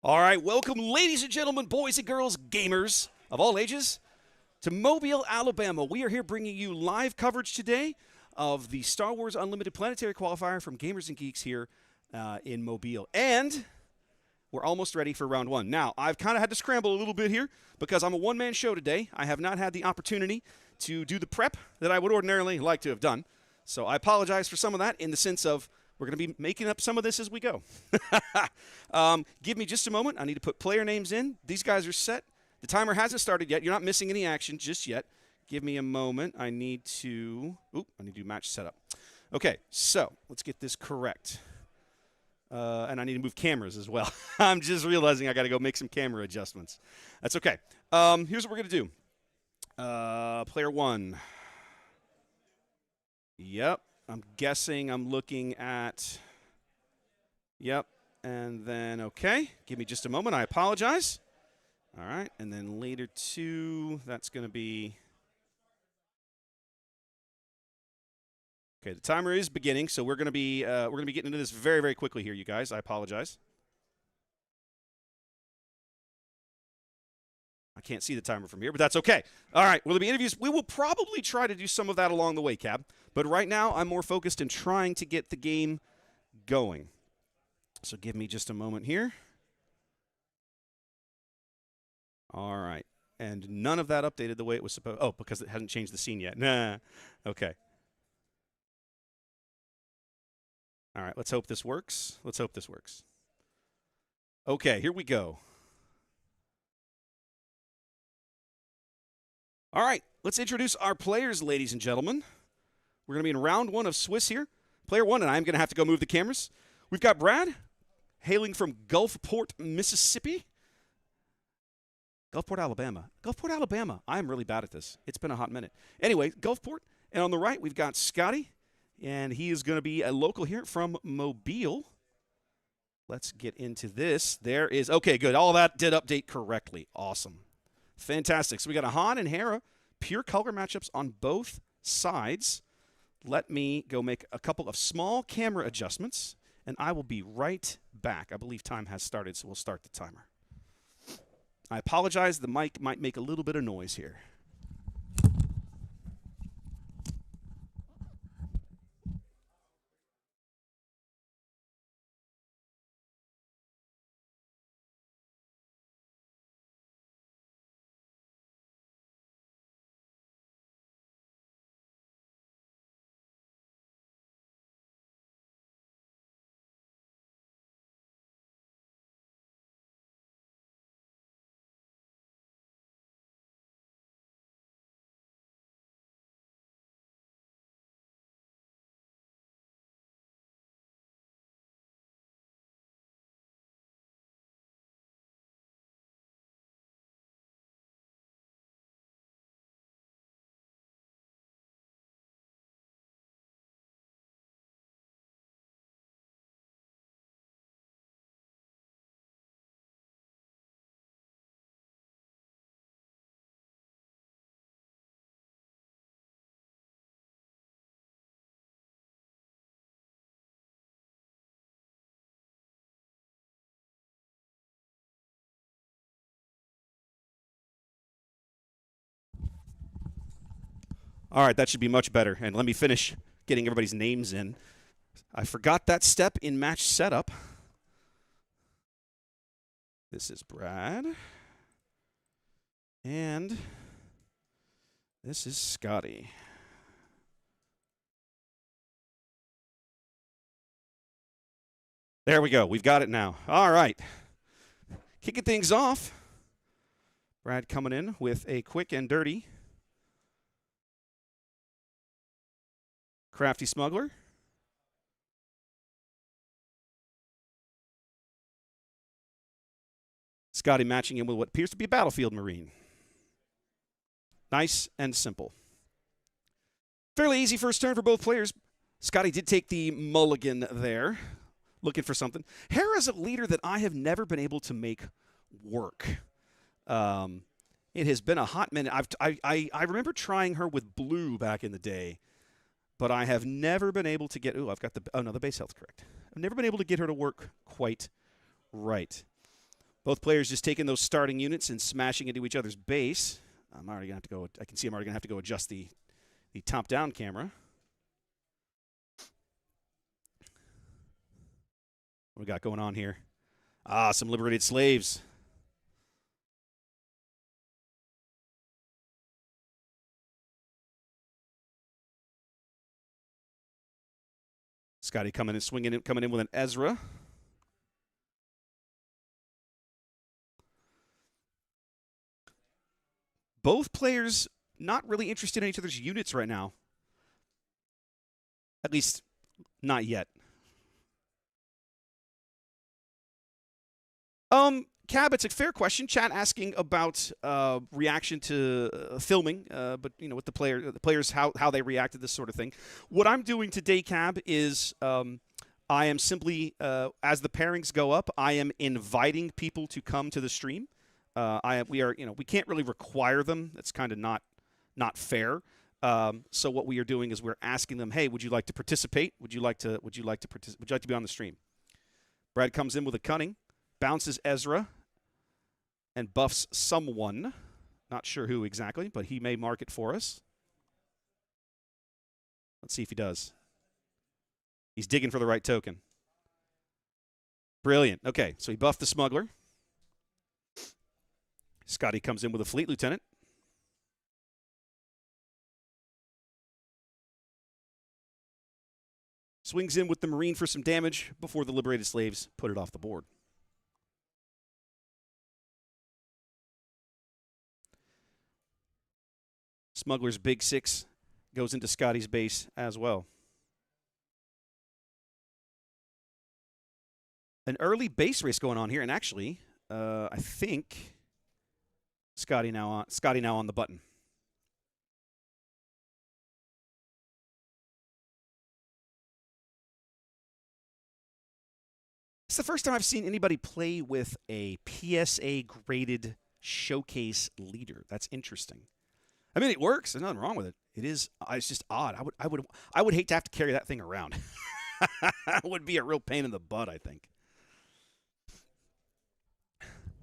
All right, welcome, ladies and gentlemen, boys and girls, gamers of all ages, to Mobile, Alabama. We are here bringing you live coverage today of the Star Wars Unlimited Planetary Qualifier from Gamers and Geeks here in Mobile. And we're almost ready for round one. Now, I've kind of had to scramble a little bit here because I'm a one-man show today. I have not had the opportunity to do the prep that I would ordinarily like to have done. So I apologize for some of that in the sense of we're going to be making up some of this as we go. Give me just a moment. I need to put player names in. These guys are set. The timer hasn't started yet. You're not missing any action just yet. Give me a moment. I need to do match setup. Okay, so let's get this correct. And I need to move cameras as well. I'm just realizing I got to go make some camera adjustments. That's okay. Here's what we're going to do. Player one. Yep. I'm guessing I'm looking at, yep, and then, okay, give me just a moment, I apologize. All right, and then later two, that's going to be, okay, the timer is beginning, so we're going to be getting into this very, very quickly here, you guys. I apologize. I can't see the timer from here, but that's okay. All right, will there be interviews? We will probably try to do some of that along the way, Cab. But right now, I'm more focused in trying to get the game going. So give me just a moment here. All right. And none of that updated the way it was supposed to. Oh, because it hasn't changed the scene yet. Nah. Okay. All right, let's hope this works. Let's hope this works. Okay, here we go. All right, let's introduce our players, ladies and gentlemen. We're going to be in round one of Swiss here. Player one, and I'm going to have to go move the cameras. We've got Brad, hailing from Gulfport, Mississippi. Gulfport, Alabama. Gulfport, Alabama. I'm really bad at this. It's been a hot minute. Anyway, Gulfport. And on the right, we've got Scotty, and he is going to be a local here from Mobile. Let's get into this. There is, okay, good. All that did update correctly. Awesome. Fantastic. So we got a Han and Hera, pure color matchups on both sides. Let me go make a couple of small camera adjustments, and I will be right back. I believe time has started, so we'll start the timer. I apologize. The mic might make a little bit of noise here. All right, that should be much better. And let me finish getting everybody's names in. I forgot that step in match setup. This is Brad. And this is Scotty. There we go. We've got it now. All right. Kicking things off. Brad coming in with a quick and dirty Crafty Smuggler. Scotty matching him with what appears to be a Battlefield Marine. Nice and simple. Fairly easy first turn for both players. Scotty did take the mulligan there, looking for something. Hera's a leader that I have never been able to make work. It has been a hot minute. I remember trying her with blue back in the day, but I have never been able to get, ooh, I've got the, oh no, the base health correct. I've never been able to get her to work quite right. Both players just taking those starting units and smashing into each other's base. I'm already going to have to go. I can see I'm already going to have to go adjust the top-down camera. What we got going on here? Ah, some liberated slaves. Scotty coming in with an Ezra. Both players not really interested in each other's units right now. At least, not yet. Cab, it's a fair question. Chat asking about reaction to filming, but with the players how they react to this sort of thing. What I'm doing today, Cab, is I am simply as the pairings go up, I am inviting people to come to the stream. We can't really require them. That's kind of not fair. So what we are doing is we're asking them, hey, would you like to participate? Would you like to be on the stream? Brad comes in with a cunning, bounces Ezra, and buffs someone. Not sure who exactly, but he may mark it for us. Let's see if he does. He's digging for the right token. Brilliant. Okay, so he buffed the smuggler. Scotty comes in with a fleet lieutenant. Swings in with the Marine for some damage before the liberated slaves put it off the board. Smuggler's Big Six goes into Scotty's base as well. An early base race going on here, and actually, I think Scotty now on the button. It's the first time I've seen anybody play with a PSA graded showcase leader. That's interesting. I mean, it works. There's nothing wrong with it. It is. It's just odd. I would hate to have to carry that thing around. It would be a real pain in the butt, I think.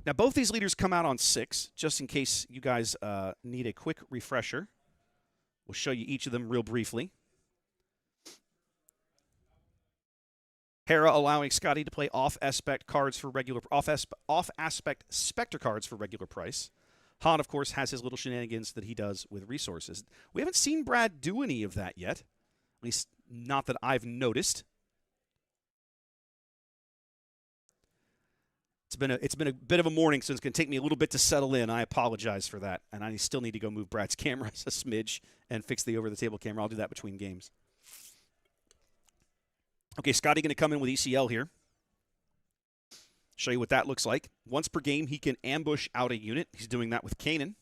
Now, both these leaders come out on 6, just in case you guys need a quick refresher. We'll show you each of them real briefly. Hera allowing Scotty to play off-aspect cards for regular off-aspect Spectre cards for regular price. Han, of course, has his little shenanigans that he does with resources. We haven't seen Brad do any of that yet, at least not that I've noticed. It's been a bit of a morning, so it's going to take me a little bit to settle in. I apologize for that, and I still need to go move Brad's camera a smidge and fix the over-the-table camera. I'll do that between games. Okay, Scotty going to come in with ECL here. Show you what that looks like. Once per game, he can ambush out a unit. He's doing that with Kanan.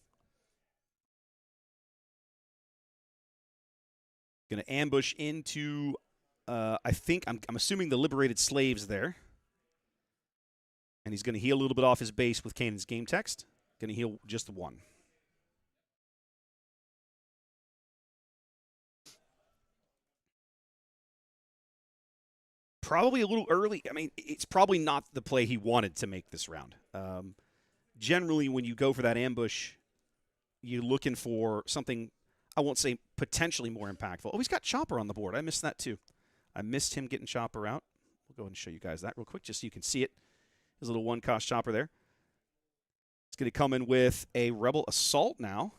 Going to ambush into, I think, I'm assuming the liberated slaves there. And he's going to heal a little bit off his base with Kanan's game text. Going to heal just 1. Probably a little early. I mean, it's probably not the play he wanted to make this round. Generally, when you go for that ambush, you're looking for something, I won't say potentially more impactful. Oh, he's got Chopper on the board. I missed that too. I missed him getting Chopper out. We'll go ahead and show you guys that real quick just so you can see it. His little 1-cost Chopper there. It's going to come in with a Rebel Assault now.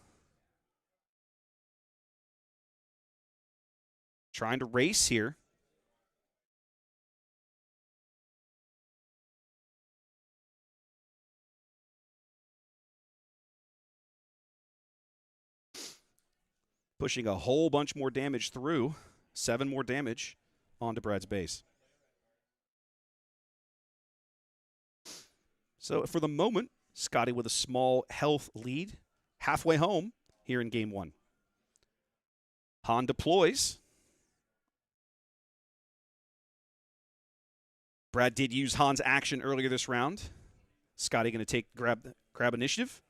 Trying to race here. Pushing a whole bunch more damage through. 7 more damage onto Brad's base. So for the moment, Scotty with a small health lead. Halfway home here in game 1. Han deploys. Brad did use Han's action earlier this round. Scotty going to grab initiative.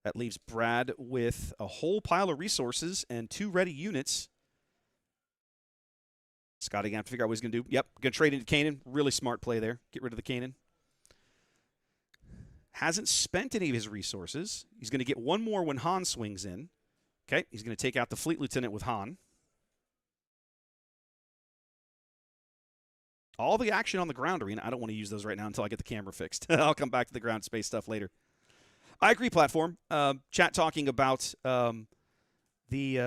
That leaves Brad with a whole pile of resources and 2 ready units. Scotty going to have to figure out what he's going to do. Yep, going to trade into Kanan. Really smart play there. Get rid of the Kanan. Hasn't spent any of his resources. He's going to get one more when Han swings in. Okay, he's going to take out the Fleet Lieutenant with Han. All the action on the ground arena. I don't want to use those right now until I get the camera fixed. I'll come back to the ground space stuff later. I agree, platform. Chat talking about using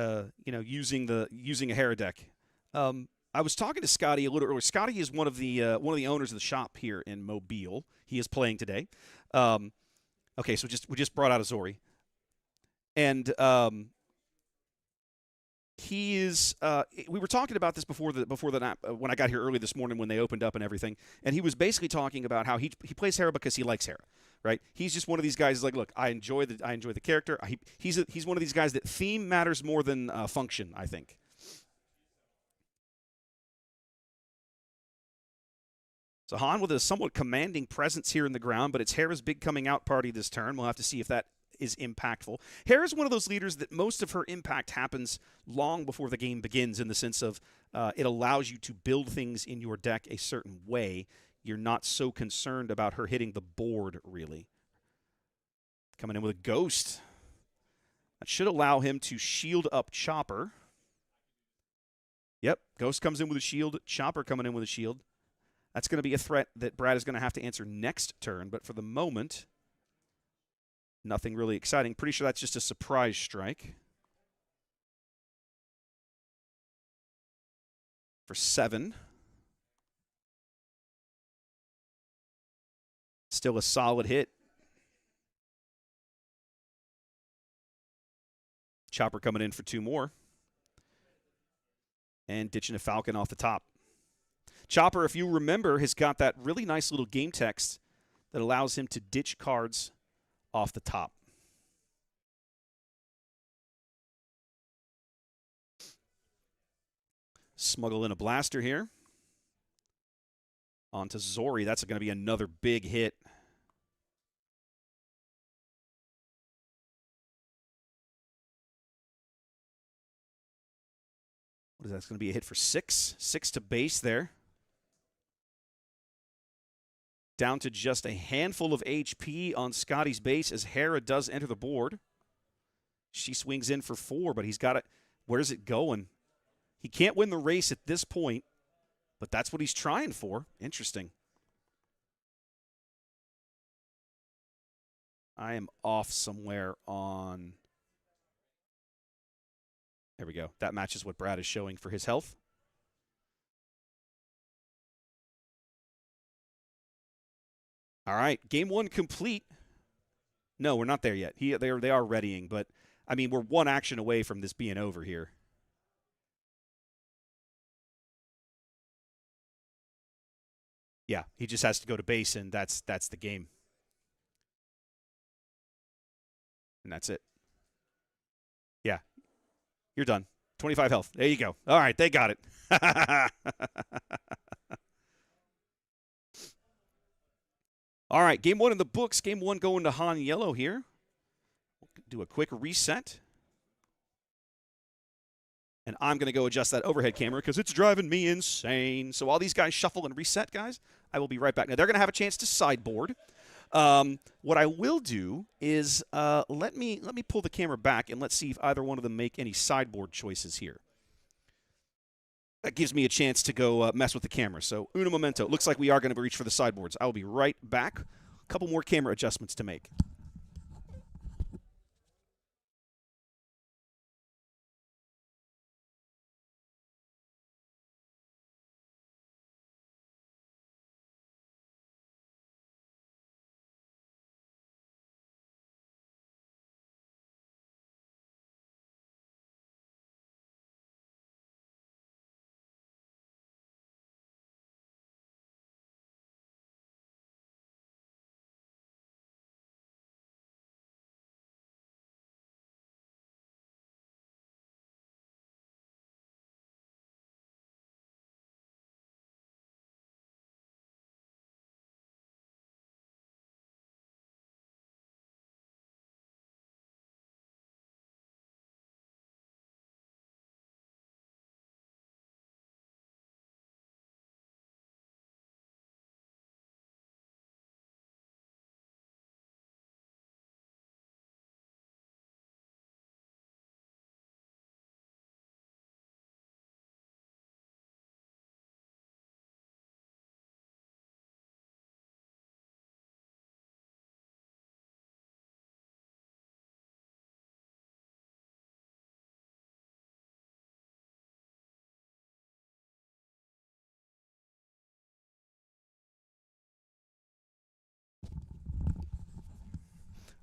a Hera deck. I was talking to Scotty a little earlier. Scotty is one of the owners of the shop here in Mobile. He is playing today. Okay, so we just brought out a Zori, and he is. We were talking about this before the when I got here early this morning when they opened up and everything, and he was basically talking about how he plays Hera because he likes Hera. Right, he's just one of these guys. Like, look, I enjoy the character. He's one of these guys that theme matters more than function, I think. So Han with a somewhat commanding presence here in the ground, but it's Hera's big coming out party this turn. We'll have to see if that is impactful. Hera's one of those leaders that most of her impact happens long before the game begins, in the sense of it allows you to build things in your deck a certain way. You're not so concerned about her hitting the board, really. Coming in with a Ghost. That should allow him to shield up Chopper. Yep, Ghost comes in with a shield. Chopper coming in with a shield. That's going to be a threat that Brad is going to have to answer next turn, but for the moment, nothing really exciting. Pretty sure that's just a surprise strike. For 7. Still a solid hit. Chopper coming in for 2 more. And ditching a Falcon off the top. Chopper, if you remember, has got that really nice little game text that allows him to ditch cards off the top. Smuggle in a blaster here. On to Zori. That's going to be another big hit. What is that? It's going to be a hit for 6. 6 to base there. Down to just a handful of HP on Scotty's base as Hera does enter the board. She swings in for 4, but he's got it. Where's it going? He can't win the race at this point, but that's what he's trying for. Interesting. I am off somewhere on... There we go. That matches what Brad is showing for his health. All right, game 1 complete. No, we're not there yet. They are readying, but, I mean, we're 1 action away from this being over here. Yeah, he just has to go to base, and that's the game. And that's it. Yeah, you're done. 25 health. There you go. All right, they got it. All right, game 1 in the books. Game 1 going to Han Yellow here. We'll do a quick reset. And I'm going to go adjust that overhead camera because it's driving me insane. So while these guys shuffle and reset, guys, I will be right back. Now, they're going to have a chance to sideboard. What I will do is let me pull the camera back and let's see if either one of them make any sideboard choices here. That gives me a chance to go mess with the camera. So, uno momento. Looks like we are going to reach for the sideboards. I will be right back. A couple more camera adjustments to make.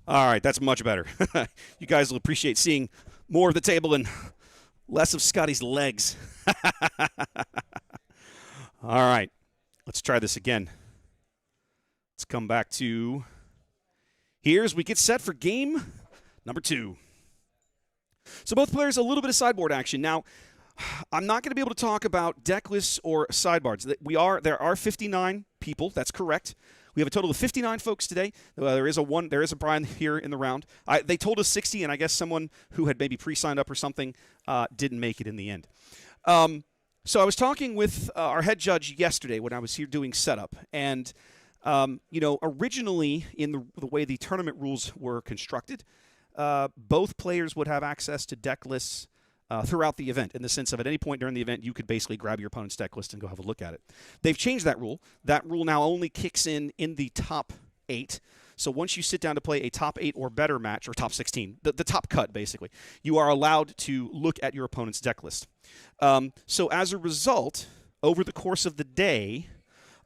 All right, that's much better. You guys will appreciate seeing more of the table and less of Scotty's legs. All right, let's try this again. Let's come back to here as we get set for game number 2. So both players a little bit of sideboard action. Now, I'm not going to be able to talk about deck lists or sideboards. There are 59 people. That's correct. We have a total of 59 folks today. There is a Brian here in the round. They told us 60, and I guess someone who had maybe pre-signed up or something didn't make it in the end. So I was talking with our head judge yesterday when I was here doing setup, and originally in the way the tournament rules were constructed, both players would have access to deck lists throughout the event, in the sense of at any point during the event, you could basically grab your opponent's deck list and go have a look at it. They've changed that rule. That rule now only kicks in the top 8. So once you sit down to play a top 8 or better match, or top 16, the top cut, basically, you are allowed to look at your opponent's deck list. So as a result, over the course of the day,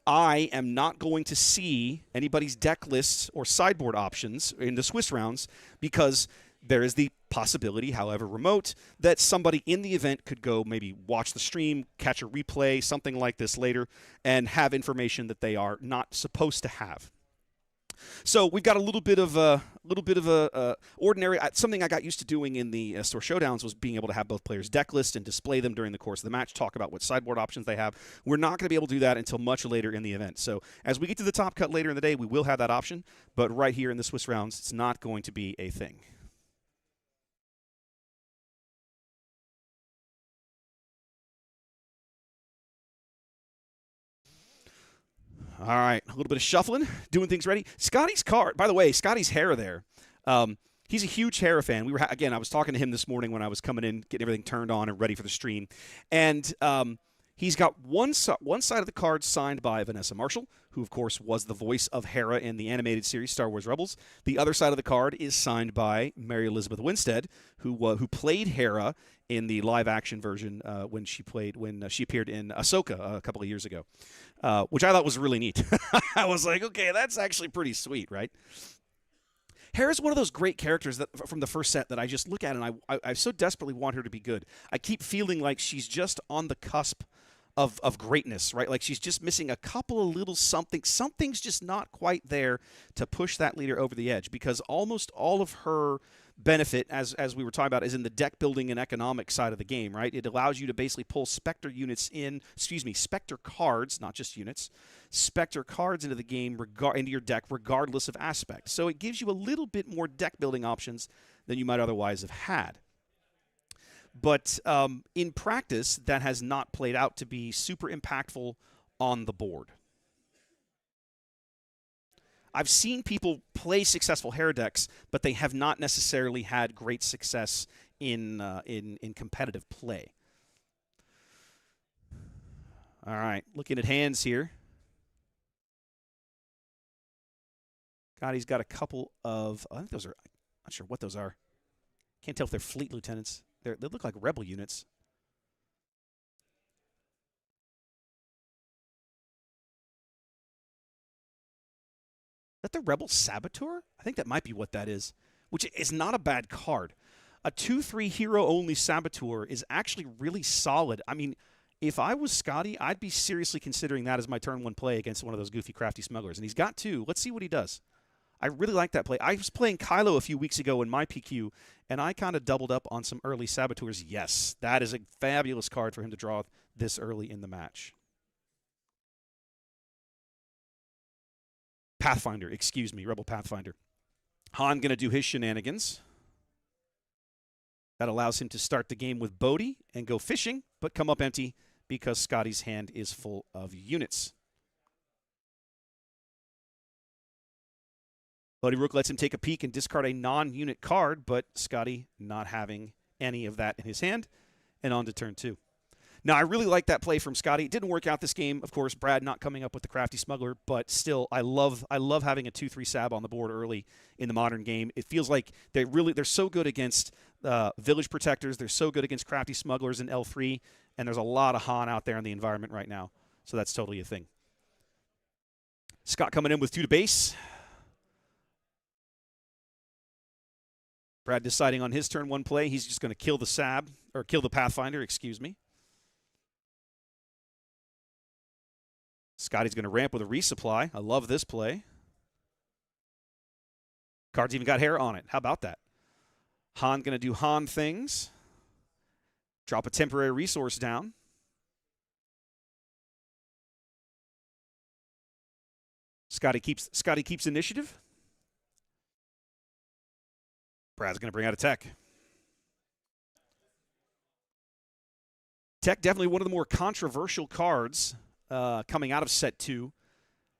I am not going to see anybody's deck lists or sideboard options in the Swiss rounds, because there is the possibility, however remote, that somebody in the event could go maybe watch the stream, catch a replay, something like this later, and have information that they are not supposed to have. So we've got a little bit of ordinary. Something I got used to doing in the store showdowns was being able to have both players' deck list and display them during the course of the match, talk about what sideboard options they have. We're not going to be able to do that until much later in the event. So as we get to the top cut later in the day, we will have that option. But right here in the Swiss rounds, it's not going to be a thing. All right, a little bit of shuffling, doing things ready. Scotty's card, by the way, Scotty's hair there. He's a huge Hera fan. I was talking to him this morning when I was coming in, getting everything turned on and ready for the stream. And he's got one side of the card signed by Vanessa Marshall, who, of course, was the voice of Hera in the animated series Star Wars Rebels. The other side of the card is signed by Mary Elizabeth Winstead, who played Hera in the live-action version when she appeared in Ahsoka a couple of years ago, which I thought was really neat. I was like, okay, that's actually pretty sweet, right? Hera's one of those great characters that from the first set that I just look at and I so desperately want her to be good. I keep feeling like she's just on the cusp of greatness, right? Like she's just missing a couple of little something. Something's just not quite there to push that leader over the edge, because almost all of her benefit, as we were talking about, is in the deck building and economic side of the game, right? It allows you to basically pull Spectre cards, not just units, Spectre cards into the game, into your deck, regardless of aspect. So it gives you a little bit more deck building options than you might otherwise have had. But in practice, that has not played out to be super impactful on the board. I've seen people play successful Hera decks, but they have not necessarily had great success in competitive play. All right, looking at hands here. God, he's got a couple of, I think those are, I'm not sure what those are. Can't tell if they're fleet lieutenants. They look like rebel units. Is that the Rebel Saboteur? I think that might be what that is, which is not a bad card. A 2/3 hero-only Saboteur is actually really solid. I mean, if I was Scotty, I'd be seriously considering that as my turn 1 play against one of those goofy, crafty smugglers. And he's got 2. Let's see what he does. I really like that play. I was playing Kylo a few weeks ago in my PQ, and I kind of doubled up on some early Saboteurs. Yes, that is a fabulous card for him to draw this early in the match. Pathfinder, excuse me, Rebel Pathfinder. Han going to do his shenanigans. That allows him to start the game with Bodhi and go fishing, but come up empty because Scotty's hand is full of units. Bodhi Rook lets him take a peek and discard a non-unit card, but Scotty not having any of that in his hand, and on to turn 2. Now, I really like that play from Scotty. It didn't work out this game. Of course, Brad not coming up with the crafty smuggler, but still, I love having a 2/3 Sab on the board early in the modern game. It feels like they're so good against village protectors. They're so good against crafty smugglers in L3, and there's a lot of Han out there in the environment right now, so that's totally a thing. Scott coming in with 2 to base. Brad deciding on his turn 1 play, he's just going to kill the Sab, or kill the Pathfinder, excuse me. Scotty's going to ramp with a resupply. I love this play. Card's even got hair on it. How about that? Han going to do Han things. Drop a temporary resource down. Scotty keeps initiative. Brad's going to bring out a tech. Tech, definitely one of the more controversial cards coming out of set 2.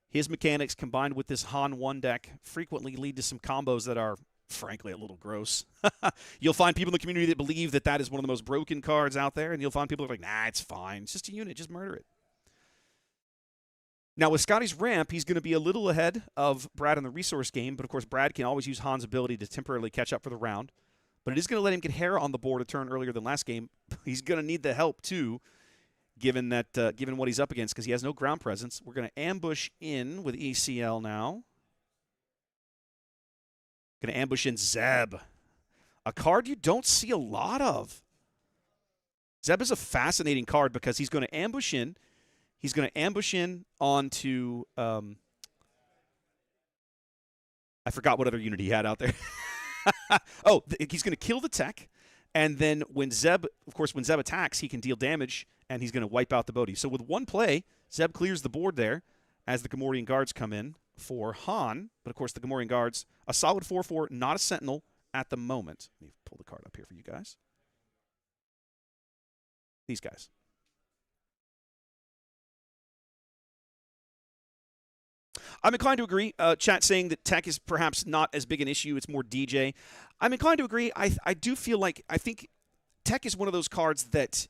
His mechanics combined with this Han 1 deck frequently lead to some combos that are, frankly, a little gross. You'll find people in the community that believe that that is one of the most broken cards out there, and you'll find people that are like, nah, it's fine. It's just a unit. Just murder it. Now, with Scotty's ramp, he's going to be a little ahead of Brad in the resource game, but of course, Brad can always use Han's ability to temporarily catch up for the round. But it is going to let him get hair on the board a turn earlier than last game. He's going to need the help, too, given what he's up against, because he has no ground presence. We're going to ambush in with ECL now. Going to ambush in Zeb, a card you don't see a lot of. Zeb is a fascinating card because he's going to ambush in. He's going to ambush in onto, I forgot what other unit he had out there. Oh, he's going to kill the tech, and then when Zeb attacks, he can deal damage, and he's going to wipe out the Bodhi. So with 1 play, Zeb clears the board there as the Gamorrean Guards come in for Han. But, of course, the Gamorrean Guards, a solid 4/4, not a Sentinel at the moment. Let me pull the card up here for you guys. These guys. I'm inclined to agree. Chat saying that tech is perhaps not as big an issue. It's more DJ. I'm inclined to agree. I do feel like I think tech is one of those cards that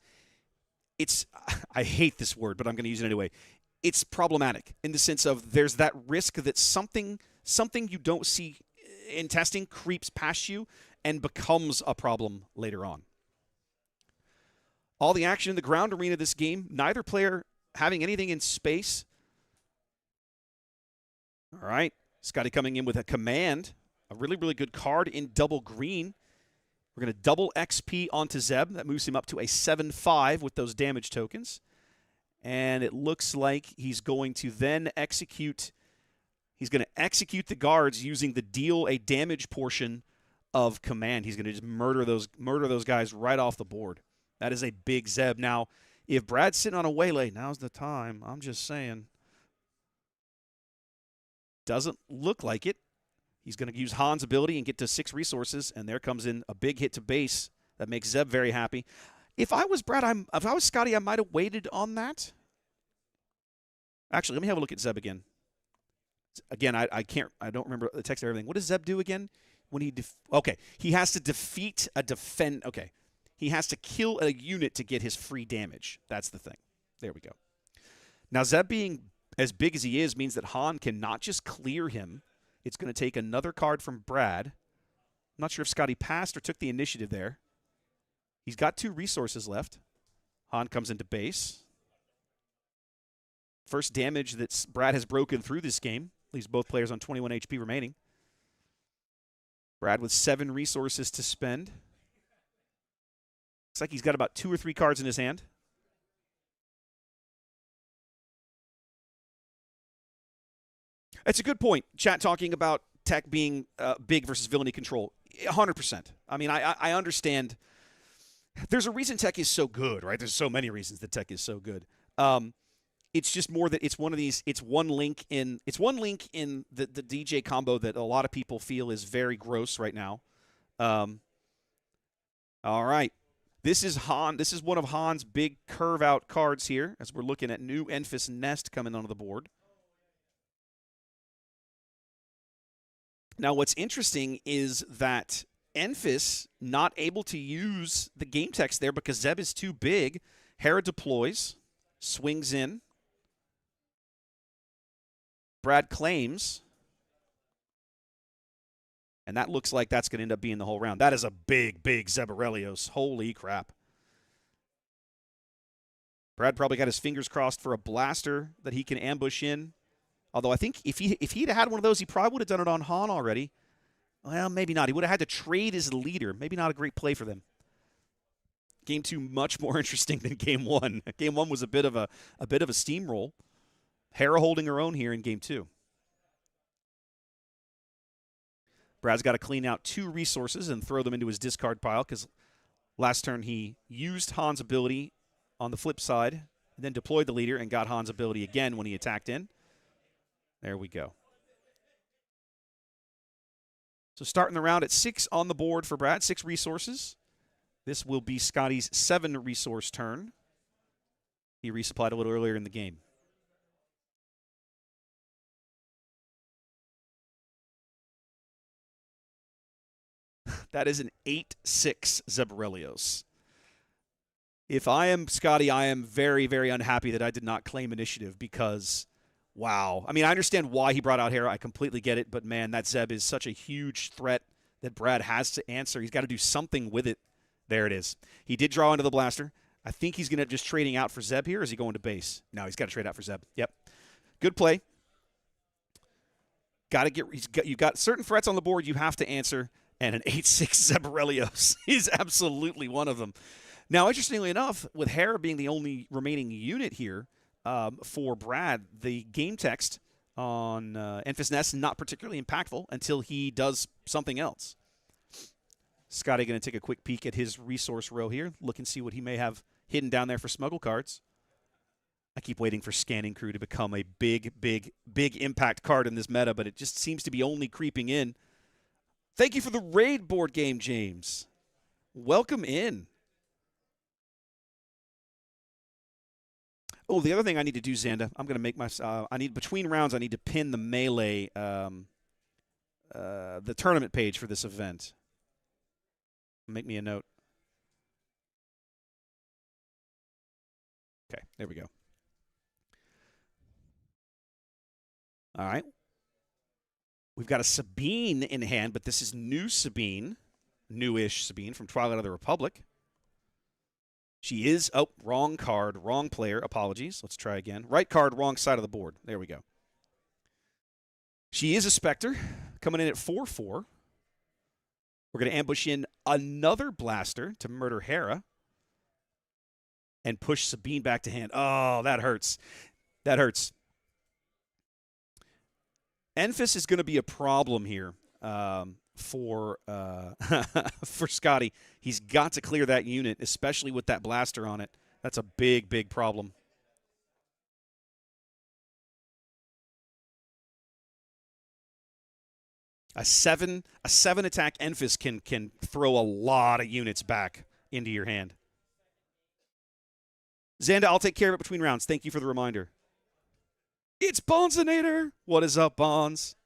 it's – I hate this word, but I'm going to use it anyway. It's problematic in the sense of there's that risk that something you don't see in testing creeps past you and becomes a problem later on. All the action in the ground arena this game, neither player having anything in space. All right, Scotty coming in with a command, a really, really good card in double green. We're going to double XP onto Zeb. That moves him up to a 7/5 with those damage tokens. And it looks like he's going to then execute. He's going to execute the guards using the deal a damage portion of command. He's going to just murder those guys right off the board. That is a big Zeb. Now, if Brad's sitting on a waylay, now's the time. I'm just saying. Doesn't look like it. He's going to use Han's ability and get to 6 resources, and there comes in a big hit to base that makes Zeb very happy. If I was Brad, if I was Scotty, I might have waited on that. Actually, let me have a look at Zeb again. Again, I don't remember the text of everything. What does Zeb do again? When he okay, he has to defeat a defend. Okay, he has to kill a unit to get his free damage. That's the thing. There we go. Now Zeb being as big as he is means that Han can not just clear him. It's going to take another card from Brad. I'm not sure if Scotty passed or took the initiative there. He's got 2 resources left. Han comes into base. First damage that Brad has broken through this game. Leaves both players on 21 HP remaining. Brad with 7 resources to spend. Looks like he's got about 2 or 3 cards in his hand. It's a good point. Chat talking about tech being big versus villainy control. 100%. I mean, I understand. There's a reason tech is so good, right? There's so many reasons that tech is so good. It's just more that it's one of these. It's one link in the DJ combo that a lot of people feel is very gross right now. All right. This is Han. This is one of Han's big curve out cards here as we're looking at new Enfys Nest coming onto the board. Now, what's interesting is that Enfys not able to use the game text there because Zeb is too big. Hera deploys, swings in. Brad claims. And that looks like that's going to end up being the whole round. That is a big, big Zeb Aurelios. Holy crap. Brad probably got his fingers crossed for a blaster that he can ambush in. Although I think if he'd had one of those, he probably would have done it on Han already. Well, maybe not. He would have had to trade his leader. Maybe not a great play for them. Game 2 much more interesting than Game 1. Game 1 was a bit of a steamroll. Hera holding her own here in Game 2. Brad's got to clean out 2 resources and throw them into his discard pile because last turn he used Han's ability on the flip side, and then deployed the leader and got Han's ability again when he attacked in. There we go. So starting the round at 6 on the board for Brad, 6 resources. This will be Scotty's 7 resource turn. He resupplied a little earlier in the game. That is an 8-6 Zebrelios. If I am Scotty, I am very, very unhappy that I did not claim initiative because, wow. I mean, I understand why he brought out Hera. I completely get it. But, man, that Zeb is such a huge threat that Brad has to answer. He's got to do something with it. There it is. He did draw into the blaster. I think he's going to just trading out for Zeb here. Or is he going to base? No, he's got to trade out for Zeb. Yep. Good play. You've got certain threats on the board you have to answer. And an 8-6 Zebrelios is absolutely one of them. Now, interestingly enough, with Hera being the only remaining unit here for Brad, the game text on Enfys Nest not particularly impactful until he does something else. Scotty going to take a quick peek at his resource row here, look and see what he may have hidden down there for smuggle cards. I keep waiting for Scanning Crew to become a big, big, big impact card in this meta, but it just seems to be only creeping in. Thank you for the raid board game, James. Welcome in. Oh, the other thing I need to do, Xanda, I'm going to make my. Between rounds, I need to pin the melee, the tournament page for this event. Make me a note. Okay, there we go. All right. We've got a Sabine in hand, but this is new Sabine, newish Sabine from Twilight of the Republic. She is, oh, wrong card, wrong player. Apologies. Let's try again. Right card, wrong side of the board. There we go. She is a Spectre, coming in at 4-4. We're going to ambush in another Blaster to murder Hera and push Sabine back to hand. Oh, that hurts. That hurts. Enfys is going to be a problem here for Scotty. He's got to clear that unit, especially with that blaster on it. That's a big, big problem. A seven attack Enfys can throw a lot of units back into your hand. Xanda, I'll take care of it between rounds. Thank you for the reminder. It's Bonzinator. What is up, Bonds?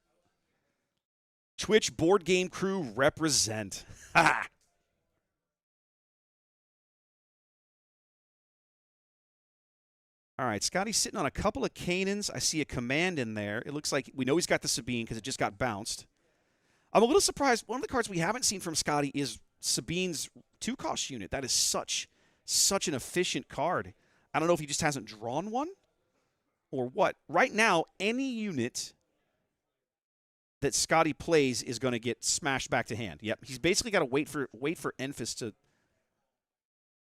Twitch board game crew represent. Ha! All right, Scotty's sitting on a couple of Canaans. I see a command in there. It looks like we know he's got the Sabine because it just got bounced. I'm a little surprised. One of the cards we haven't seen from Scotty is Sabine's 2-cost unit. That is such an efficient card. I don't know if he just hasn't drawn one or what. Right now, any unit that Scotty plays is going to get smashed back to hand. Yep, he's basically got to wait for Enfys to.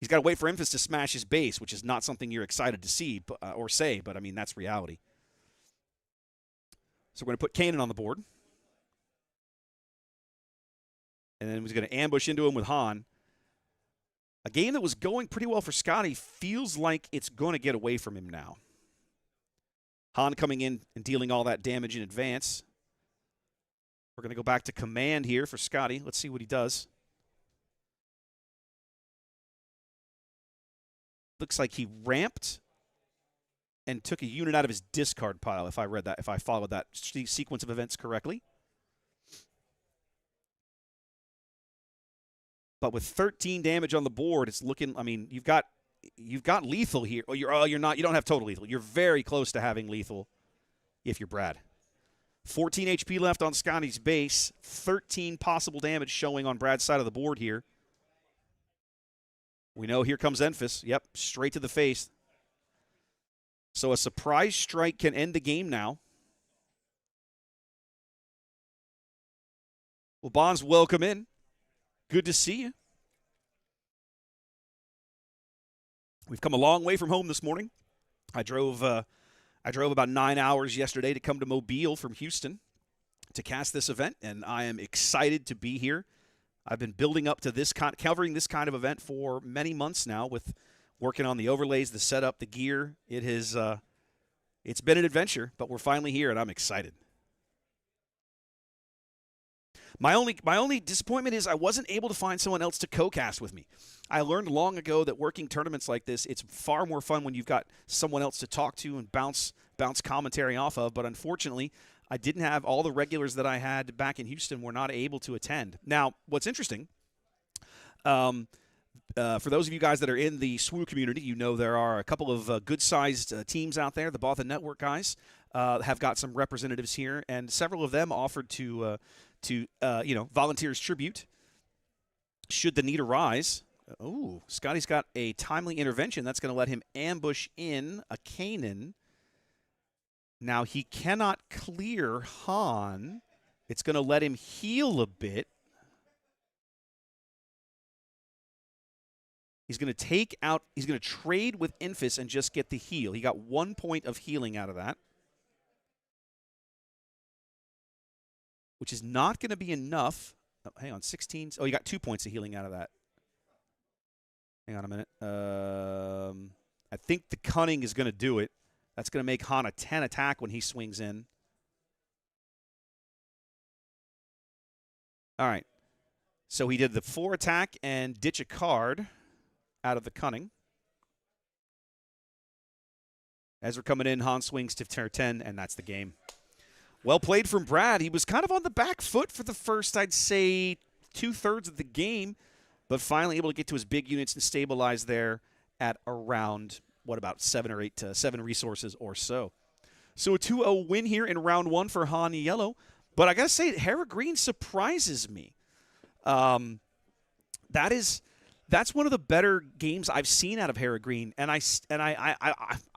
He's got to wait for Enfys to smash his base, which is not something you're excited to see or say, but I mean that's reality. So we're going to put Kanan on the board, and then he's going to ambush into him with Han. A game that was going pretty well for Scotty feels like it's going to get away from him now. Han coming in and dealing all that damage in advance. We're going to go back to command here for Scotty. Let's see what he does. Looks like he ramped and took a unit out of his discard pile, if I followed that sequence of events correctly. But with 13 damage on the board, it's looking, I mean, you've got lethal here. Oh, you're not, you don't have total lethal. You're very close to having lethal if you're Brad. 14 HP left on Scotty's base. 13 possible damage showing on Brad's side of the board here. We know here comes Enfys. Yep, straight to the face. So a surprise strike can end the game now. Well, Bonds, welcome in. Good to see you. We've come a long way from home this morning. I drove about 9 hours yesterday to come to Mobile from Houston to cast this event, and I am excited to be here. I've been building up to covering this kind of event for many months now, with working on the overlays, the setup, the gear. It's been an adventure, but we're finally here, and I'm excited. My only disappointment is I wasn't able to find someone else to co-cast with me. I learned long ago that working tournaments like this, it's far more fun when you've got someone else to talk to and bounce commentary off of. But unfortunately, I didn't have all the regulars that I had back in Houston were not able to attend. Now, what's interesting, for those of you guys that are in the SWU community, you know there are a couple of good-sized teams out there. The Bothan Network guys have got some representatives here, and several of them offered to volunteers tribute should the need arise. Oh, Scotty's got a timely intervention. That's going to let him ambush in a Kanan. Now, he cannot clear Han. It's going to let him heal a bit. He's going to trade with Infus and just get the heal. He got 1 point of healing out of that, which is not going to be enough. Oh, hang on, 16. Oh, you got 2 points of healing out of that. Hang on a minute. I think the cunning is going to do it. That's going to make Han a 10 attack when he swings in. All right. So he did the 4 attack and ditch a card out of the cunning. As we're coming in, Han swings to turn 10, and that's the game. Well played from Brad. He was kind of on the back foot for the first, I'd say, 2/3 of the game, but finally able to get to his big units and stabilize there at around, about 7 or 8 to 7 resources or so. So a 2-0 win here in round 1 for Han Yellow. But I got to say, Hera Green surprises me. That's one of the better games I've seen out of Hera Green, and I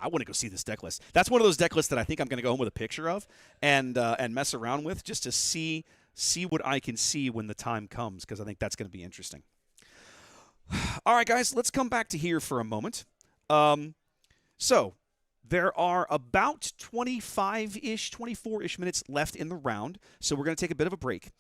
want to go see this deck list. That's one of those deck lists that I think I'm going to go home with a picture of and mess around with just to see what I can see when the time comes, because I think that's going to be interesting. All right, guys, let's come back to here for a moment. So there are about 25-ish, 24-ish minutes left in the round, so we're going to take a bit of a break.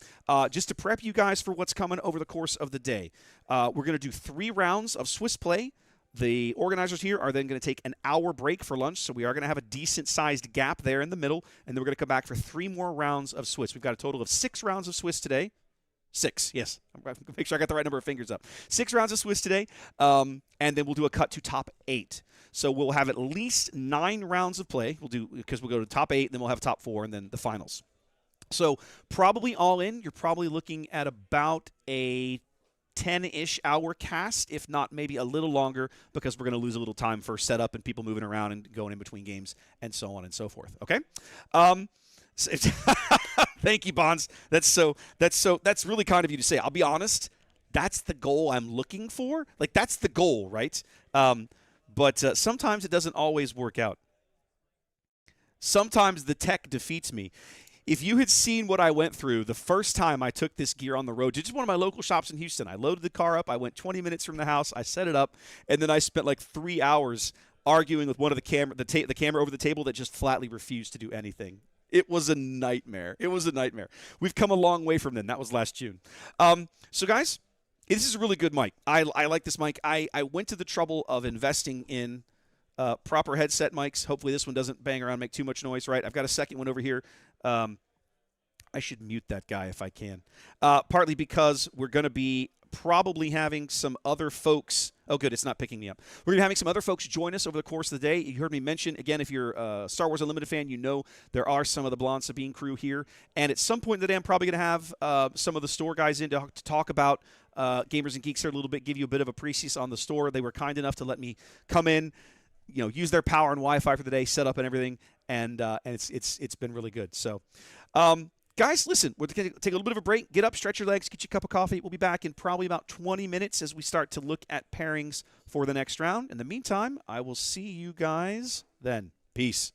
Just to prep you guys for what's coming over the course of the day, we're going to do 3 rounds of Swiss play. The organizers here are then going to take an hour break for lunch, so we are going to have a decent-sized gap there in the middle, and then we're going to come back for 3 more rounds of Swiss. We've got a total of 6 rounds of Swiss today. 6, yes. Make sure I got the right number of fingers up. 6 rounds of Swiss today, and then we'll do a cut to top 8. So we'll have at least 9 rounds of play. Because we'll go to top 8, then we'll have top 4, and then the finals. So probably all in, you're probably looking at about a 10-ish hour cast, if not maybe a little longer, because we're going to lose a little time for setup and people moving around and going in between games and so on and so forth. Okay. Thank you, Bonds. That's really kind of you to say. I'll be honest. That's the goal I'm looking for. Like, that's the goal, right? But sometimes it doesn't always work out. Sometimes the tech defeats me. If you had seen what I went through the first time I took this gear on the road to just one of my local shops in Houston, I loaded the car up. I went 20 minutes from the house. I set it up, and then I spent like 3 hours arguing with one of the camera over the table that just flatly refused to do anything. It was a nightmare. We've come a long way from then. That was last June. So, guys, this is a really good mic. I like this mic. I went to the trouble of investing in proper headset mics. Hopefully this one doesn't bang around and make too much noise, right? I've got a second one over here. I should mute that guy if I can. Partly because we're going to be probably having some other folks. Oh, good, it's not picking me up. We're going to be having some other folks join us over the course of the day. You heard me mention, again, if you're a Star Wars Unlimited fan, you know there are some of the Blonde Sabine crew here. And at some point in the day, I'm probably going to have some of the store guys in to talk about Gamers and Geeks here a little bit, give you a bit of a precis on the store. They were kind enough to let me come in, use their power and Wi-Fi for the day, set up and everything, and it's been really good. So, guys, listen, we're going to take a little bit of a break, get up, stretch your legs, get you a cup of coffee. We'll be back in probably about 20 minutes as we start to look at pairings for the next round. In the meantime, I will see you guys then. Peace.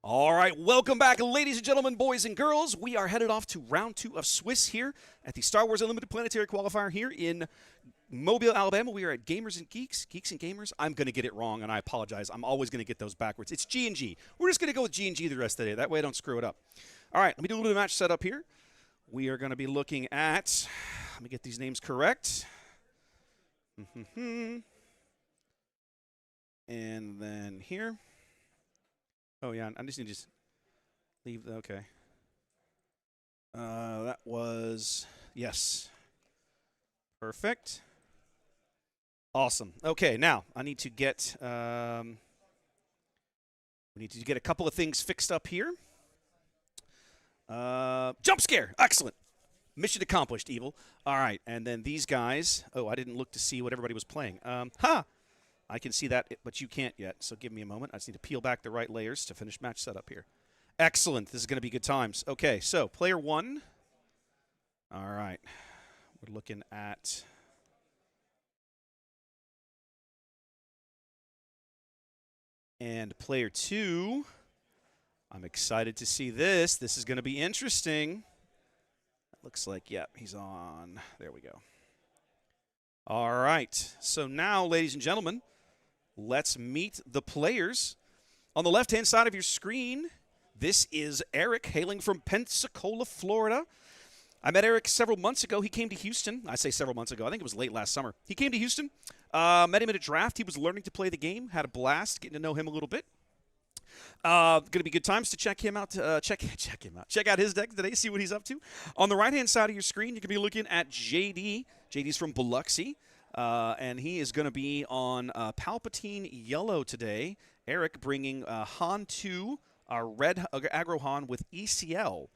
All right, welcome back, ladies and gentlemen, boys and girls. We are headed off to round 2 of Swiss here at the Star Wars Unlimited Planetary Qualifier here in Mobile, Alabama. We are at Gamers and Geeks, Geeks and Gamers. I'm going to get it wrong, and I apologize. I'm always going to get those backwards. It's G&G. We're just going to go with G&G the rest of the day. That way I don't screw it up. All right, let me do a little bit of match setup here. We are going to be looking at, let me get these names correct. And then here. Oh, yeah, I just need to leave. Okay. That was, yes. Perfect. Awesome. Okay, now I need to get, we need to get a couple of things fixed up here. Jump scare. Excellent. Mission accomplished, Evil. All right, and then these guys. Oh, I didn't look to see what everybody was playing. I can see that, but you can't yet, so give me a moment. I just need to peel back the right layers to finish match setup here. Excellent. This is going to be good times. Okay, so player 1. All right. We're looking at... And player 2. I'm excited to see this. This is going to be interesting. Looks like, yep, he's on. There we go. All right. So now, ladies and gentlemen, let's meet the players. On the left-hand side of your screen, this is Eric, hailing from Pensacola, Florida. I met Eric several months ago. He came to Houston. I say several months ago. I think it was late last summer. He came to Houston, met him at a draft. He was learning to play the game, had a blast getting to know him a little bit. Going to be good times to check him out. Check him out. Check out his deck today. See what he's up to. On the right-hand side of your screen, you can be looking at JD. JD's from Biloxi, and he is going to be on Palpatine Yellow today. Eric bringing Han 2, our red aggro Han with ECL.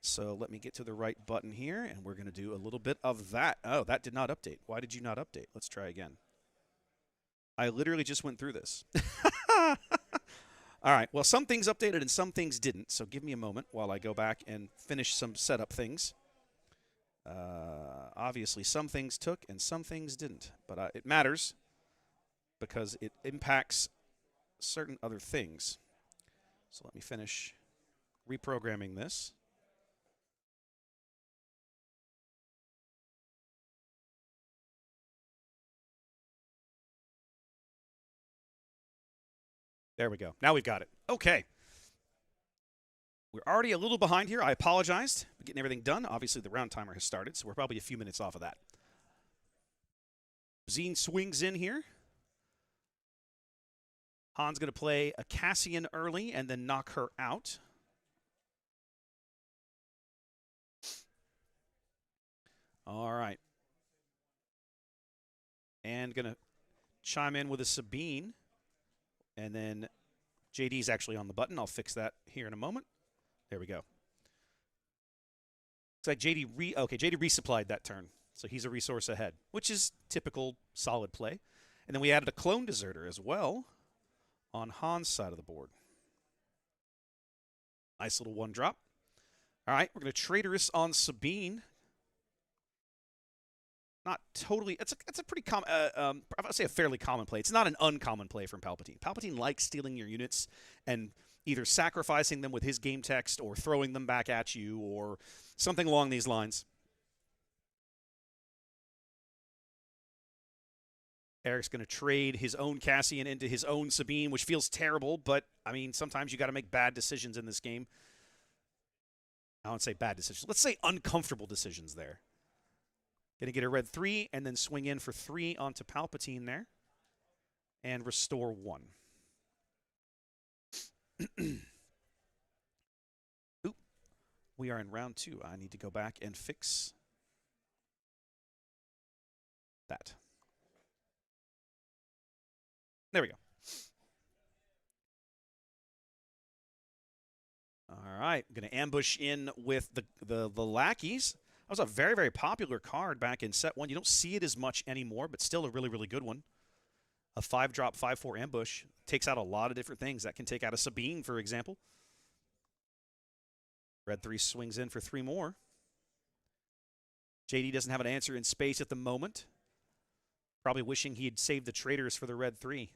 So let me get to the right button here, and we're going to do a little bit of that. Oh, that did not update. Why did you not update? Let's try again. I literally just went through this. All right, well, some things updated and some things didn't, so give me a moment while I go back and finish some setup things. Obviously, some things took and some things didn't, but it matters because it impacts certain other things. So let me finish reprogramming this. There we go. Now we've got it. Okay. We're already a little behind here. I apologized for getting everything done. Obviously, the round timer has started, so we're probably a few minutes off of that. Zine swings in here. Han's going to play a Cassian early and then knock her out. All right. And going to chime in with a Sabine. And then JD's actually on the button. I'll fix that here in a moment. There we go. Looks like JD resupplied that turn. So he's a resource ahead, which is typical solid play. And then we added a clone deserter as well on Han's side of the board. Nice little one drop. All right, we're going to Traitorous on Sabine. Not totally. It's a pretty common. I would say a fairly common play. It's not an uncommon play from Palpatine. Palpatine likes stealing your units and either sacrificing them with his game text or throwing them back at you or something along these lines. Eric's going to trade his own Cassian into his own Sabine, which feels terrible, but I mean sometimes you got to make bad decisions in this game. I won't say bad decisions. Let's say uncomfortable decisions there. Going to get a red 3 and then swing in for 3 onto Palpatine there. And restore 1. Oop. We are in round 2. I need to go back and fix that. There we go. All right. I'm going to ambush in with the lackeys. That was a very, very popular card back in set 1. You don't see it as much anymore, but still a really, really good one. A 5-drop, 5/4 ambush. Takes out a lot of different things. That can take out a Sabine, for example. Red 3 swings in for 3 more. JD doesn't have an answer in space at the moment. Probably wishing he had saved the Traitors for the red 3.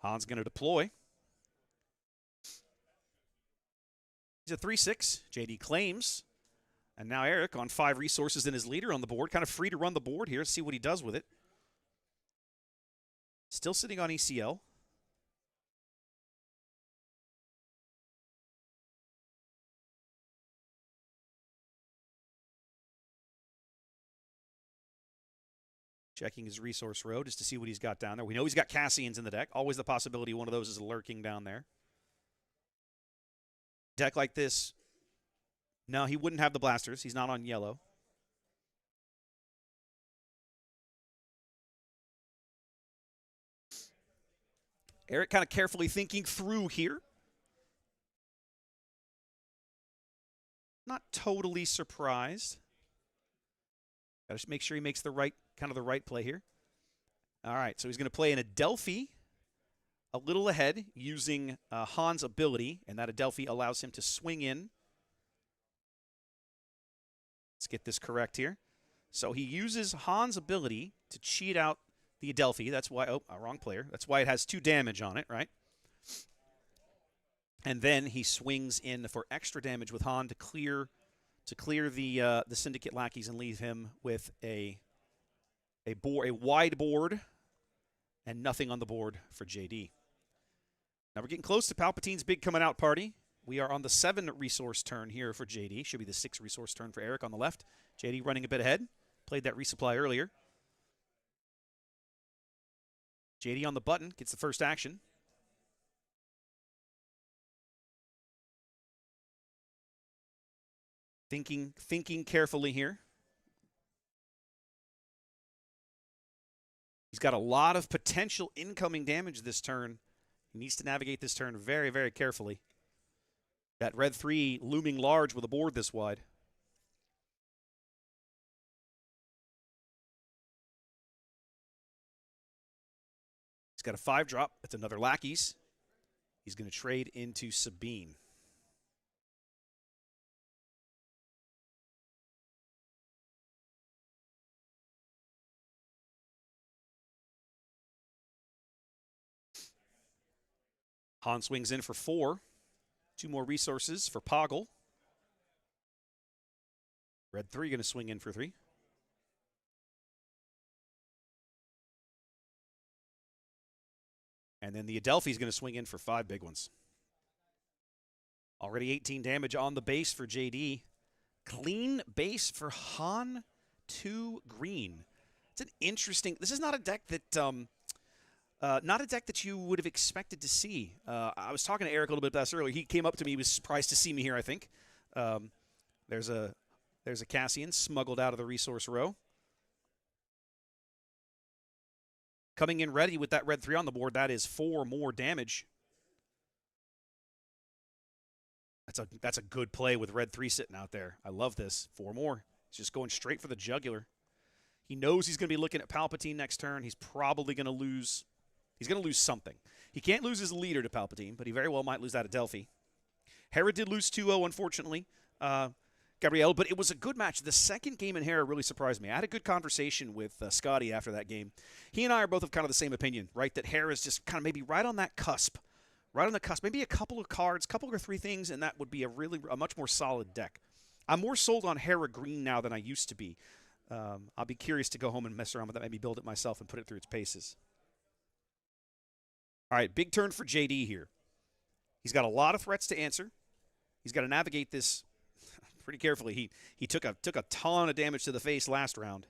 Han's going to deploy. to 3-6. JD claims. And now Eric on 5 resources in his leader on the board. Kind of free to run the board here. See what he does with it. Still sitting on ECL. Checking his resource row just to see what he's got down there. We know he's got Cassians in the deck. Always the possibility one of those is lurking down there. Deck like this, no, he wouldn't have the blasters. He's not on yellow. Eric kind of carefully thinking through here. Not totally surprised. Got to make sure he makes the right play here. All right, so he's going to play an Adelphi a little ahead using Han's ability, and that Adelphi allows him to swing in. Let's get this correct here. So he uses Han's ability to cheat out the Adelphi. That's why, wrong player. That's why it has 2 damage on it, right? And then he swings in for extra damage with Han to clear the Syndicate lackeys and leave him with a wide board and nothing on the board for JD. Now we're getting close to Palpatine's big coming out party. We are on the 7 resource turn here for JD. Should be the 6 resource turn for Eric on the left. JD running a bit ahead. Played that resupply earlier. JD on the button, gets the first action. Thinking carefully here. He's got a lot of potential incoming damage this turn. He needs to navigate this turn very, very carefully. That red 3 looming large with a board this wide. He's got a 5-drop. That's another lackeys. He's going to trade into Sabine. Han swings in for 4. 2 more resources for Poggle. Red 3 going to swing in for 3. And then the Adelphi is going to swing in for 5 big ones. Already 18 damage on the base for JD. Clean base for Han 2 green. It's an interesting... This is not a deck that... not a deck that you would have expected to see. I was talking to Eric a little bit about this earlier. He came up to me. He was surprised to see me here, I think. There's a Cassian smuggled out of the resource row. Coming in ready with that red 3 on the board. That is 4 more damage. That's a good play with red 3 sitting out there. I love this. 4 more. He's just going straight for the jugular. He knows he's going to be looking at Palpatine next turn. He's probably going to lose... He's going to lose something. He can't lose his leader to Palpatine, but he very well might lose that Adelphi. Hera did lose 2-0, unfortunately, Gabrielle, but it was a good match. The second game in Hera really surprised me. I had a good conversation with Scotty after that game. He and I are both of kind of the same opinion, right, that Hera's just kind of maybe right on that cusp, right on the cusp, maybe a couple of cards, couple or 3 things, and that would be a much more solid deck. I'm more sold on Hera green now than I used to be. I'll be curious to go home and mess around with that, maybe build it myself and put it through its paces. All right, big turn for JD here. He's got a lot of threats to answer. He's got to navigate this pretty carefully. He took a ton of damage to the face last round.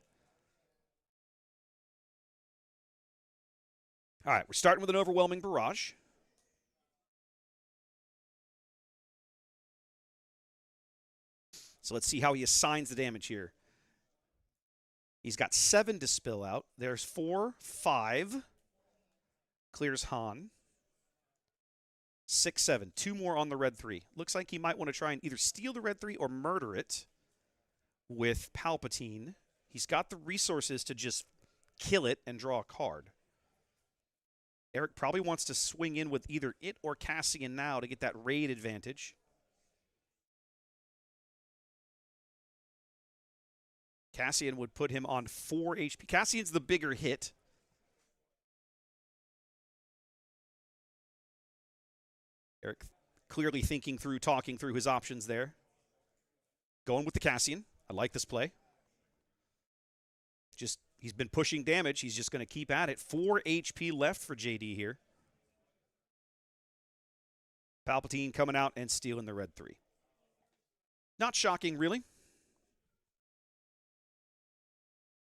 All right, we're starting with an overwhelming barrage. So let's see how he assigns the damage here. He's got 7 to spill out. There's 4, 5. Clears Han. 6, 7. 2 more on the red 3. Looks like he might want to try and either steal the red 3 or murder it with Palpatine. He's got the resources to just kill it and draw a card. Eric probably wants to swing in with either it or Cassian now to get that raid advantage. Cassian would put him on 4 HP. Cassian's the bigger hit. Eric clearly thinking through, talking through his options there. Going with the Cassian. I like this play. Just, he's been pushing damage. He's just going to keep at it. 4 HP left for JD here. Palpatine coming out and stealing the red 3. Not shocking, really.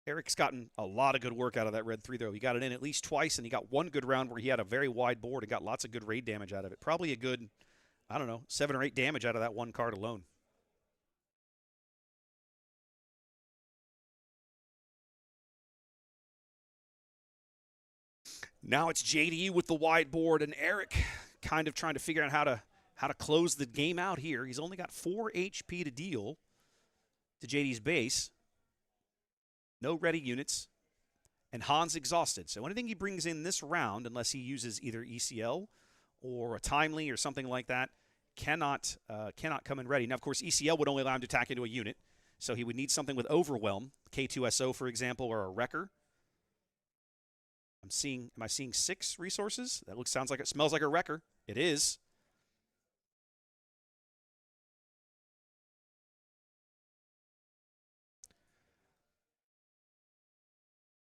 Eric's gotten a lot of good work out of that red 3, though. He got it in at least twice, and he got one good round where he had a very wide board and got lots of good raid damage out of it. Probably a good, I don't know, 7 or 8 damage out of that one card alone. Now it's JD with the wide board, and Eric kind of trying to figure out how to close the game out here. He's only got 4 HP to deal to JD's base. No ready units. And Han's exhausted. So anything he brings in this round, unless he uses either ECL or a timely or something like that, cannot come in ready. Now, of course, ECL would only allow him to attack into a unit. So he would need something with Overwhelm, K2SO, for example, or a Wrecker. Am I seeing 6 resources? That sounds like it smells like a Wrecker. It is.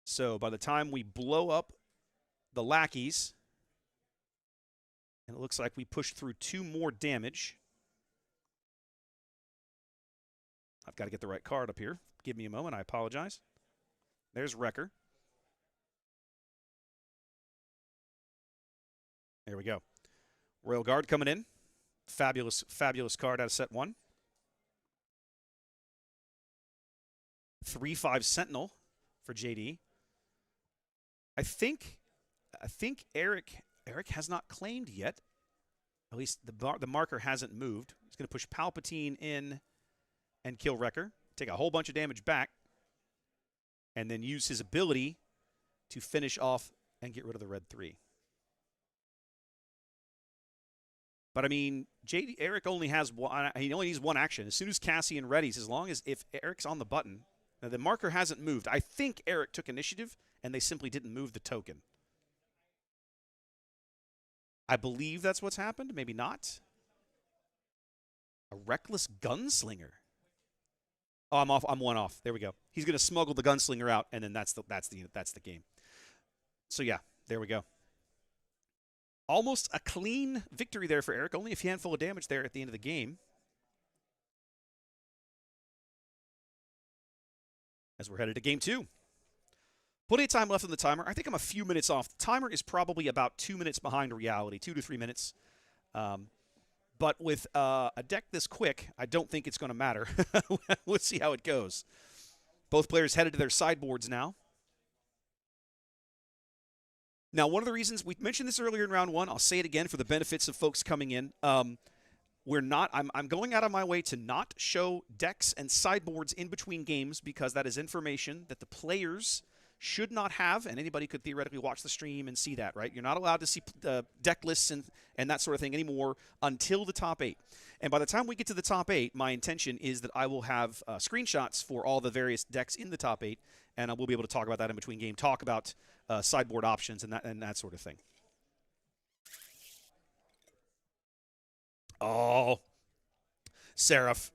So by the time we blow up the lackeys, and it looks like we pushed through 2 more damage. I've got to get the right card up here. Give me a moment. I apologize. There's Wrecker. There we go. Royal Guard coming in. Fabulous, fabulous card out of set 1. 3/5 Sentinel for JD. I think Eric has not claimed yet. At least the marker hasn't moved. He's going to push Palpatine in and kill Wrecker. Take a whole bunch of damage back. And then use his ability to finish off and get rid of the red 3. But I mean, Eric only has one. He only needs one action. As soon as Cassian readies, as long as if Eric's on the button, now the marker hasn't moved. I think Eric took initiative, and they simply didn't move the token. I believe that's what's happened. Maybe not. A reckless gunslinger. Oh, I'm off. I'm 1 off. There we go. He's going to smuggle the gunslinger out, and then that's the game. So yeah, there we go. Almost a clean victory there for Eric. Only a handful of damage there at the end of the game. As we're headed to game 2. Plenty of time left on the timer. I think I'm a few minutes off. The timer is probably about 2 minutes behind reality, 2 to 3 minutes. But with a deck this quick, I don't think it's going to matter. We'll see how it goes. Both players headed to their sideboards now. Now, one of the reasons, we mentioned this earlier in round 1, I'll say it again for the benefits of folks coming in. I'm going out of my way to not show decks and sideboards in between games because that is information that the players should not have, and anybody could theoretically watch the stream and see that, right? You're not allowed to see deck lists and that sort of thing anymore until the top 8. And by the time we get to the top 8, my intention is that I will have screenshots for all the various decks in the top 8, and I will be able to talk about that in between game, talk about sideboard options and that sort of thing. Oh, Seraph.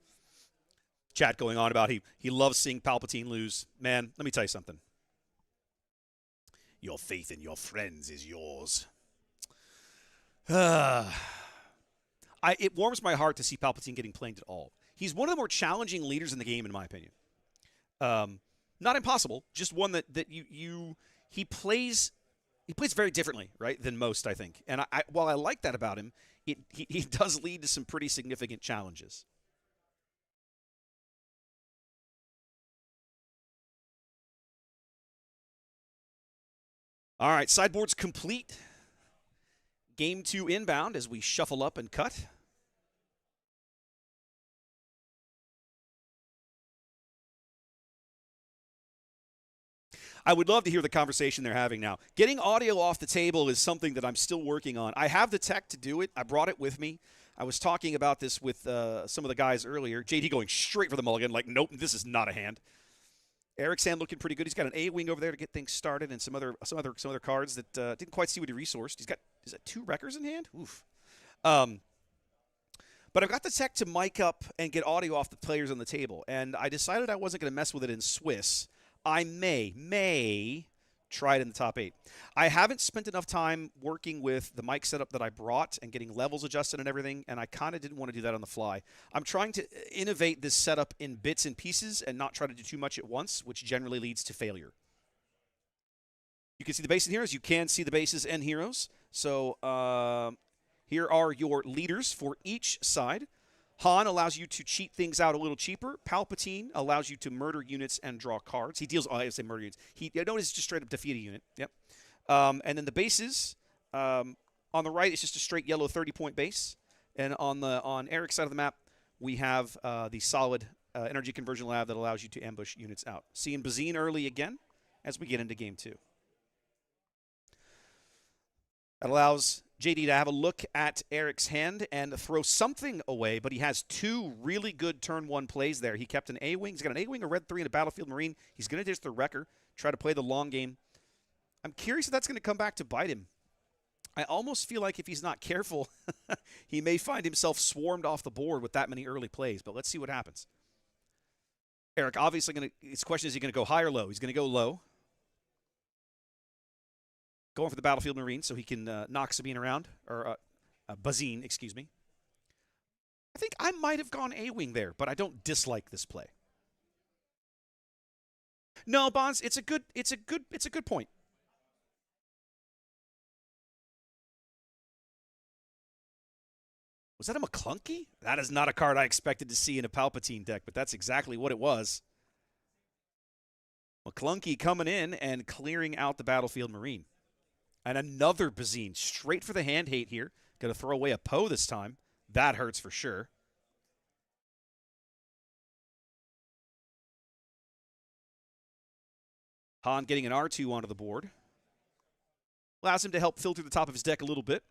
Chat going on about he loves seeing Palpatine lose. Man, let me tell you something. Your faith in your friends is yours. It warms my heart to see Palpatine getting played at all. He's one of the more challenging leaders in the game, in my opinion. Not impossible, just one that he plays very differently, right, than most, I think. And while I like that about him, he does lead to some pretty significant challenges. All right, sideboard's complete. Game 2 inbound as we shuffle up and cut. I would love to hear the conversation they're having now. Getting audio off the table is something that I'm still working on. I have the tech to do it. I brought it with me. I was talking about this with some of the guys earlier. JD going straight for the mulligan, like, nope, this is not a hand. Eric's hand looking pretty good. He's got an A-wing over there to get things started, and some other cards that didn't quite see what he resourced. He's got, is that 2 Wreckers in hand? Oof. But I've got the tech to mic up and get audio off the players on the table, and I decided I wasn't going to mess with it in Swiss. I may try it in the top 8. I haven't spent enough time working with the mic setup that I brought and getting levels adjusted and everything, and I kind of didn't want to do that on the fly. I'm trying to innovate this setup in bits and pieces and not try to do too much at once, which generally leads to failure. You can see the base and heroes. You can see the bases and heroes. So here are your leaders for each side. Han allows you to cheat things out a little cheaper. Palpatine allows you to murder units and draw cards. He deals, I say murder units. Notice just straight up defeat a unit. Yep. And then the bases, on the right, it's just a straight yellow 30-point base. And on Eric's side of the map, we have the solid energy conversion lab that allows you to ambush units out. Seeing Bazine early again as we get into game 2. That allows JD to have a look at Eric's hand and throw something away, but he has 2 really good turn 1 plays there. He kept an A-Wing. He's got an A-Wing, a Red 3, and a Battlefield Marine. He's going to ditch the Wrecker, try to play the long game. I'm curious if that's going to come back to bite him. I almost feel like if he's not careful, he may find himself swarmed off the board with that many early plays, but let's see what happens. Eric obviously his question is he going to go high or low? He's going to go low. Going for the Battlefield Marine so he can knock Sabine around, or Bazine, excuse me. I think I might have gone A-Wing there, but I don't dislike this play. No, Bonds, it's a good point. Was that a McClunky? That is not a card I expected to see in a Palpatine deck, but that's exactly what it was. McClunky coming in and clearing out the Battlefield Marine. And another Bazine, straight for the hand hate here. Going to throw away a Poe this time. That hurts for sure. Han getting an R2 onto the board. Allows him to help filter the top of his deck a little bit.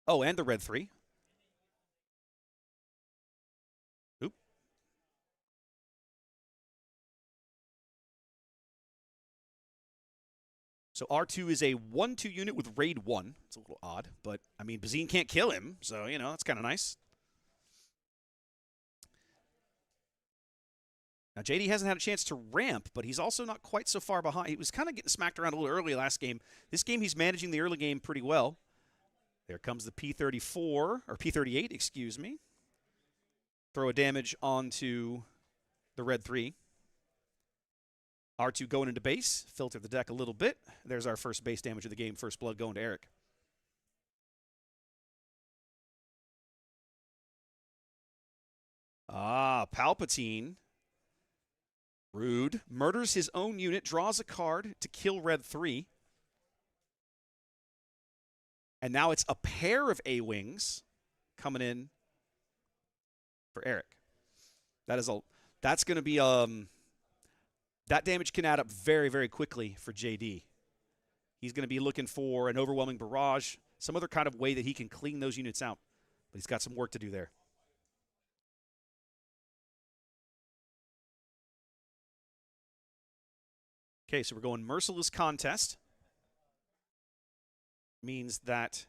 Oh, and the Red 3. Oop. So R2 is a 1/2 unit with raid 1. It's a little odd, but, I mean, Bazine can't kill him, so, you know, that's kind of nice. Now, JD hasn't had a chance to ramp, but he's also not quite so far behind. He was kind of getting smacked around a little early last game. This game, he's managing the early game pretty well. There comes the P-34, or P-38, excuse me. Throw a damage onto the Red 3. R2 going into base, filter the deck a little bit. There's our first base damage of the game, first blood going to Eric. Ah, Palpatine. Rude. Murders his own unit, draws a card to kill Red 3. And now it's a pair of A-Wings coming in for Eric. That's going to be that damage can add up very, very quickly for JD. He's going to be looking for an overwhelming barrage, some other kind of way that he can clean those units out. But he's got some work to do there. Okay, so we're going Merciless Contest. Means that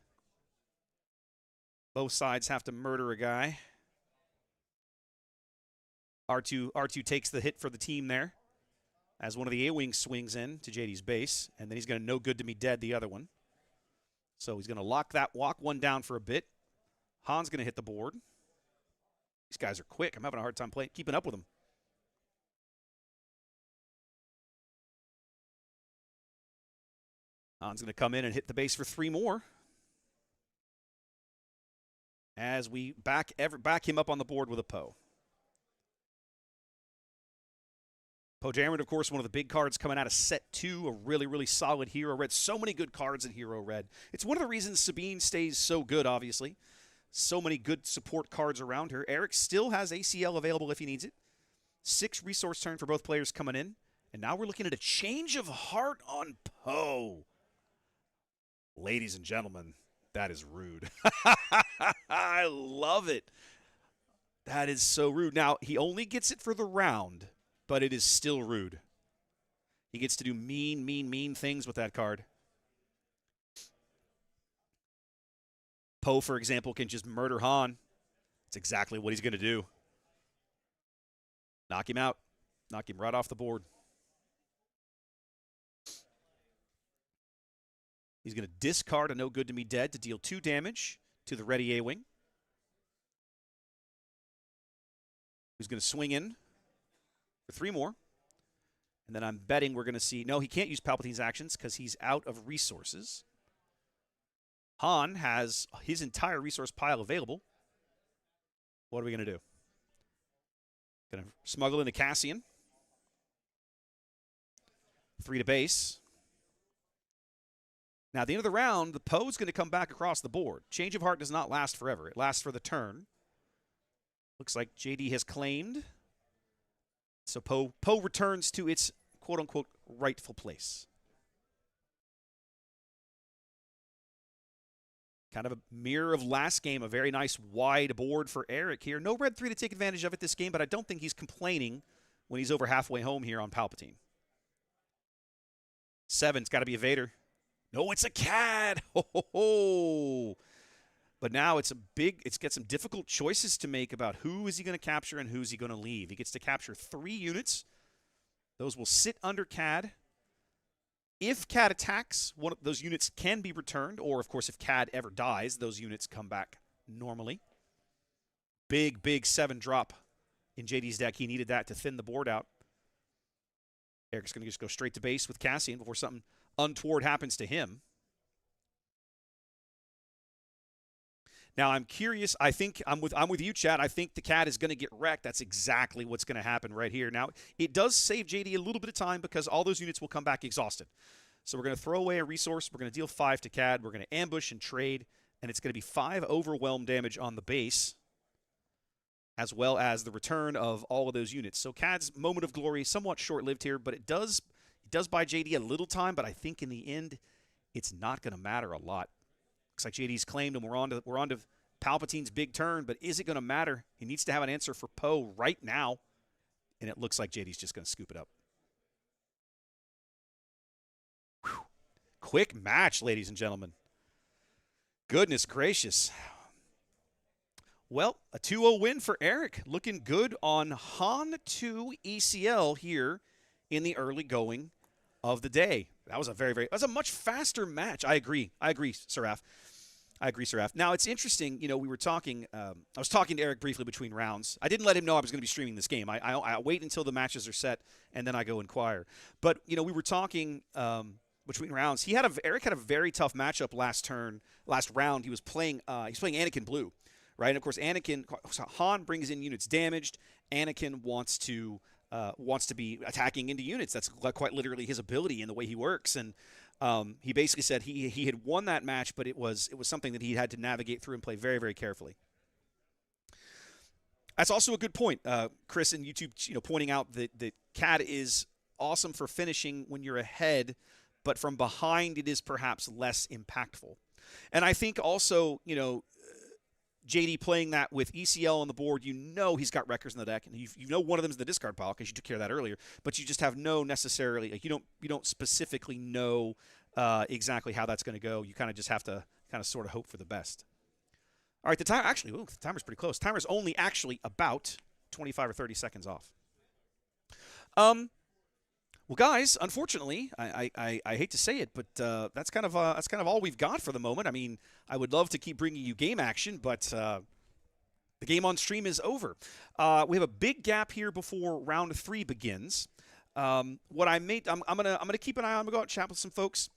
both sides have to murder a guy. R2 takes the hit for the team there as one of the A-Wings swings in to JD's base, and then he's going to no good to me dead the other one. So he's going to walk one down for a bit. Han's going to hit the board. These guys are quick. I'm having a hard time keeping up with them. Han's going to come in and hit the base for 3 more. As we back him up on the board with a Poe. Poe Dameron, of course, one of the big cards coming out of set 2, a really, really solid Hero Red. So many good cards in Hero Red. It's one of the reasons Sabine stays so good, obviously. So many good support cards around her. Eric still has ACL available if he needs it. 6 resource turn for both players coming in. And now we're looking at a change of heart on Poe. Ladies and gentlemen, that is rude. I love it. That is so rude. Now, he only gets it for the round, but it is still rude. He gets to do mean, mean, mean things with that card. Poe, for example, can just murder Han. That's exactly what he's going to do. Knock him out. Knock him right off the board. He's going to discard a No Good to Me Dead to deal 2 damage to the ready A-Wing. He's going to swing in for 3 more. And then I'm betting we're going to see... No, he can't use Palpatine's actions because he's out of resources. Han has his entire resource pile available. What are we going to do? Going to smuggle into Cassian. 3 to base. Now, at the end of the round, the Poe's going to come back across the board. Change of Heart does not last forever. It lasts for the turn. Looks like JD has claimed. So Poe returns to its quote-unquote rightful place. Kind of a mirror of last game, a very nice wide board for Eric here. No red 3 to take advantage of it this game, but I don't think he's complaining when he's over halfway home here on Palpatine. 7's got to be a Vader. No, it's a CAD. Ho, ho, ho. But now it's got some difficult choices to make about who is he going to capture and who's he going to leave. He gets to capture 3 units. Those will sit under CAD. If CAD attacks, one of those units can be returned, or, of course, if CAD ever dies, those units come back normally. Big, big 7 drop in JD's deck. He needed that to thin the board out. Eric's going to just go straight to base with Cassian before something untoward happens to him. Now, I'm curious. I think I'm with you, Chad. I think the CAD is going to get wrecked. That's exactly what's going to happen right here. Now, it does save JD a little bit of time because all those units will come back exhausted. So we're going to throw away a resource. We're going to deal 5 to CAD. We're going to ambush and trade, and it's going to be 5 overwhelm damage on the base, as well as the return of all of those units. So CAD's moment of glory is somewhat short-lived here, but it does buy JD a little time, but I think in the end, it's not going to matter a lot. Looks like JD's claimed, and we're on to Palpatine's big turn, but is it going to matter? He needs to have an answer for Poe right now, and it looks like JD's just going to scoop it up. Whew. Quick match, ladies and gentlemen. Goodness gracious. Well, a 2-0 win for Eric. Looking good on Han 2 ECL here in the early going of the day. That was that was a much faster match. I agree, Seraph. Now, it's interesting, we were talking, I was talking to Eric briefly between rounds. I didn't let him know I was going to be streaming this game. I wait until the matches are set, and then I go inquire. But, we were talking between rounds. Eric had a very tough matchup last round. He was playing Anakin Blue, right? And, of course, Han brings in units damaged. Anakin wants to be attacking into units. That's quite literally his ability and the way he works. And he basically said he had won that match, but it was something that he had to navigate through and play very, very carefully. That's also a good point, Chris and YouTube, pointing out that CAD is awesome for finishing when you're ahead, but from behind it is perhaps less impactful. And I think also, JD playing that with ECL on the board, he's got wreckers in the deck, and one of them is the discard pile because you took care of that earlier. But you just have no necessarily you don't specifically know exactly how that's going to go. You kind of just have to sort of hope for the best. All right, the timer's pretty close. Timer's only actually about 25 or 30 seconds off. Well, guys, unfortunately, I hate to say it, but that's kind of all we've got for the moment. I mean, I would love to keep bringing you game action, but the game on stream is over. We have a big gap here before round 3 begins. I'm gonna keep an eye on. I'm gonna go out and chat with some folks.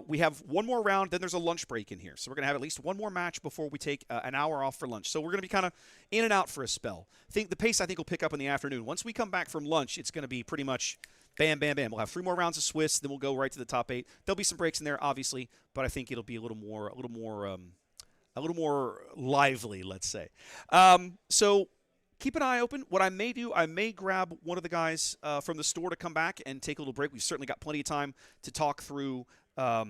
We have one more round, then there's a lunch break in here, so we're gonna have at least one more match before we take an hour off for lunch. So we're gonna be kind of in and out for a spell. The pace I think will pick up in the afternoon. Once we come back from lunch, it's gonna be pretty much. Bam, bam, bam. We'll have 3 more rounds of Swiss, then we'll go right to the top 8. There'll be some breaks in there, obviously, but I think it'll be a little more lively, let's say. So keep an eye open. What I may do, I may grab one of the guys from the store to come back and take a little break. We've certainly got plenty of time to talk through, talk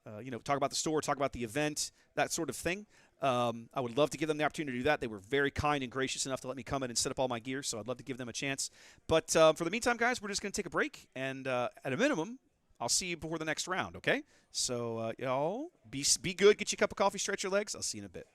about the store, talk about the event, that sort of thing. I would love to give them the opportunity to do that. They were very kind and gracious enough to let me come in and set up all my gear, so I'd love to give them a chance. But for the meantime, guys, we're just going to take a break, and at a minimum, I'll see you before the next round, okay? So, y'all, be good, get you a cup of coffee, stretch your legs. I'll see you in a bit.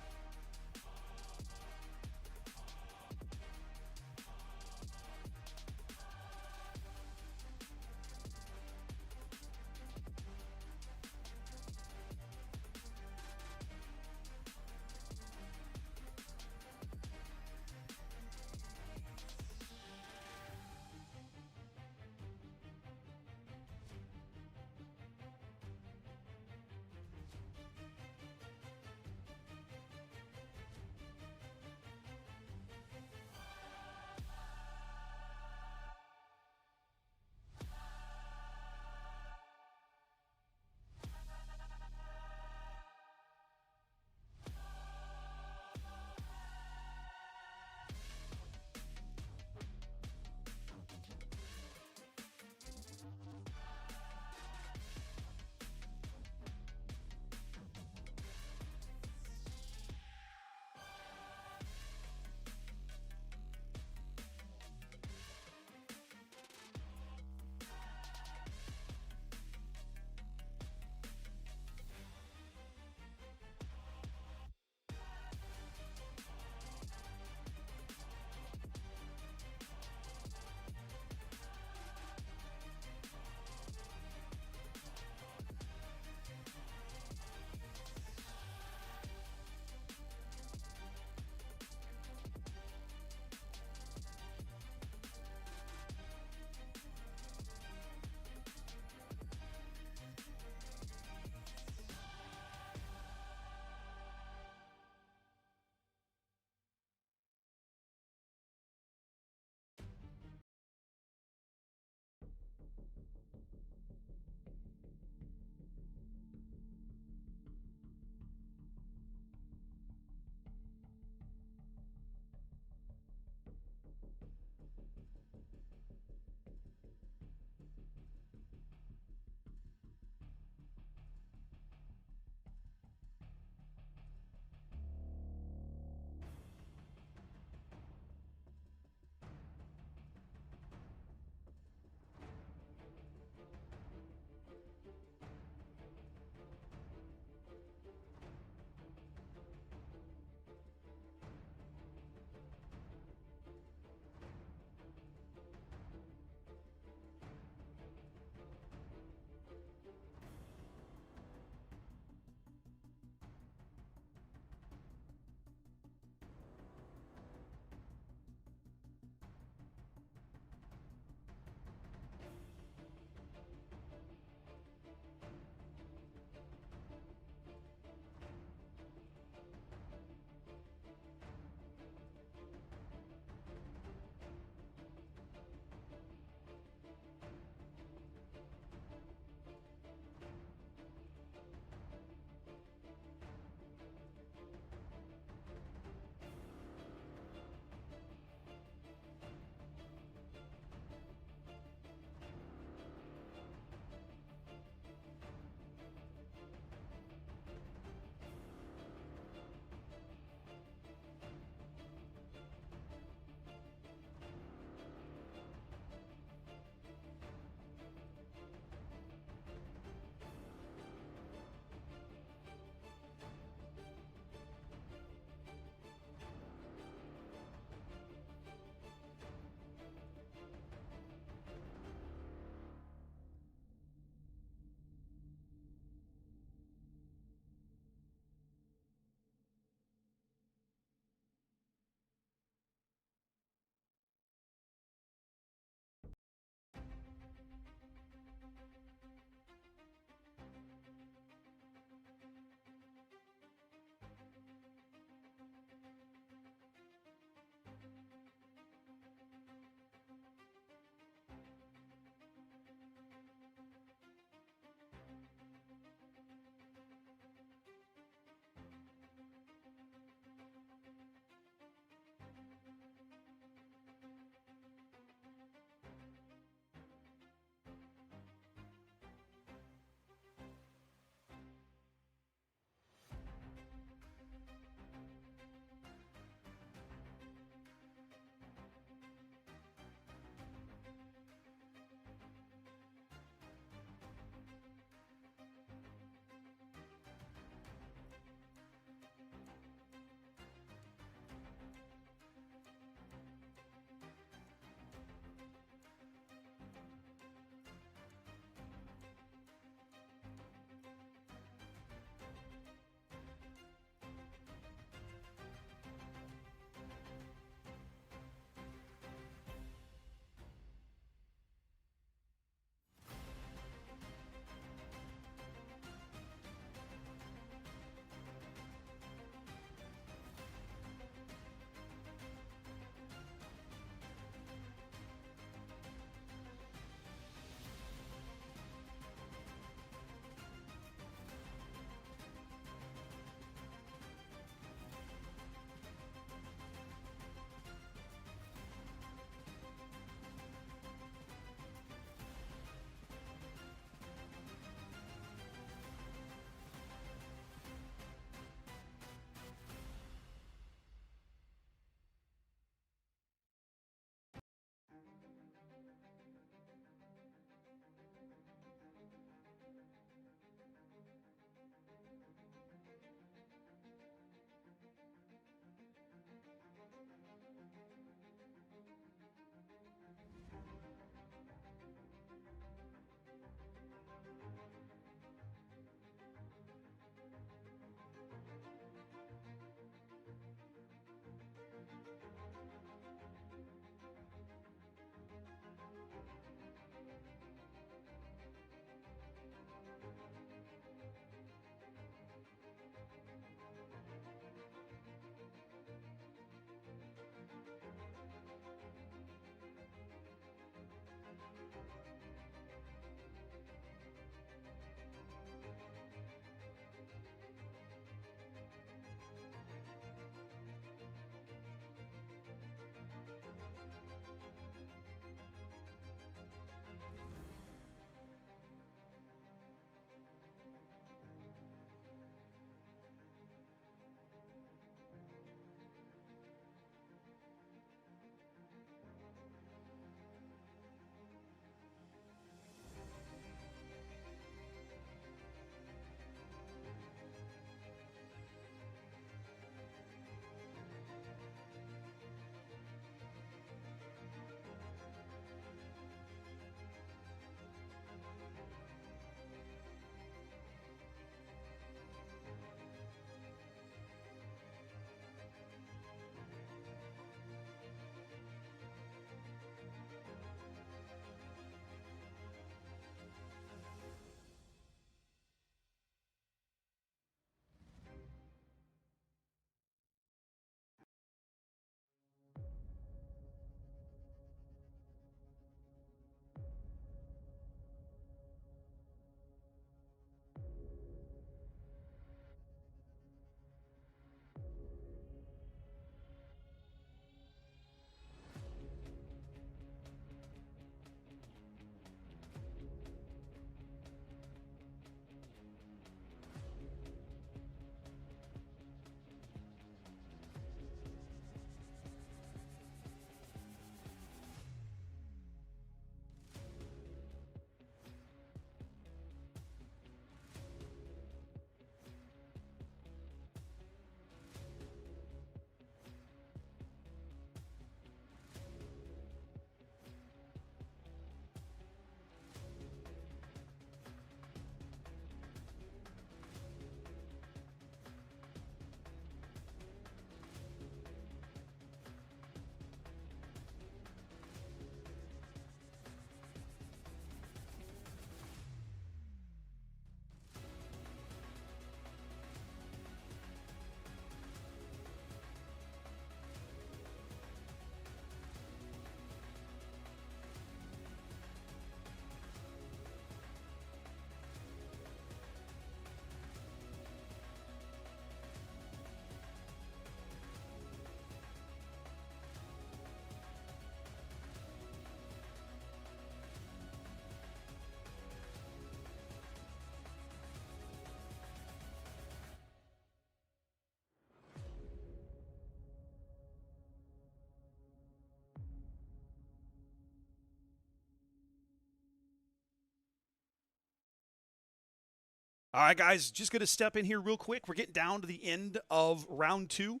All right, guys, just going to step in here real quick. We're getting down to the end of round two.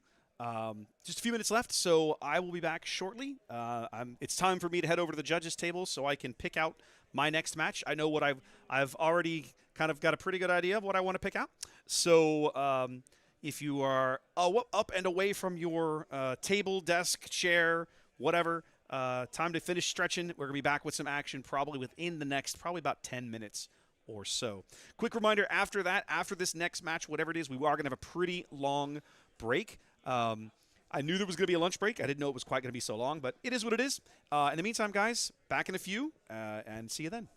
Just a few minutes left, so I will be back shortly. It's time for me to head over to the judges' table so I can pick out my next match. I know what I've already kind of got a pretty good idea of what I want to pick out. So if you are up and away from your table, desk, chair, whatever, time to finish stretching. We're going to be back with some action probably within the next, probably about 10 minutes or so. Quick reminder, after that, after this next match, whatever it is, we are going to have a pretty long break. I knew there was going to be a lunch break. I didn't know it was quite going to be so long, but it is what it is. In the meantime, guys, back in a few, and see you then.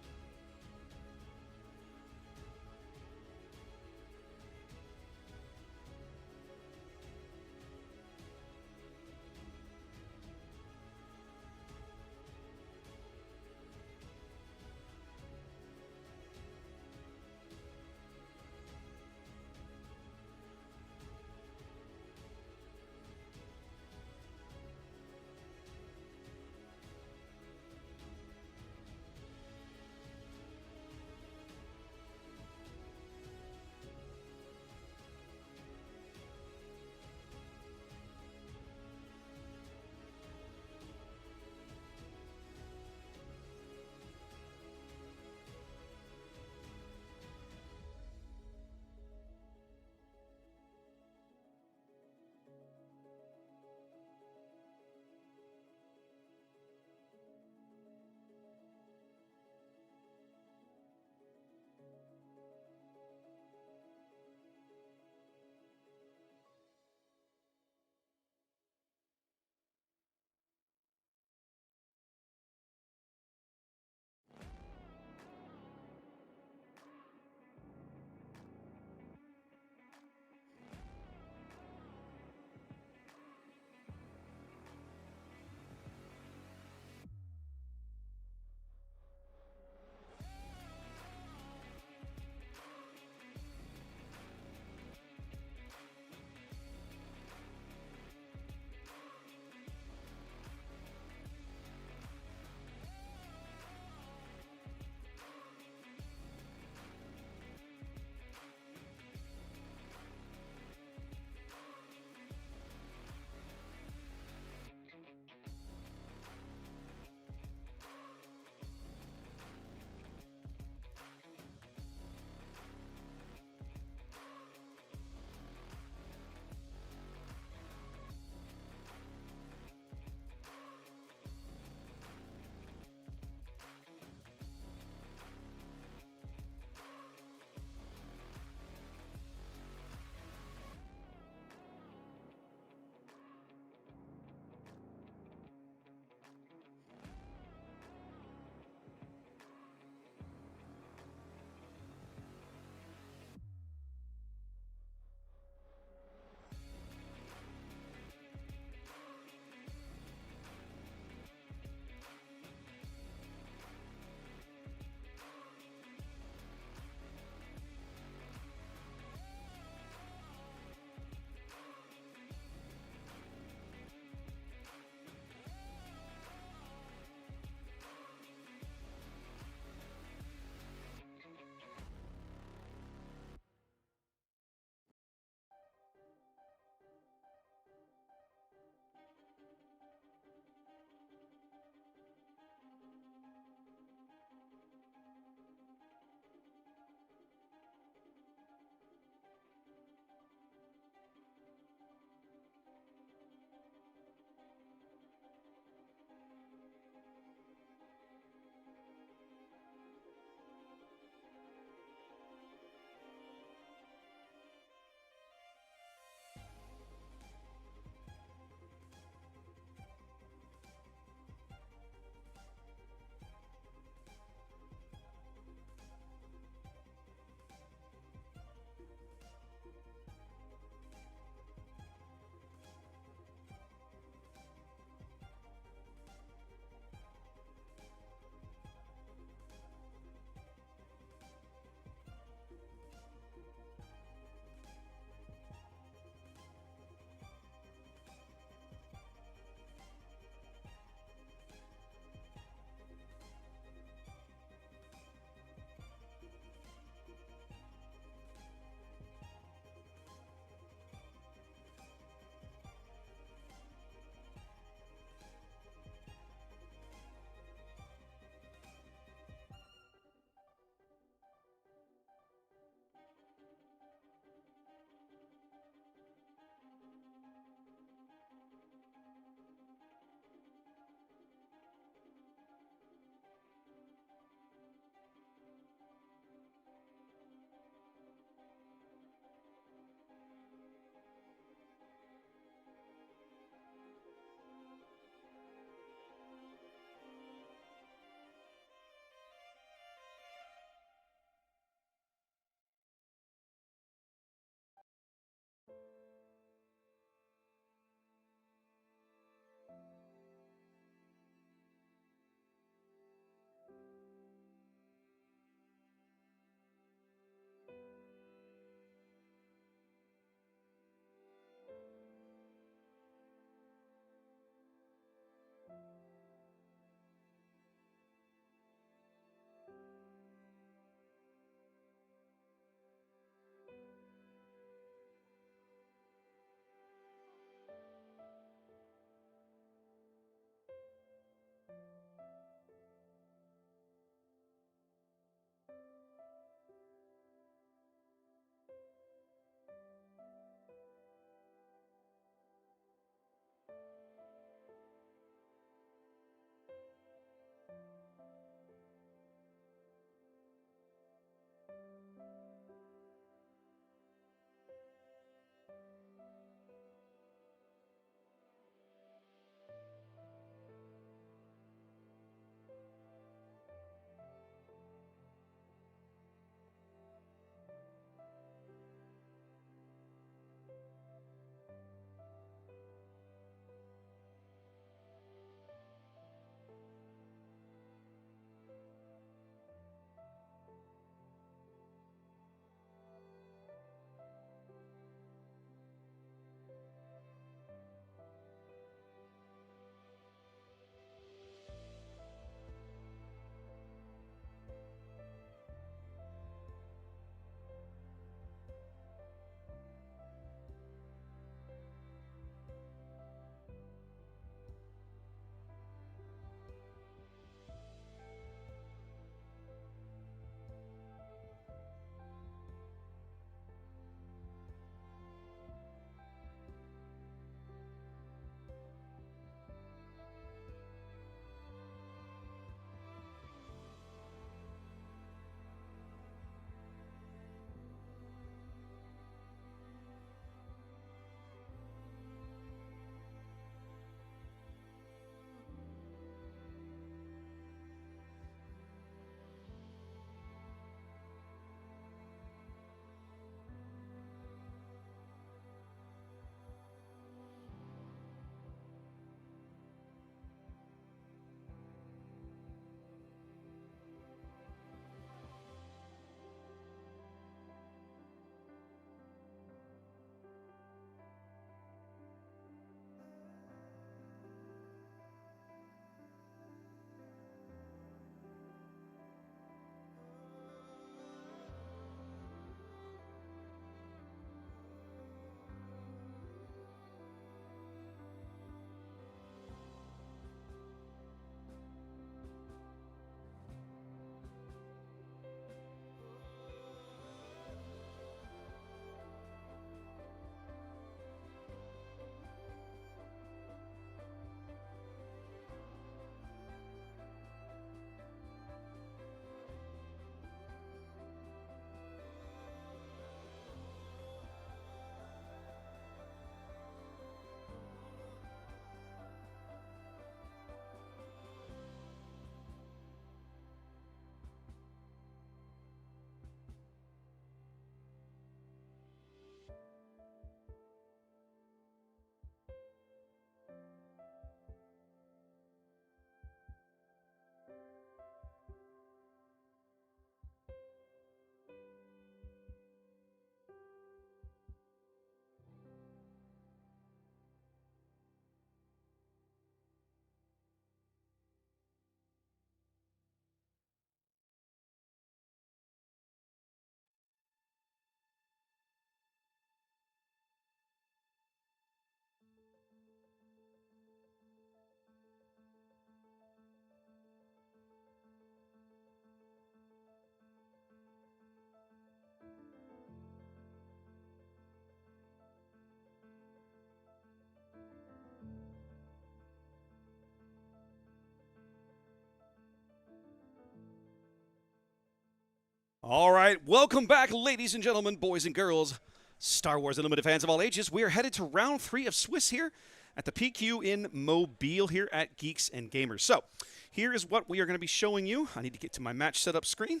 All right, welcome back, ladies and gentlemen, boys and girls, Star Wars Unlimited fans of all ages. We are headed to round 3 of Swiss here at the PQ in Mobile here at Geeks and Gamers. So, here is what we are going to be showing you. I need to get to my match setup screen.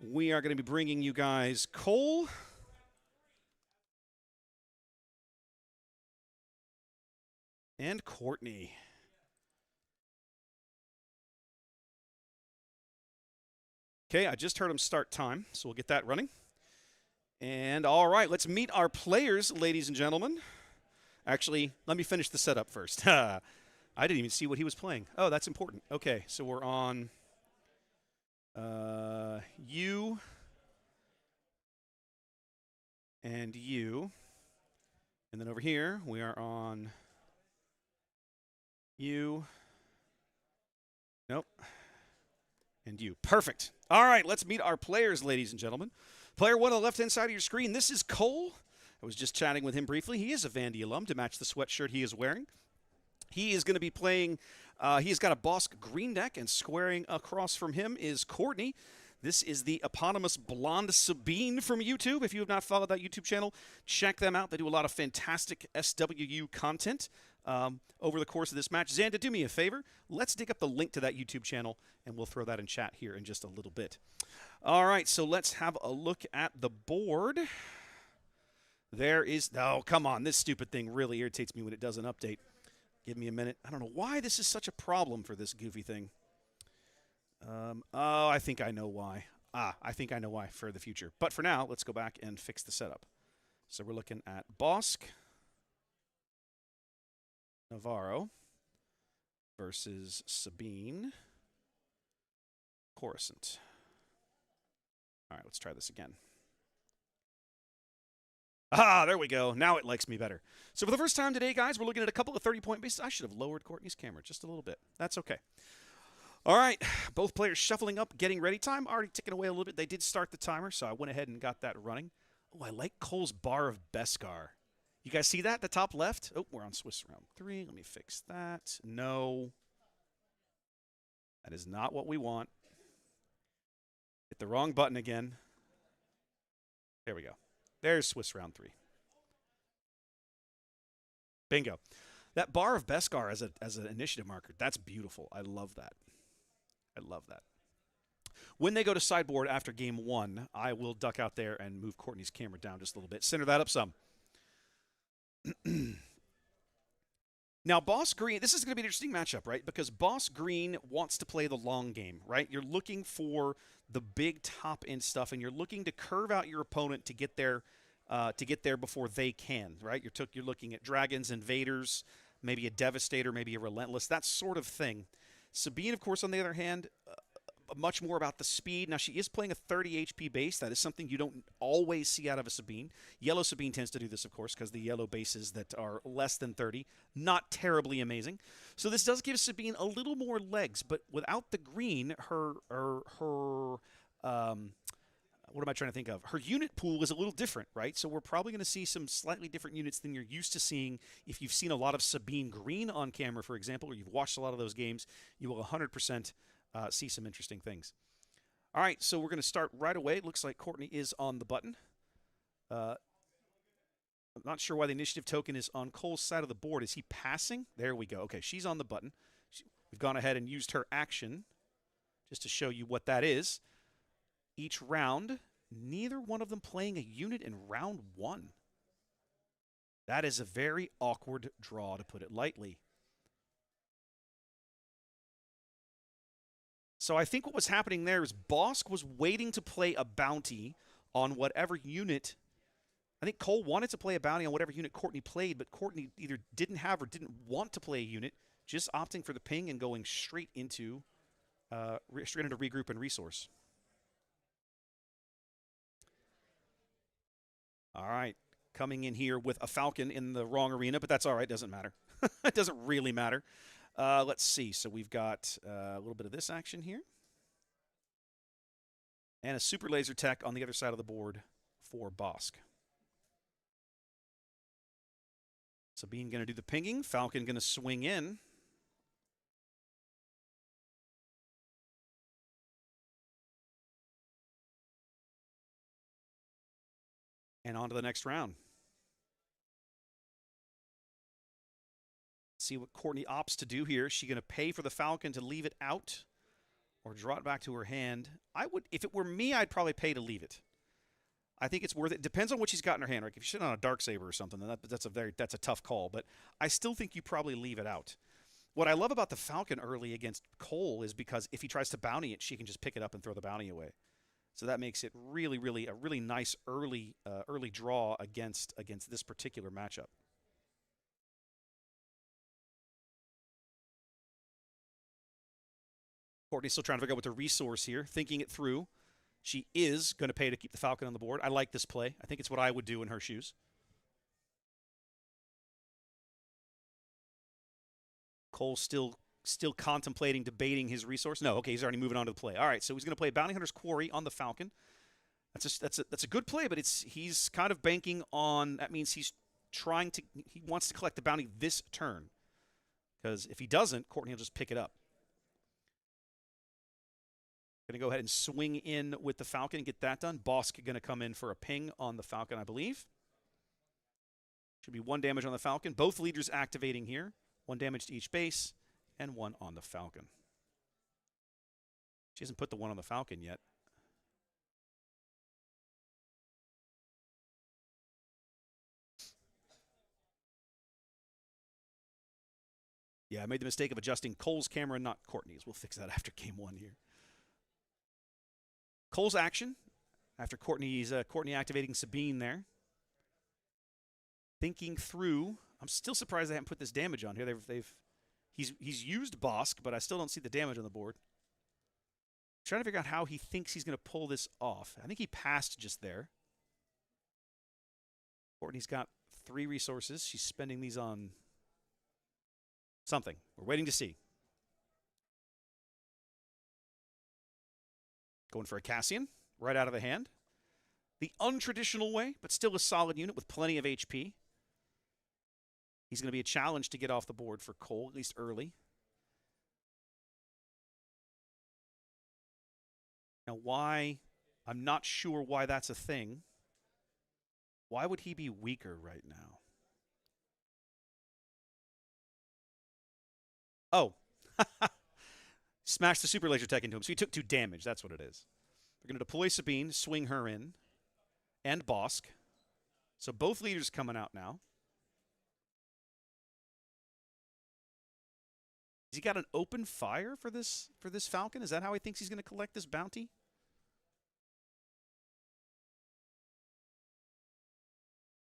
We are going to be bringing you guys Cole and Courtney. Okay, I just heard him start time, so we'll get that running. And all right, let's meet our players, ladies and gentlemen. Actually, let me finish the setup first. I didn't even see what he was playing. Oh, that's important. Okay, so we're on you and you. And then over here, we are on you. Nope. And you. Perfect. All right, let's meet our players, ladies and gentlemen. Player 1 on the left-hand side of your screen, this is Cole. I was just chatting with him briefly. He is a Vandy alum to match the sweatshirt he is wearing. He is going to be playing, he's got a Bosk green deck, and squaring across from him is Courtney. This is the eponymous blonde Sabine from YouTube. If you have not followed that YouTube channel, check them out. They do a lot of fantastic SWU content over the course of this match. Xanda, do me a favor. Let's dig up the link to that YouTube channel, and we'll throw that in chat here in just a little bit. All right, so let's have a look at the board. There is, oh, come on. This stupid thing really irritates me when it doesn't update. Give me a minute. I don't know why this is such a problem for this goofy thing. Oh, I think I know why. I think I know why for the future. But for now, let's go back and fix the setup. So we're looking at Bosk Navarro versus Sabine Coruscant. All right, let's try this again. There we go. Now it likes me better. So for the first time today, guys, we're looking at a couple of 30-point bases. I should have lowered Courtney's camera just a little bit. That's okay. All right, both players shuffling up, getting ready. Time already ticking away a little bit. They did start the timer, so I went ahead and got that running. Oh, I like Cole's Bar of Beskar. You guys see that at the top left? Oh, we're on Swiss round 3. Let me fix that. No. That is not what we want. Hit the wrong button again. There we go. There's Swiss round 3. Bingo. That Bar of Beskar as an initiative marker, that's beautiful. I love that. I love that. When they go to sideboard after game 1, I will duck out there and move Courtney's camera down just a little bit. Center that up some. Now, Boss Green, this is going to be an interesting matchup, right? Because Boss Green wants to play the long game, right? You're looking for the big top-end stuff, and you're looking to curve out your opponent to get there before they can, right? You're looking at dragons, invaders, maybe a devastator, maybe a relentless, that sort of thing. Sabine, of course, on the other hand, much more about the speed. Now, she is playing a 30 HP base. That is something you don't always see out of a Sabine. Yellow Sabine tends to do this, of course, because the yellow bases that are less than 30, not terribly amazing. So this does give Sabine a little more legs, but without the green, what am I trying to think of? Her unit pool is a little different, right? So we're probably going to see some slightly different units than you're used to seeing. If you've seen a lot of Sabine Green on camera, for example, or you've watched a lot of those games, you will 100% see some interesting things. All right, so we're going to start right away. It looks like Courtney is on the button. I'm not sure why the initiative token is on Cole's side of the board. Is he passing? There we go. Okay, she's on the button. We've gone ahead and used her action just to show you what that is. Each round, neither one of them playing a unit in round 1. That is a very awkward draw, to put it lightly. So I think what was happening there is Bosk was waiting to play a bounty on whatever unit. I think Cole wanted to play a bounty on whatever unit Courtney played, but Courtney either didn't have or didn't want to play a unit, just opting for the ping and going straight into regroup and resource. All right, coming in here with a Falcon in the wrong arena, but that's all right. Doesn't matter. It doesn't really matter. Let's see. So we've got a little bit of this action here. And a super laser tech on the other side of the board for Bosk. Sabine going to do the pinging. Falcon going to swing in. And on to the next round. See what Courtney opts to do here. Is she going to pay for the Falcon to leave it out or draw it back to her hand? I would, if it were me, I'd probably pay to leave it. I think it's worth it. Depends on what she's got in her hand. Like if you're sitting on a Darksaber or something, then that's a tough call. But I still think you probably leave it out. What I love about the Falcon early against Cole is because if he tries to bounty it, she can just pick it up and throw the bounty away. So that makes it really, really a really nice early draw against this particular matchup. Courtney's still trying to figure out what the resource here, thinking it through. She is going to pay to keep the Falcon on the board. I like this play. I think it's what I would do in her shoes. Cole's still contemplating, debating his resource. No, okay, he's already moving on to the play. All right, so he's going to play Bounty Hunter's Quarry on the Falcon. That's a good play, but he's kind of banking on, that means he wants to collect the bounty this turn. Because if he doesn't, Courtney will just pick it up. Going to go ahead and swing in with the Falcon and get that done. Bosk going to come in for a ping on the Falcon, I believe. Should be 1 damage on the Falcon. Both leaders activating here. 1 damage to each base and 1 on the Falcon. She hasn't put the 1 on the Falcon yet. Yeah, I made the mistake of adjusting Cole's camera, not Courtney's. We'll fix that after game 1 here. Cole's action after Courtney activating Sabine there. Thinking through. I'm still surprised they haven't put this damage on here. He's used Bosk, but I still don't see the damage on the board. Trying to figure out how he thinks he's going to pull this off. I think he passed just there. Courtney's got 3 resources. She's spending these on something. We're waiting to see. Going for a Cassian, right out of the hand. The untraditional way, but still a solid unit with plenty of HP. He's going to be a challenge to get off the board for Cole, at least early. Now, why? I'm not sure why that's a thing. Why would he be weaker right now? Oh. Smashed the super laser tech into him, so he took 2 damage. That's what it is. They're going to deploy Sabine, swing her in, and Bosk. So both leaders coming out now. Has he got an open fire for this Falcon? Is that how he thinks he's going to collect this bounty?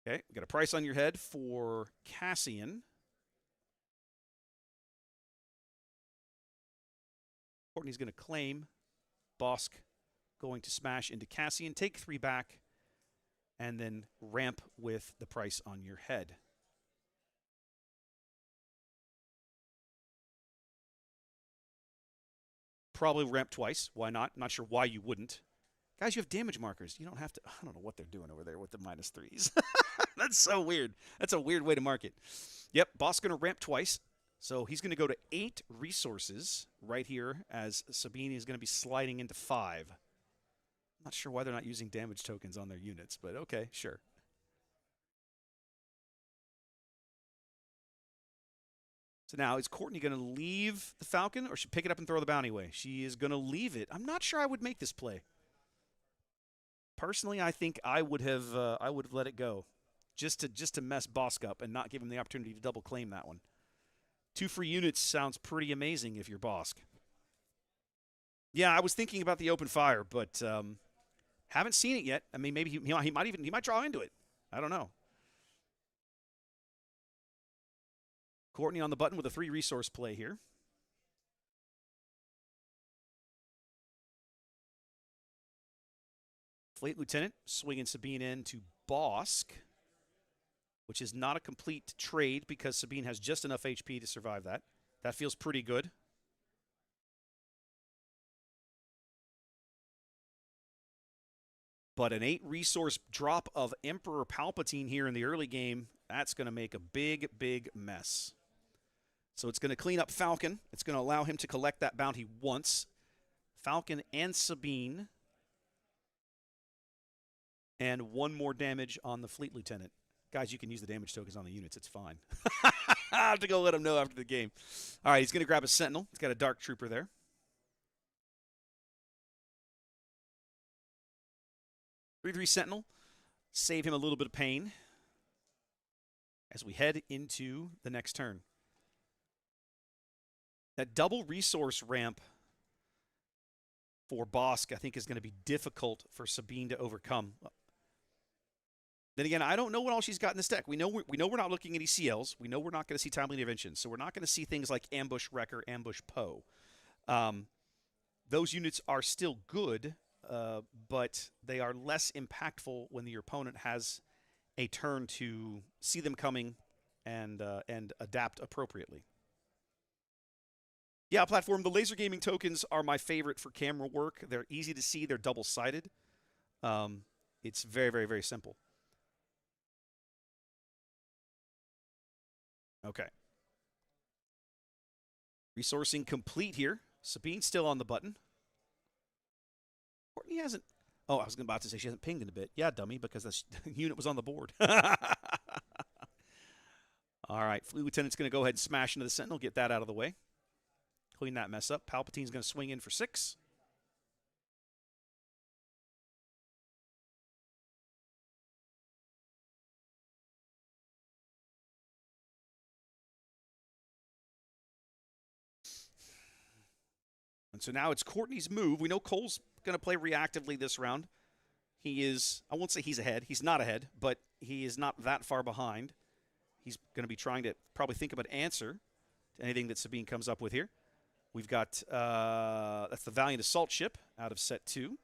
Okay, we got a price on your head for Cassian. Courtney's going to claim. Bosk going to smash into Cassian, take 3 back, and then ramp with the price on your head. Probably ramp twice. Why not? Not sure why you wouldn't. Guys, you have damage markers. You don't have to. I don't know what they're doing over there with the -3s. That's so weird. That's a weird way to mark it. Yep, Boss going to ramp twice. So he's going to go to 8 resources right here as Sabine is going to be sliding into 5. I'm not sure why they're not using damage tokens on their units, but okay, sure. So now, is Courtney going to leave the Falcon or should pick it up and throw the bounty away? She is going to leave it. I'm not sure I would make this play. Personally, I think I would have let it go just to mess Bosk up and not give him the opportunity to double claim that one. 2 free units sounds pretty amazing if you're Bosk. Yeah, I was thinking about the open fire, but haven't seen it yet. I mean, maybe he might draw into it. I don't know. Courtney on the button with a 3 resource play here. Fleet Lieutenant swinging Sabine in to Bosk, which is not a complete trade because Sabine has just enough HP to survive that. That feels pretty good. But an 8 resource drop of Emperor Palpatine here in the early game, that's going to make a big, big mess. So it's going to clean up Falcon. It's going to allow him to collect that bounty once. Falcon and Sabine And 1 more damage on the Fleet Lieutenant. Guys, you can use the damage tokens on the units. It's fine. I have to go let him know after the game. All right, he's going to grab a Sentinel. He's got a Dark Trooper there. 3/3 Sentinel. Save him a little bit of pain as we head into the next turn. That double resource ramp for Bosk, I think, is going to be difficult for Sabine to overcome. Then again, I don't know what all she's got in this deck. We know we're not looking at ECLs. We know we're not going to see timely intervention. So we're not going to see things like Ambush Wrecker, Ambush Poe. Those units are still good, but they are less impactful when your opponent has a turn to see them coming and adapt appropriately. Yeah, platform. The laser gaming tokens are my favorite for camera work. They're easy to see. They're double-sided. It's very, very, very simple. Okay. Resourcing complete here. Sabine's still on the button. Courtney hasn't... Oh, I was about to say she hasn't pinged in a bit. Yeah, dummy, because the unit was on the board. All right, Fleet Lieutenant's going to go ahead and smash into the Sentinel, get that out of the way. Clean that mess up. Palpatine's going to swing in for 6. And so now it's Courtney's move. We know Cole's going to play reactively this round. He is, I won't say he's ahead. He's not ahead, but he is not that far behind. He's going to be trying to probably think of an answer to anything that Sabine comes up with here. We've got, that's the Valiant Assault Ship out of set 2.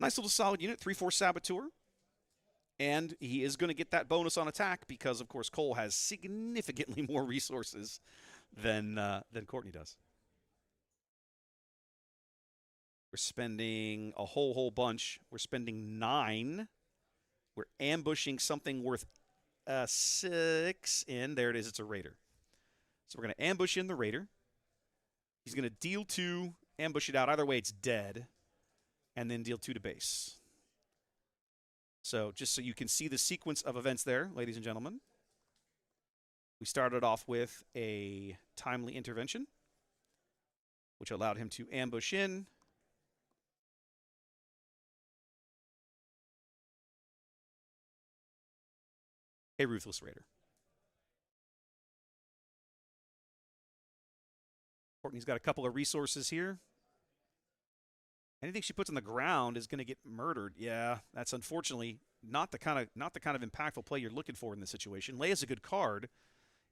Nice little solid unit, 3/4 Saboteur. And he is going to get that bonus on attack because, of course, Cole has significantly more resources than Courtney does. We're spending a whole bunch. We're spending 9. We're ambushing something worth 6 in. There it is. It's a Raider. So we're going to ambush in the Raider. He's going to deal 2, ambush it out. Either way, it's dead. And then deal 2 to base. So just so you can see the sequence of events there, ladies and gentlemen. We started off with a timely intervention, which allowed him to ambush in. A Ruthless Raider. Courtney's got a couple of resources here. Anything she puts on the ground is going to get murdered. Yeah, that's unfortunately not the kind of impactful play you're looking for in this situation. Leia's a good card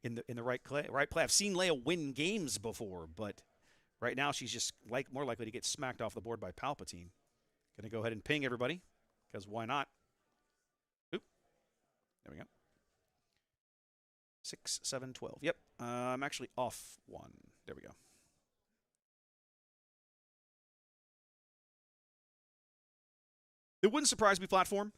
in the right play. I've seen Leia win games before, but right now she's just more likely to get smacked off the board by Palpatine. Going to go ahead and ping everybody because why not? Oop. There we go. 6, 7, 12. Yep. I'm actually off 1. There we go. It wouldn't surprise me, platform.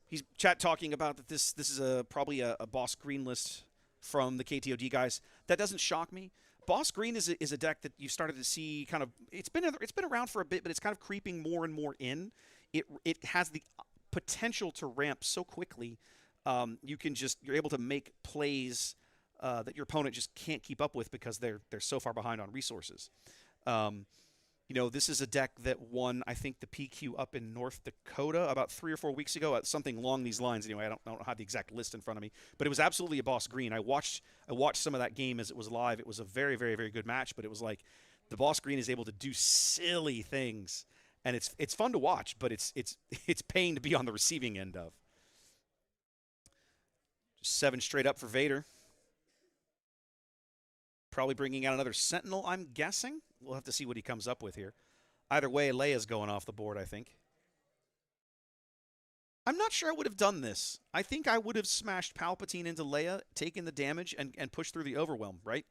He's chat talking about that this is probably a Boss Green list from the KTOD guys. That doesn't shock me. Boss Green is a deck that you've started to see kind of. It's been around for a bit, but it's kind of creeping more and more in. It has the potential to ramp so quickly. You're able to make plays that your opponent just can't keep up with because they're so far behind on resources. This is a deck that won, I think, the PQ up in North Dakota about 3 or 4 weeks ago. Something along these lines. Anyway, I don't have the exact list in front of me, but it was absolutely a Boss Green. I watched some of that game as it was live. It was a very, very, very good match, but it was like the Boss Green is able to do silly things, and it's fun to watch, but it's pain to be on the receiving end of. Just 7 straight up for Vader. Probably bringing out another Sentinel, I'm guessing. We'll have to see what he comes up with here. Either way, Leia's going off the board, I think. I'm not sure I would have done this. I think I would have smashed Palpatine into Leia, taken the damage, and pushed through the Overwhelm, right?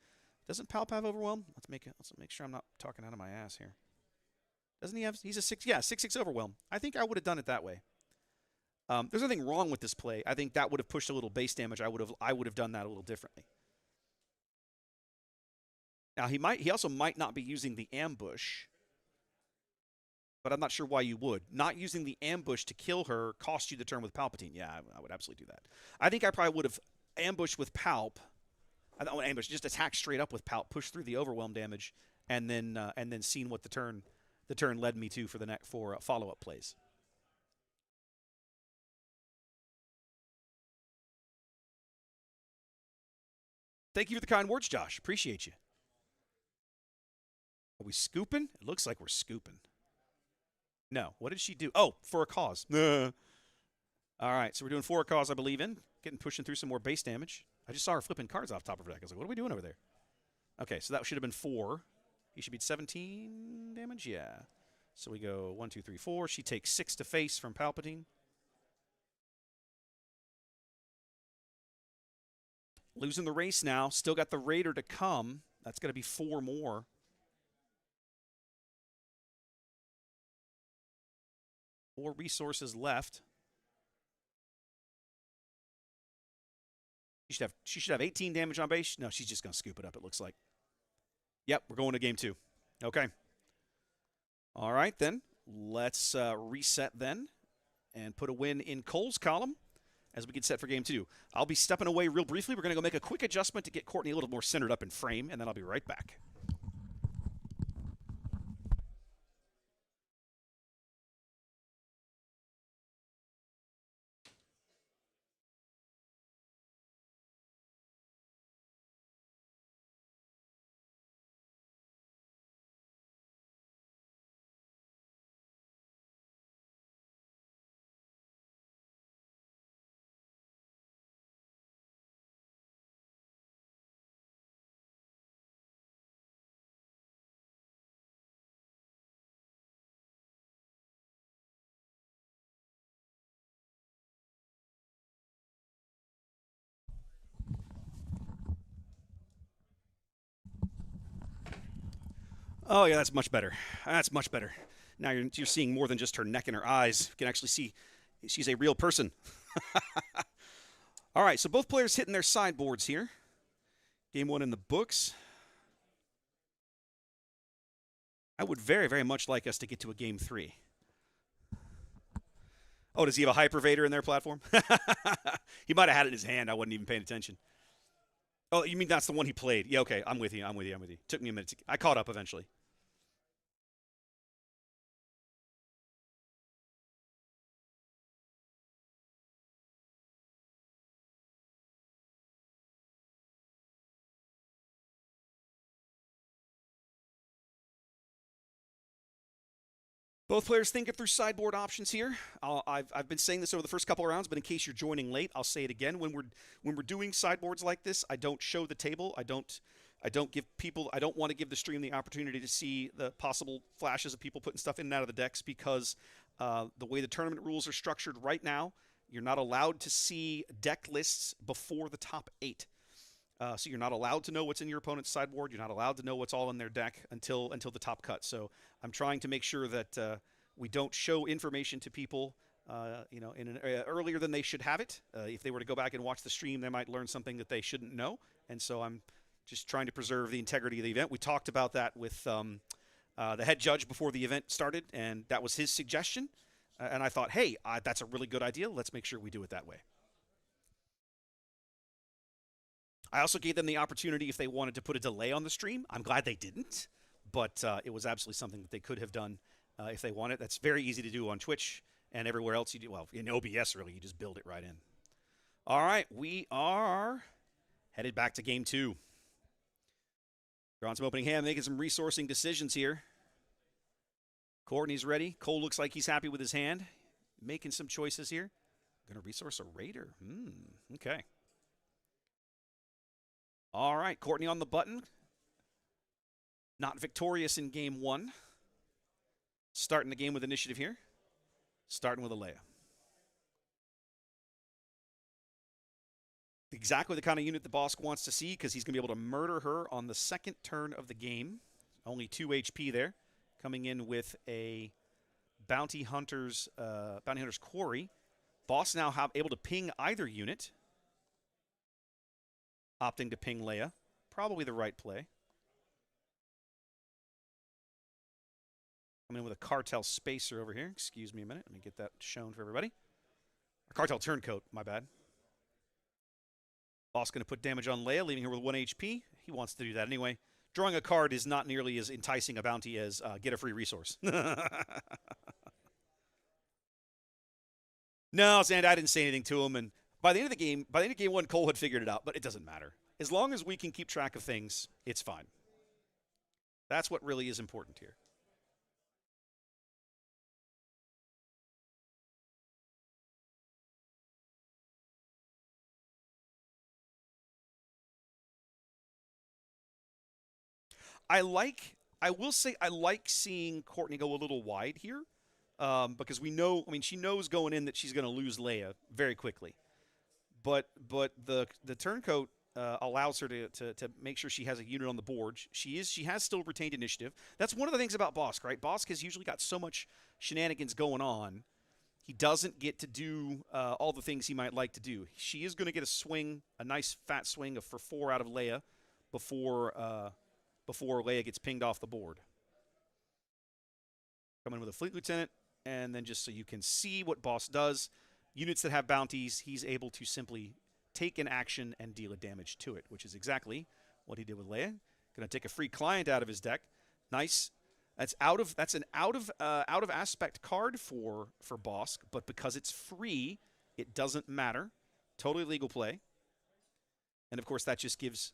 Doesn't Palp have Overwhelm? Let's make sure I'm not talking out of my ass here. Doesn't he have? He's a 6. Yeah, 6/6 Overwhelm. I think I would have done it that way. There's nothing wrong with this play. I think that would have pushed a little base damage. I would have done that a little differently. Now he also might not be using the ambush. but I'm not sure why you would. Not using the ambush to kill her cost you the turn with Palpatine. Yeah, I would absolutely do that. I think I probably would have ambushed with Palp. I don't want ambush, just attack straight up with Palp, push through the overwhelm damage, and then seen what the turn led me to for follow-up plays. Thank you for the kind words, Josh. Appreciate you. Are we scooping? It looks like we're scooping. No. What did she do? Oh, for a cause. All right, so we're doing for a cause I believe in. Pushing through some more base damage. I just saw her flipping cards off top of her deck. I was like, what are we doing over there? Okay, so that should have been 4. He should be 17 damage? Yeah. So we go 1, 2, 3, 4. She takes 6 to face from Palpatine. Losing the race now. Still got the Raider to come. That's going to be 4 more. More resources left. She should have 18 damage on base. No, she's just going to scoop it up, it looks like. Yep, we're going to game 2. Okay. All right, then. Let's reset then and put a win in Cole's column as we get set for game 2. I'll be stepping away real briefly. We're going to go make a quick adjustment to get Courtney a little more centered up in frame, and then I'll be right back. Oh, yeah, that's much better. That's much better. Now you're seeing more than just her neck and her eyes. You can actually see she's a real person. All right, so both players hitting their sideboards here. Game 1 in the books. I would very, very much like us to get to a game 3. Oh, does he have a Hypervader in their platform? He might have had it in his hand. I wasn't even paying attention. Oh, you mean that's the one he played? Yeah, okay. I'm with you. Took me a minute. I caught up eventually. Both players thinking through sideboard options here. I've been saying this over the first couple of rounds, but in case you're joining late, I'll say it again. When we're doing sideboards like this, I don't show the table. I don't want to give the stream the opportunity to see the possible flashes of people putting stuff in and out of the decks because the way the tournament rules are structured right now, you're not allowed to see deck lists before the top 8. So you're not allowed to know what's in your opponent's sideboard. You're not allowed to know what's all in their deck until the top cut. So I'm trying to make sure that we don't show information to people, earlier than they should have it. If they were to go back and watch the stream, they might learn something that they shouldn't know. And so I'm just trying to preserve the integrity of the event. We talked about that with the head judge before the event started, and that was his suggestion. And I thought, hey, that's a really good idea. Let's make sure we do it that way. I also gave them the opportunity if they wanted to put a delay on the stream. I'm glad they didn't, but it was absolutely something that they could have done if they wanted. That's very easy to do on Twitch and everywhere else you do. Well, in OBS, really, you just build it right in. All right, we are headed back to game 2. Drawing some opening hand, making some resourcing decisions here. Courtney's ready. Cole looks like he's happy with his hand. Making some choices here. Going to resource a Raider. Okay. All right, Courtney on the button. Not victorious in game 1. Starting the game with initiative here. Starting with a Leia. Exactly the kind of unit the boss wants to see because he's going to be able to murder her on the second turn of the game. Only 2 HP there. Coming in with a Bounty Hunter's Quarry. Boss now able to ping either unit. Opting to ping Leia. Probably the right play. Coming in with a Cartel Spacer over here. Excuse me a minute. Let me get that shown for everybody. A Cartel Turncoat, my bad. Boss going to put damage on Leia, leaving her with 1 HP. He wants to do that anyway. Drawing a card is not nearly as enticing a bounty as get a free resource. No, Sand, I didn't say anything to him. And by the end of game 1, Cole had figured it out, but it doesn't matter. As long as we can keep track of things, it's fine. That's what really is important here. I will say I like seeing Courtney go a little wide here because we know, she knows going in that she's going to lose Leia very quickly. But the turncoat allows her to make sure she has a unit on the board. She has still retained initiative. That's one of the things about Bosk, right? Bosk has usually got so much shenanigans going on. He doesn't get to do all the things he might like to do. She is going to get a swing, a nice fat swing for 4 out of Leia before Leia gets pinged off the board. Coming with a Fleet Lieutenant, and then just so you can see what Boss does, units that have bounties, he's able to simply take an action and deal a damage to it, which is exactly what he did with Leia. Going to take a free client out of his deck. Nice. That's an out of aspect card for Bosk, but because it's free, it doesn't matter. Totally legal play. And of course, that just gives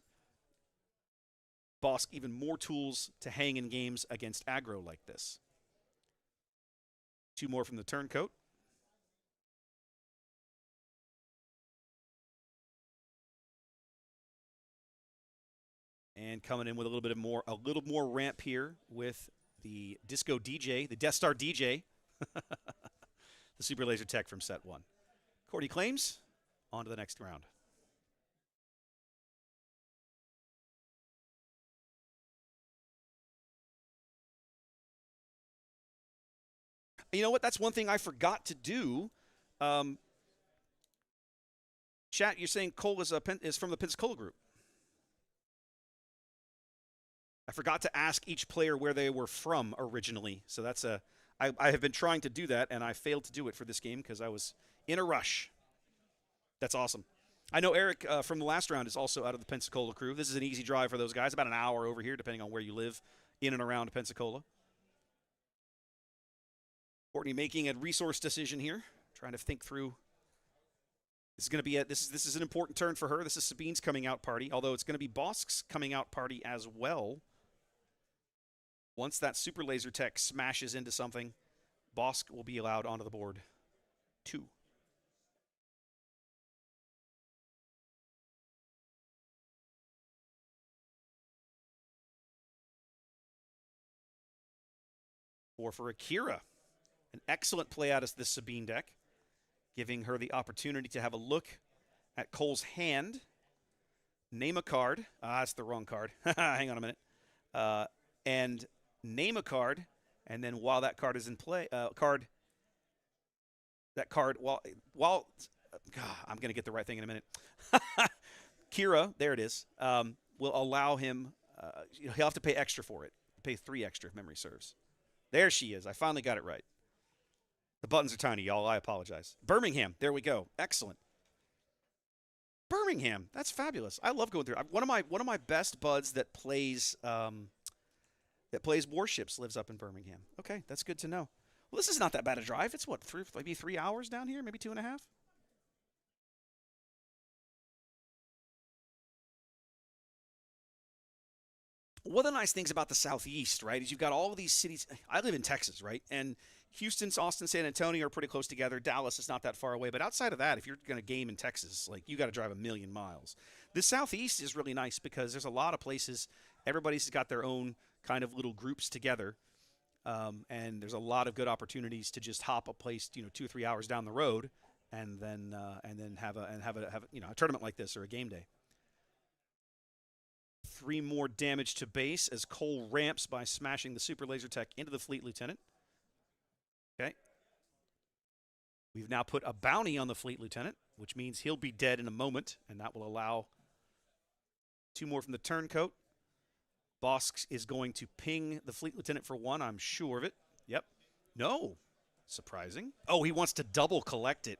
Bosk even more tools to hang in games against aggro like this. 2 more from the turncoat. And coming in with a little more ramp here with the Disco DJ, the Death Star DJ, the Super Laser Tech from set 1. Courtney claims, on to the next round. You know what? That's one thing I forgot to do. Chat, you're saying Cole is from the Pensacola group. I forgot to ask each player where they were from originally. So that's I have been trying to do that, and I failed to do it for this game because I was in a rush. That's awesome. I know Eric from the last round is also out of the Pensacola crew. This is an easy drive for those guys, about an hour over here, depending on where you live in and around Pensacola. Courtney making a resource decision here, trying to think through. This is going to be this is an important turn for her. This is Sabine's coming out party, although it's going to be Bosk's coming out party as well. Once that Super Laser Tech smashes into something, Bosk will be allowed onto the board 2. Or for Akira. An excellent play out of this Sabine deck, giving her the opportunity to have a look at Cole's hand, name a card. That's the wrong card. Hang on a minute. And name a card, and then while that card is in play, I'm going to get the right thing in a minute. Kira, there it is, will allow him, he'll have to pay extra for it. Pay 3 extra if memory serves. There she is. I finally got it right. The buttons are tiny, y'all. I apologize. Birmingham. There we go. Excellent. Birmingham. That's fabulous. I love going through. One of my best buds that plays warships lives up in Birmingham. Okay, that's good to know. Well, this is not that bad a drive. It's what, maybe 3 hours down here, maybe 2.5. One of the nice things about the Southeast, right, is you've got all of these cities. I live in Texas, right, and Houston, Austin, San Antonio are pretty close together. Dallas is not that far away. But outside of that, if you're going to game in Texas, like, you got to drive 1,000,000 miles. The Southeast is really nice because there's a lot of places. Everybody's got their own kind of little groups together. And there's a lot of good opportunities to just hop a place, 2 or 3 hours down the road and then have a tournament like this or a game day. 3 more damage to base as Cole ramps by smashing the Super Laser Tech into the Fleet Lieutenant. Okay. We've now put a bounty on the Fleet Lieutenant, which means he'll be dead in a moment, and that will allow 2 more from the turncoat. Bosk is going to ping the Fleet Lieutenant for 1, I'm sure of it. Yep. No. Surprising. Oh, he wants to double collect it.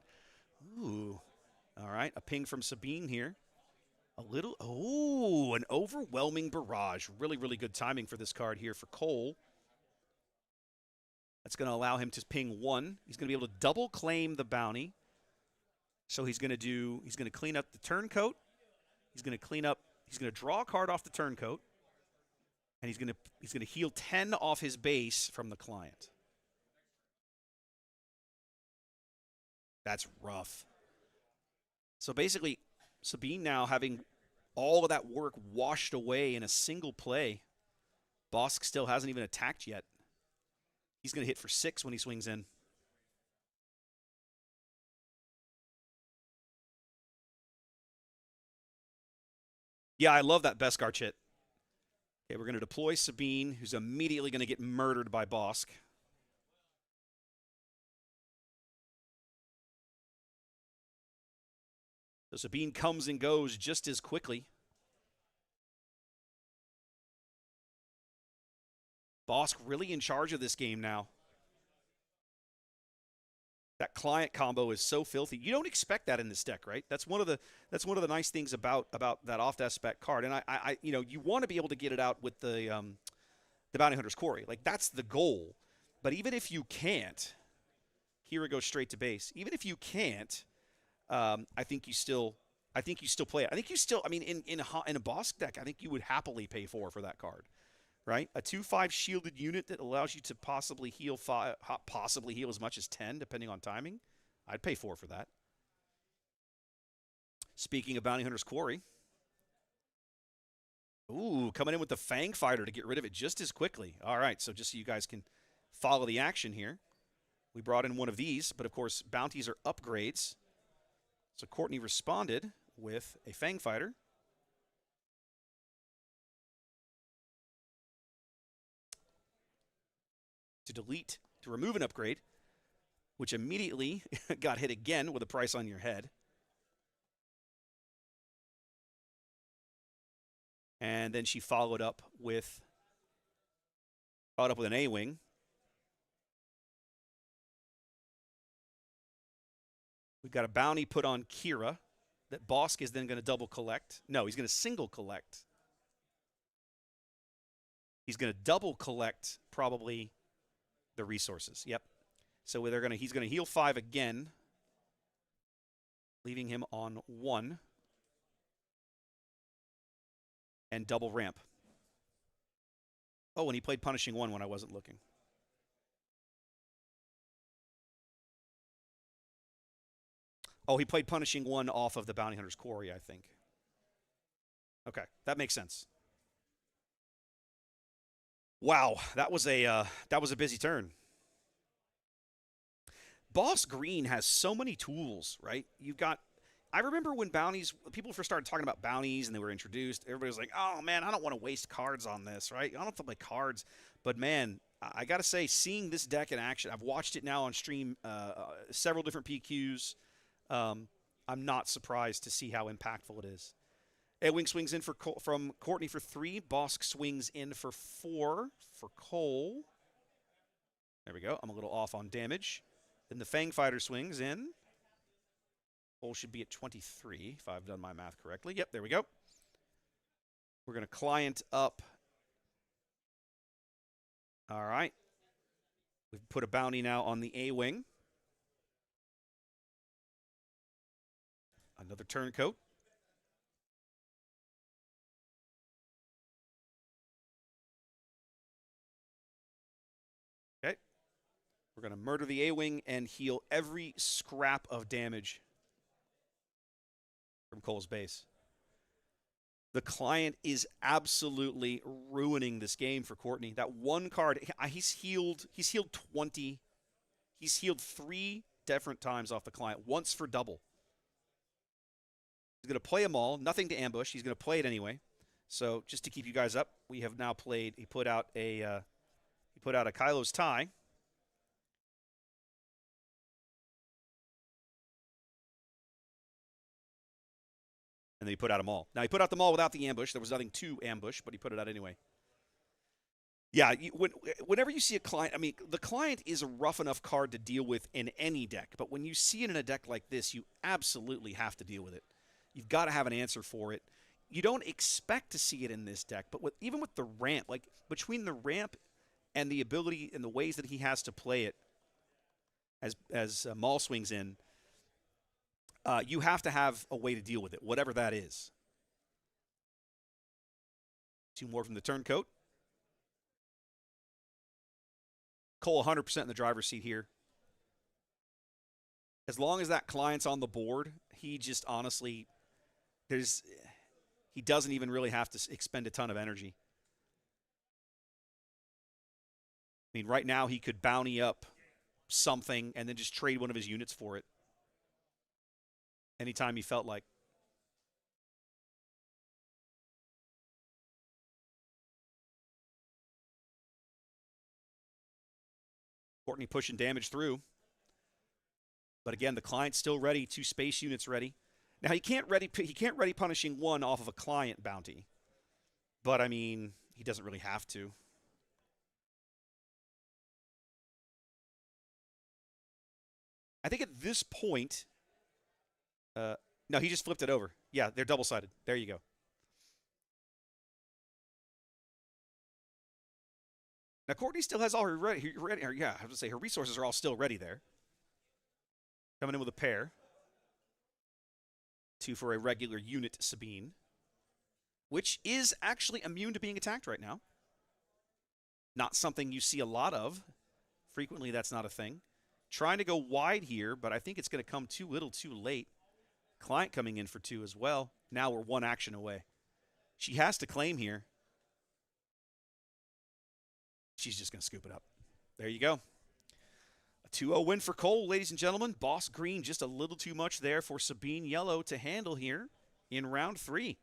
Ooh. All right. A ping from Sabine here. A little. Oh, an overwhelming barrage. Really, really good timing for this card here for Cole. That's going to allow him to ping 1. He's going to be able to double claim the bounty. So he's going to clean up the turncoat. He's going to draw a card off the turncoat. And he's going to heal 10 off his base from the client. That's rough. So basically, Sabine now having all of that work washed away in a single play. Bosk still hasn't even attacked yet. He's going to hit for 6 when he swings in. Yeah, I love that Beskar chit. Okay, we're going to deploy Sabine, who's immediately going to get murdered by Bosk. So Sabine comes and goes just as quickly. Bosk really in charge of this game now. That client combo is so filthy. You don't expect that in this deck, right? That's one of the nice things about that off-death spec card. And I you want to be able to get it out with the Bounty Hunter's Quarry. Like that's the goal. But even if you can't, Kira goes straight to base. Even if you can't, I think you still play it. I think you still. I mean, in a Bosk deck, I think you would happily pay 4 for that card. Right? A 2/5 shielded unit that allows you to possibly heal as much as 10, depending on timing. I'd pay 4 for that. Speaking of Bounty Hunter's Quarry. Ooh, coming in with the Fang Fighter to get rid of it just as quickly. All right, so just so you guys can follow the action here. We brought in one of these, but of course, bounties are upgrades. So Courtney responded with a Fang Fighter. To remove an upgrade, which immediately got hit again with a price on your head. And then she followed up with an A-Wing. We've got a bounty put on Kira that Bosk is then going to double collect. No, he's going to single collect. He's going to double collect probably the resources. Yep. So he's going to heal 5 again, leaving him on 1 and double ramp. Oh, and he played Punishing 1 when I wasn't looking. Oh, he played Punishing 1 off of the Bounty Hunter's Quarry, I think. Okay, that makes sense. Wow, that was a busy turn. Boss Green has so many tools, right? I remember when people first started talking about bounties and they were introduced, everybody was like, oh man, I don't want to waste cards on this, right? I don't have to play cards. But man, I got to say, seeing this deck in action, I've watched it now on stream, several different PQs. I'm not surprised to see how impactful it is. A-Wing swings in from Courtney for 3. Bosk swings in for 4 for Cole. There we go. I'm a little off on damage. Then the Fang Fighter swings in. Cole should be at 23, if I've done my math correctly. Yep, there we go. We're going to client up. All right. We've put a bounty now on the A-Wing. Another turncoat. Okay. We're going to murder the A-Wing and heal every scrap of damage from Cole's base. The client is absolutely ruining this game for Courtney. That one card, he's healed 20. He's healed 3 different times off the client, once for double. He's going to play them all, nothing to ambush. He's going to play it anyway. So just to keep you guys up, we have now played, he put out a Kylo's tie. And then he put out them all. Now, he put out them all without the ambush. There was nothing to ambush, but he put it out anyway. Yeah, whenever you see a client, I mean, the client is a rough enough card to deal with in any deck, but when you see it in a deck like this, you absolutely have to deal with it. You've got to have an answer for it. You don't expect to see it in this deck, but even with the ramp, like between the ramp and the ability and the ways that he has to play it as Maul swings in, you have to have a way to deal with it, whatever that is. Two more from the turncoat. Cole 100% in the driver's seat here. As long as that client's on the board, he just honestly, he doesn't even really have to expend a ton of energy. I mean, right now he could bounty up something and then just trade one of his units for it anytime he felt like. Courtney pushing damage through. But again, the client's still ready, 2 space units ready. Now he can't ready punishing 1 off of a client bounty. But I mean, he doesn't really have to. I think at this point, no, he just flipped it over. Yeah, they're double-sided. There you go. Now Courtney still has all her ready. Yeah, I have to say her resources are all still ready there. Coming in with a pair. 2 for a regular unit Sabine, which is actually immune to being attacked right now. Not something you see a lot of. Frequently, that's not a thing. Trying to go wide here, but I think it's going to come too little too late. Client coming in for 2 as well. Now we're 1 action away. She has to claim here. She's just going to scoop it up. There you go. A 2-0 win for Cole, ladies and gentlemen. Boss Green just a little too much there for Sabine Yellow to handle here in round 3.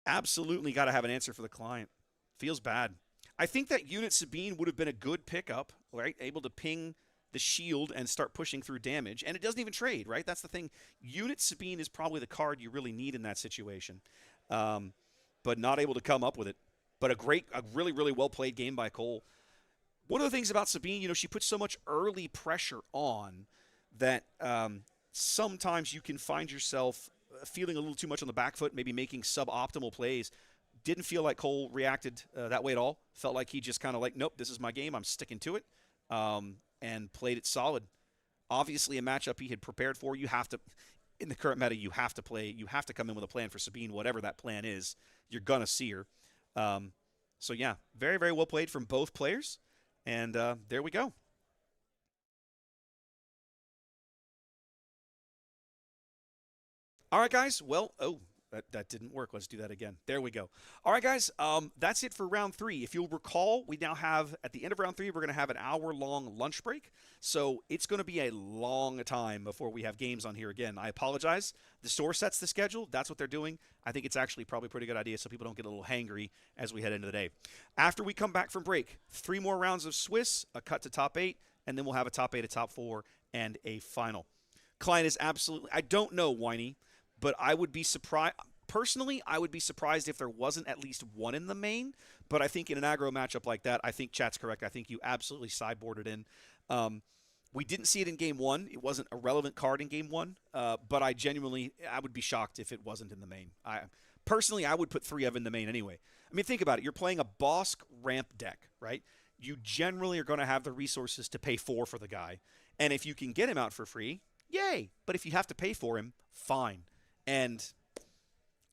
Absolutely got to have an answer for the client. Feels bad. I think that unit Sabine would have been a good pickup, right? Able to ping the shield and start pushing through damage. And it doesn't even trade, right? That's the thing. Unit Sabine is probably the card you really need in that situation. But not able to come up with it. But a really, really well-played game by Cole. One of the things about Sabine, she puts so much early pressure on that sometimes you can find yourself feeling a little too much on the back foot, maybe making suboptimal plays. Didn't feel like Cole reacted that way at all. Felt like he just kind of like, nope, this is my game. I'm sticking to it, and played it solid. Obviously, a matchup he had prepared for. You have to, in the current meta, you have to come in with a plan for Sabine, whatever that plan is. You're going to see her. So, yeah, very, very well played from both players. And there we go. All right, guys. Well, that didn't work. Let's do that again. There we go. All right, guys. That's it for round 3. If you'll recall, we now have, at the end of round 3, we're going to have an hour-long lunch break. So it's going to be a long time before we have games on here again. I apologize. The store sets the schedule. That's what they're doing. I think it's actually probably a pretty good idea so people don't get a little hangry as we head into the day. After we come back from break, 3 more rounds of Swiss, a cut to top 8, and then we'll have a top 8, a top 4, and a final. Client is absolutely, I don't know, Whiny, but I would be surprised. Personally, I would be surprised if there wasn't at least 1 in the main. But I think in an aggro matchup like that, I think chat's correct. I think you absolutely sideboarded in. We didn't see it in game 1. It wasn't a relevant card in game 1. But I would be shocked if it wasn't in the main. Personally, I would put 3 of in the main anyway. I mean, think about it. You're playing a Bosk ramp deck, right? You generally are going to have the resources to pay 4 for the guy. And if you can get him out for free, yay. But if you have to pay for him, fine. And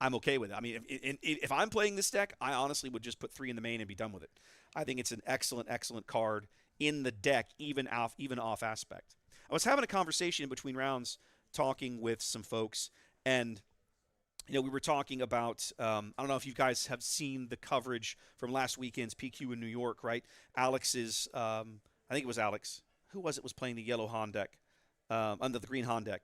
I'm okay with it. I mean, if I'm playing this deck, I honestly would just put 3 in the main and be done with it. I think it's an excellent, excellent card in the deck, even off aspect. I was having a conversation in between rounds talking with some folks, and we were talking about, I don't know if you guys have seen the coverage from last weekend's PQ in New York, right? Alex's, I think it was Alex. Who was playing the yellow Han deck, under the green Han deck?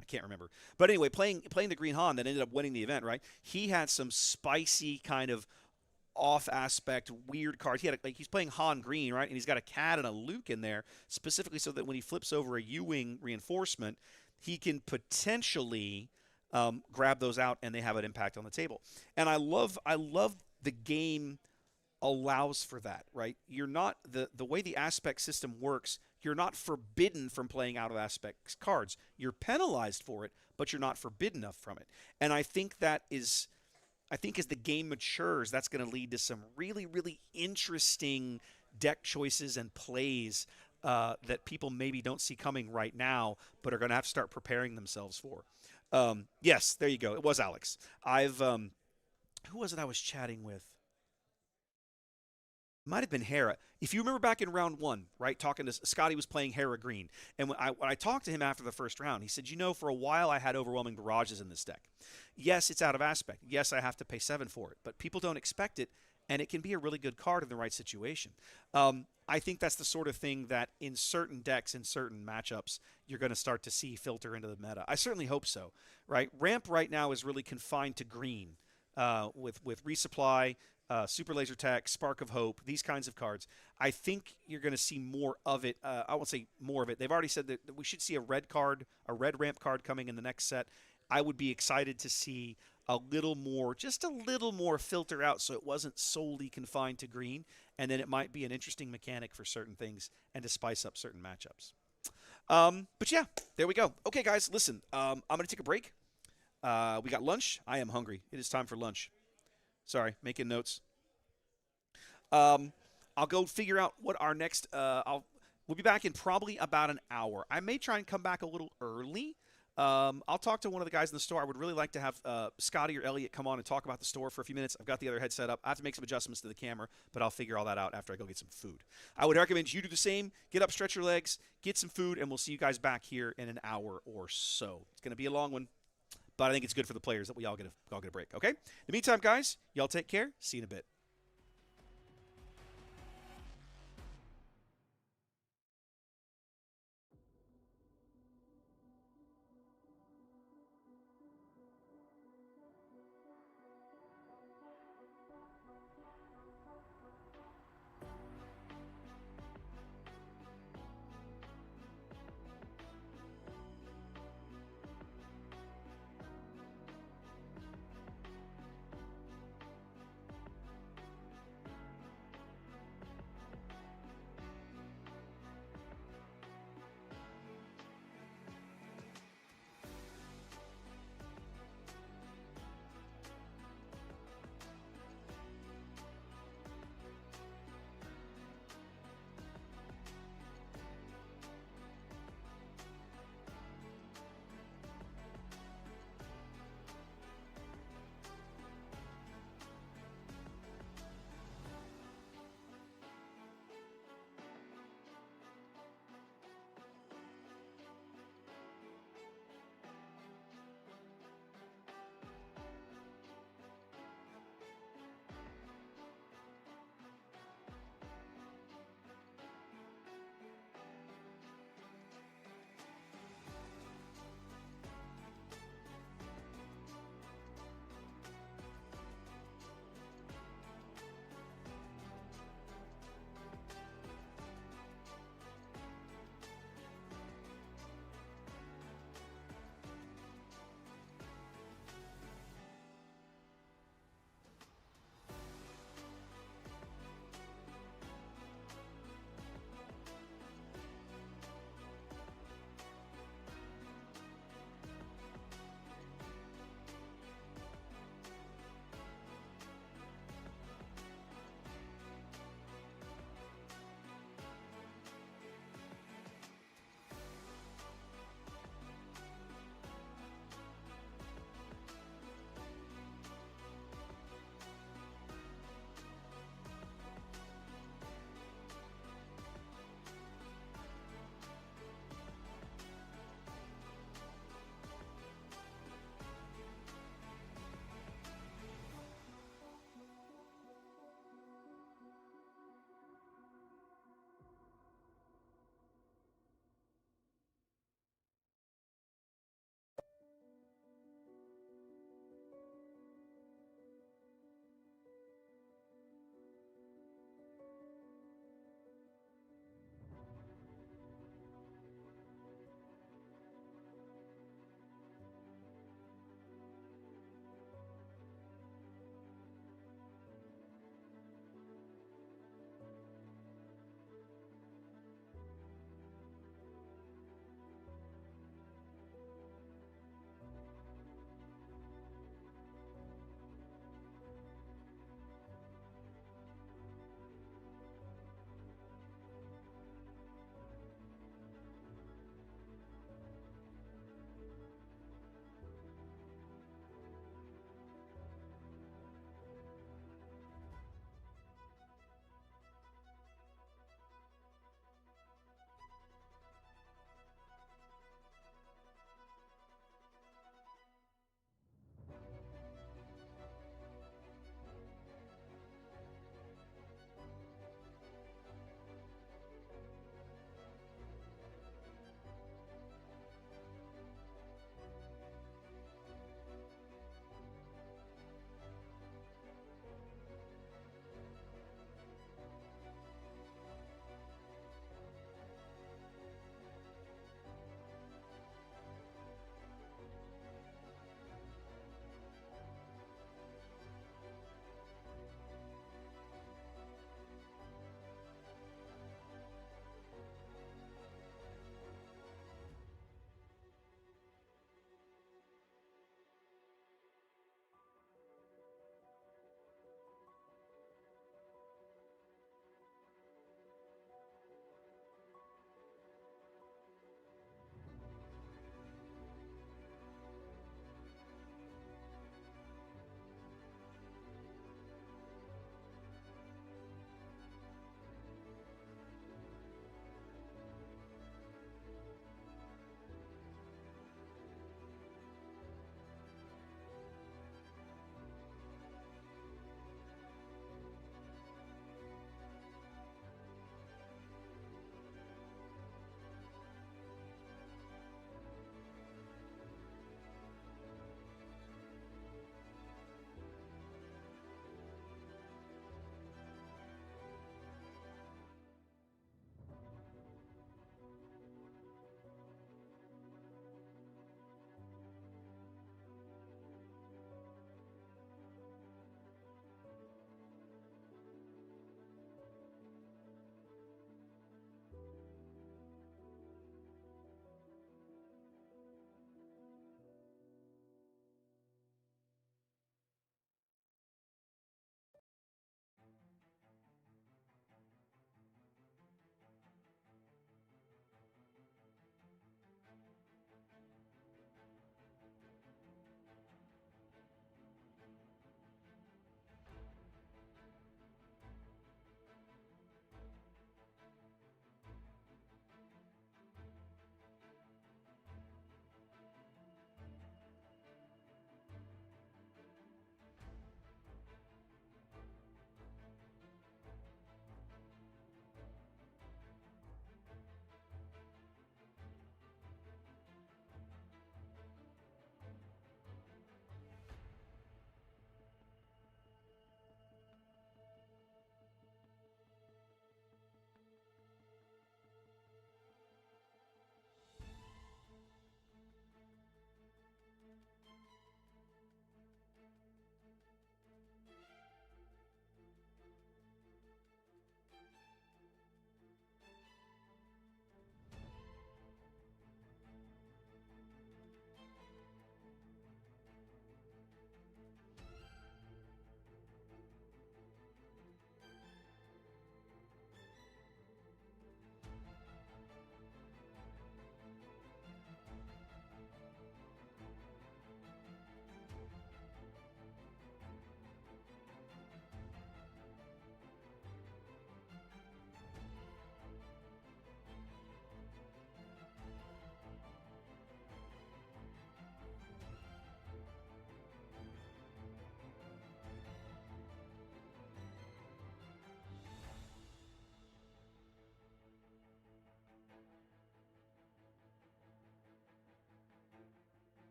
I can't remember. But anyway, playing the green Han that ended up winning the event, right? He had some spicy kind of off aspect, weird cards. He's playing Han green, right? And he's got a Cad and a Luke in there, specifically so that when he flips over a U-Wing reinforcement, he can potentially grab those out and they have an impact on the table. And I love the game allows for that, right? You're not the way the aspect system works, you're not forbidden from playing out of aspect cards. You're penalized for it, but you're not forbidden enough from it. And I think as the game matures, that's going to lead to some really, really interesting deck choices and plays that people maybe don't see coming right now, but are going to have to start preparing themselves for. Yes, there you go. It was Alex. Who was it I was chatting with? Might have been Hera. If you remember back in round one, right, talking to Scotty was playing Hera Green. And when I talked to him after the first round, he said, for a while I had overwhelming barrages in this deck. Yes, it's out of aspect. Yes, I have to pay 7 for it. But people don't expect it, and it can be a really good card in the right situation. I think that's the sort of thing that in certain decks, in certain matchups, you're going to start to see filter into the meta. I certainly hope so, right? Ramp right now is really confined to green with Resupply, Super Laser Tech, Spark of Hope, these kinds of cards. I think you're going to see more of it. I won't say more of it. They've already said that we should see a red ramp card coming in the next set. I would be excited to see just a little more filter out so it wasn't solely confined to green, and then it might be an interesting mechanic for certain things and to spice up certain matchups. But yeah, there we go. Okay, guys, listen, I'm going to take a break. We got lunch. I am hungry. It is time for lunch. Sorry, making notes. I'll go figure out what our next. We'll be back in probably about an hour. I may try and come back a little early. I'll talk to one of the guys in the store. I would really like to have Scotty or Elliot come on and talk about the store for a few minutes. I've got the other head set up. I have to make some adjustments to the camera, but I'll figure all that out after I go get some food. I would recommend you do the same. Get up, stretch your legs, get some food, and we'll see you guys back here in an hour or so. It's going to be a long one, but I think it's good for the players that we all get a break, okay? In the meantime, guys, y'all take care. See you in a bit.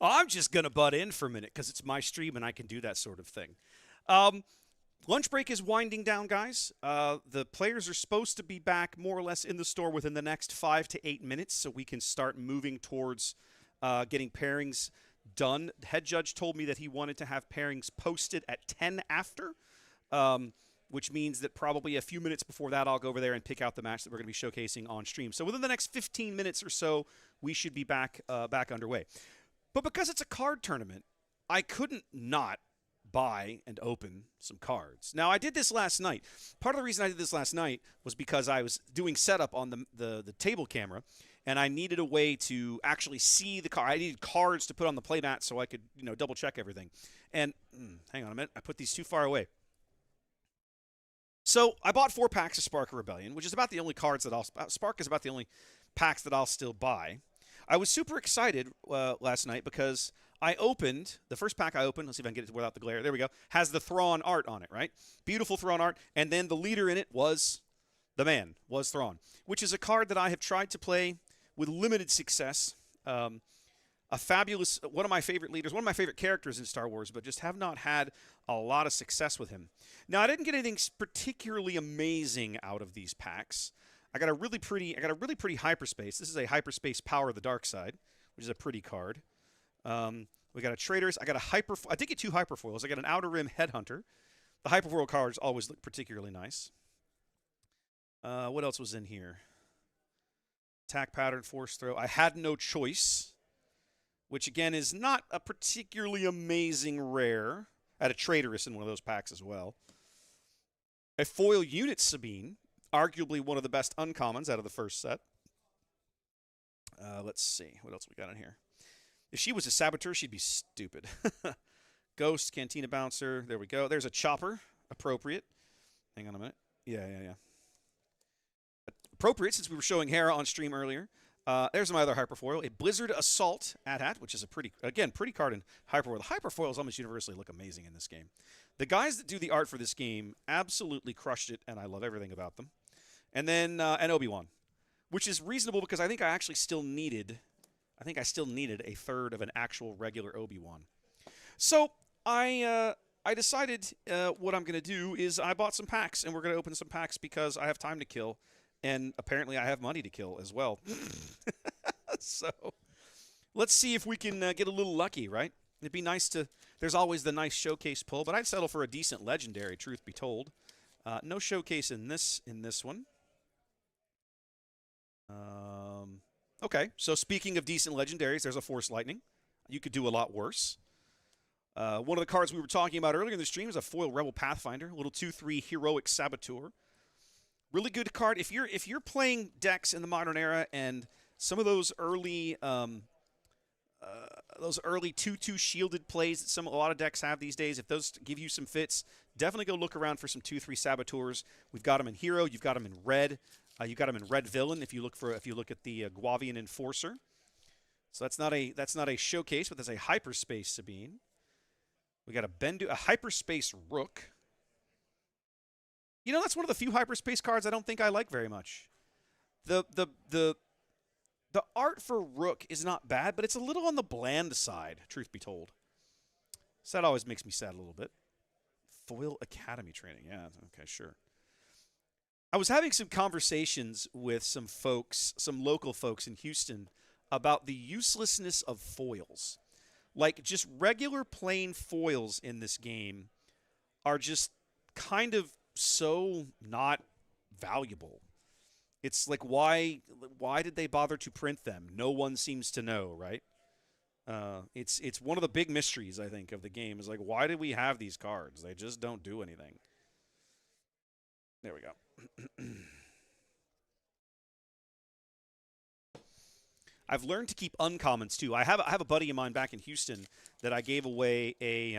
I'm just going to butt in for a minute because it's my stream and I can do that sort of thing. Um, Lunch break is winding down, guys. The players are supposed to be back more or less in the store within the next 5 to 8 minutes, so we can start moving towards getting pairings done. Head judge told me that he wanted to have pairings posted at 10 after, which means that probably a few minutes before that, I'll go over there and pick out the match that we're going to be showcasing on stream. So within the next 15 minutes or so, we should be back underway. But because it's a card tournament, I couldn't not buy and open some cards. Now, I did this last night. Part of the reason I did this last night was because I was doing setup on the table camera, and I needed a way to actually see the card. I needed cards to put on the playmat so I could, double check everything. And hang on a minute, I put these too far away. So I bought 4 packs of Spark of Rebellion, which is about the only cards that Spark is about the only packs that I'll still buy. I was super excited last night because I opened, the first pack I opened, let's see if I can get it without the glare, there we go, has the Thrawn art on it, right? Beautiful Thrawn art, and then the leader in it was Thrawn, which is a card that I have tried to play with limited success. A fabulous, one of my favorite leaders, one of my favorite characters in Star Wars, but just have not had a lot of success with him. Now, I didn't get anything particularly amazing out of these packs. I got a really pretty hyperspace. This is a hyperspace Power of the Dark Side, which is a pretty card. We got a Traders. I got I did get 2 hyperfoils. I got an Outer Rim Headhunter. The hyperfoil cards always look particularly nice. What else was in here? Attack Pattern, Force Throw. I had no choice, which again is not a particularly amazing rare. I had a Traitorous in one of those packs as well. A foil unit Sabine, arguably one of the best uncommons out of the first set. Let's see. What else we got in here? If she was a Saboteur, she'd be stupid. Ghost, Cantina Bouncer. There we go. There's a Chopper. Appropriate. Hang on a minute. Yeah. Appropriate, since we were showing Hera on stream earlier. There's my other Hyperfoil. A Blizzard Assault AT-AT, which is a pretty card in Hyperfoil. The Hyperfoils almost universally look amazing in this game. The guys that do the art for this game absolutely crushed it, and I love everything about them. And then an Obi-Wan, which is reasonable because I think I still needed a third of an actual regular Obi-Wan. So I decided what I'm going to do is I bought some packs, and we're going to open some packs because I have time to kill, and apparently I have money to kill as well. So let's see if we can get a little lucky, right? It'd be nice to – there's always the nice showcase pull, but I'd settle for a decent legendary, truth be told. No showcase in this one. Okay, so speaking of decent legendaries, there's a Force Lightning. You could do a lot worse. One of the cards we were talking about earlier in the stream is a foil Rebel Pathfinder, a little 2/3 Heroic Saboteur. Really good card. If you're playing decks in the modern era and some of those early 2/2 shielded plays that a lot of decks have these days, if those give you some fits, definitely go look around for some 2/3 Saboteurs. We've got them in Hero. You've got them in Red. You've got them in Red Villain if you look at the Guavian Enforcer. So that's not a showcase, but that's a Hyperspace Sabine. We got a Bendu, a Hyperspace Rook. That's one of the few Hyperspace cards I don't think I like very much. The art for Rook is not bad, but it's a little on the bland side, truth be told. So that always makes me sad a little bit. Foil Academy Training. Yeah, okay, sure. I was having some conversations with some local folks in Houston about the uselessness of foils. Like, just regular plain foils in this game are just kind of so not valuable. It's like, why did they bother to print them? No one seems to know, right? It's one of the big mysteries, I think, of the game is like, why did we have these cards? They just don't do anything. There we go. I've learned to keep uncommons too. I have a buddy of mine back in Houston that I gave away a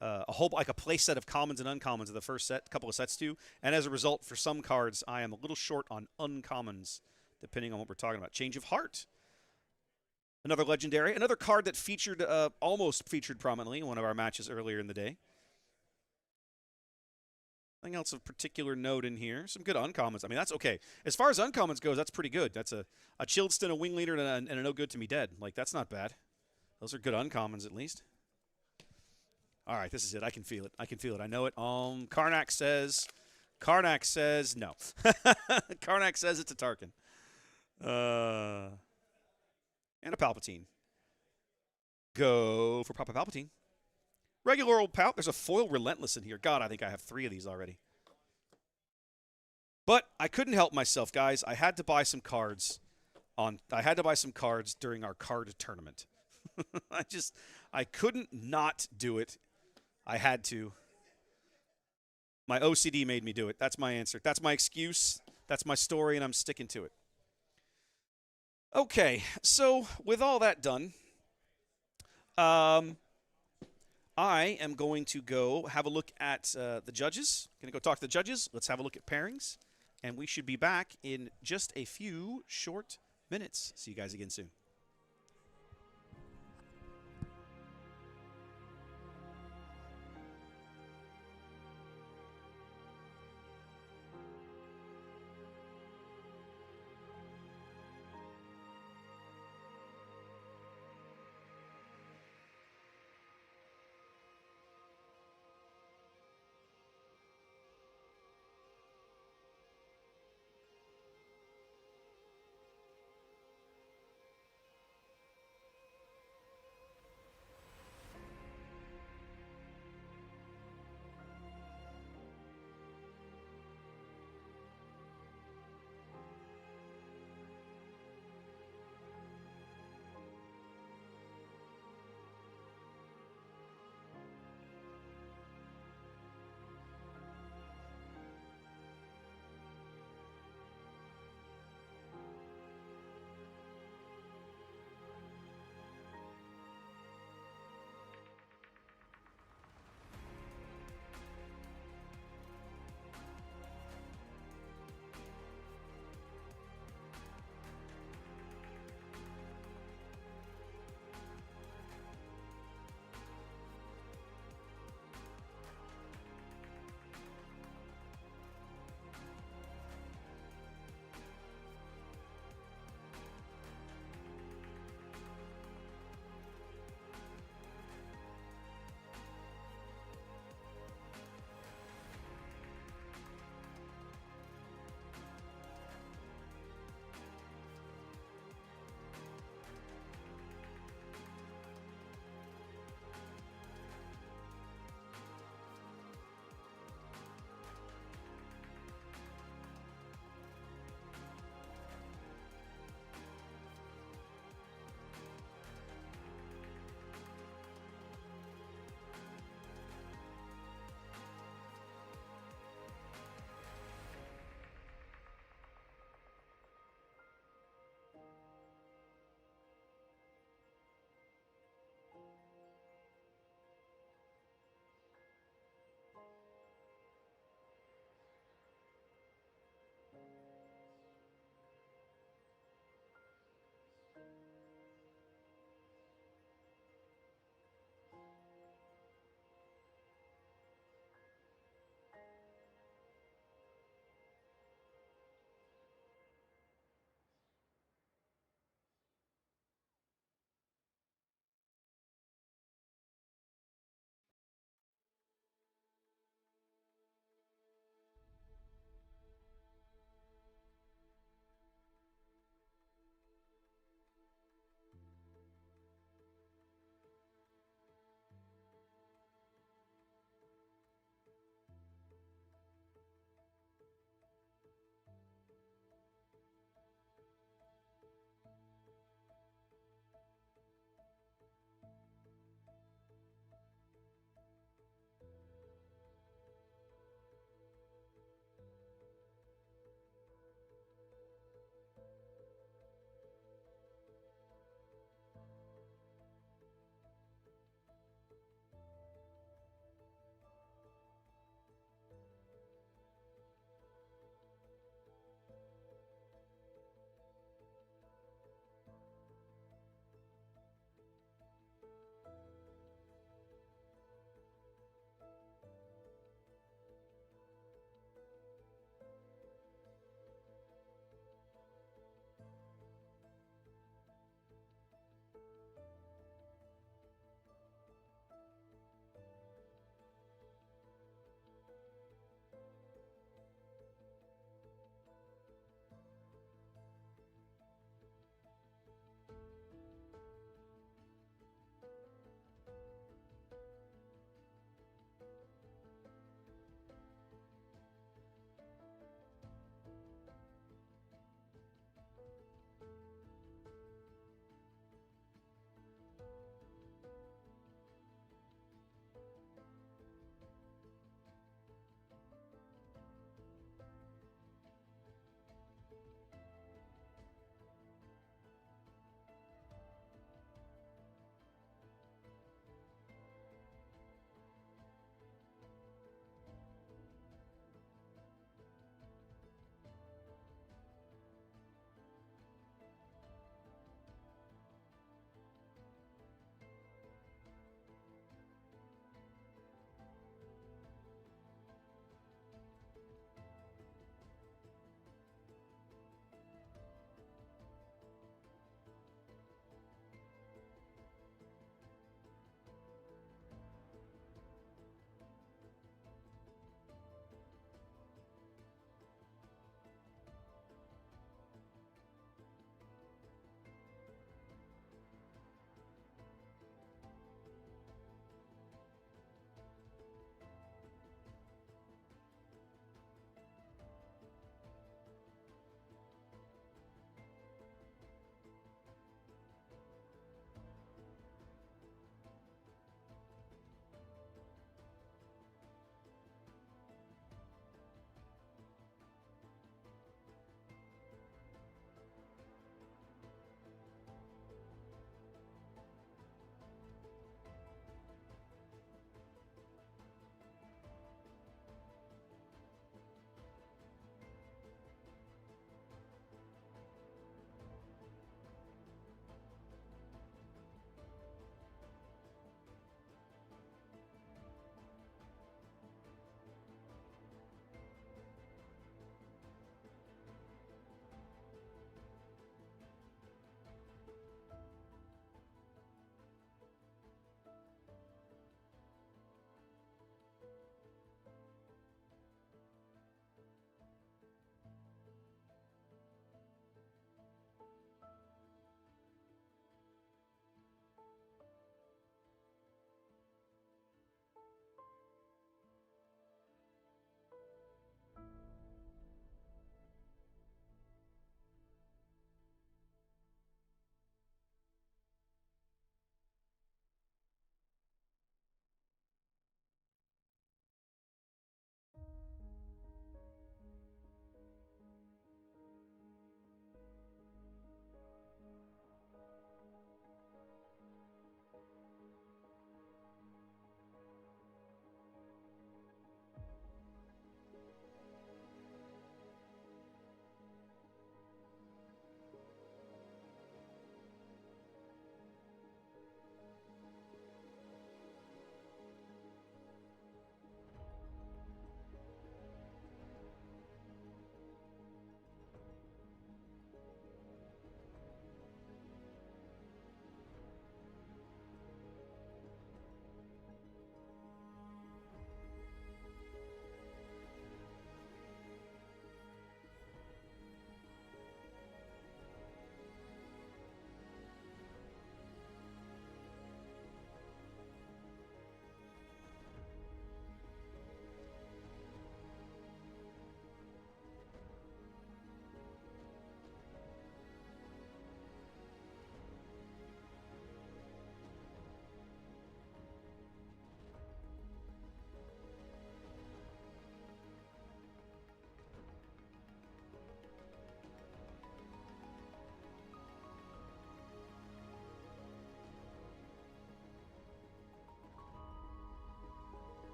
whole a play set of commons and uncommons of the first couple of sets to, and as a result, for some cards, I am a little short on uncommons, depending on what we're talking about. Change of Heart, another legendary, another card that almost featured prominently in one of our matches earlier in the day. Nothing else of particular note in here. Some good uncommons. I mean, that's okay. As far as uncommons goes, that's pretty good. That's a Chilled Stun, a Wing Leader, and a No Good to Me Dead. Like, that's not bad. Those are good uncommons, at least. All right, this is it. I can feel it. I can feel it. I know it. Karnak says no. Karnak says it's a Tarkin. And a Palpatine. Go for Papa Palpatine. Regular old Palp. There's a foil Relentless in here. God, I think I have 3 of these already. But I couldn't help myself, guys. I had to buy some cards during our card tournament. I couldn't not do it. I had to. My OCD made me do it. That's my answer. That's my excuse. That's my story, and I'm sticking to it. Okay, so with all that done, I am going to go have a look at the judges. Going to go talk to the judges. Let's have a look at pairings, and we should be back in just a few short minutes. See you guys again soon.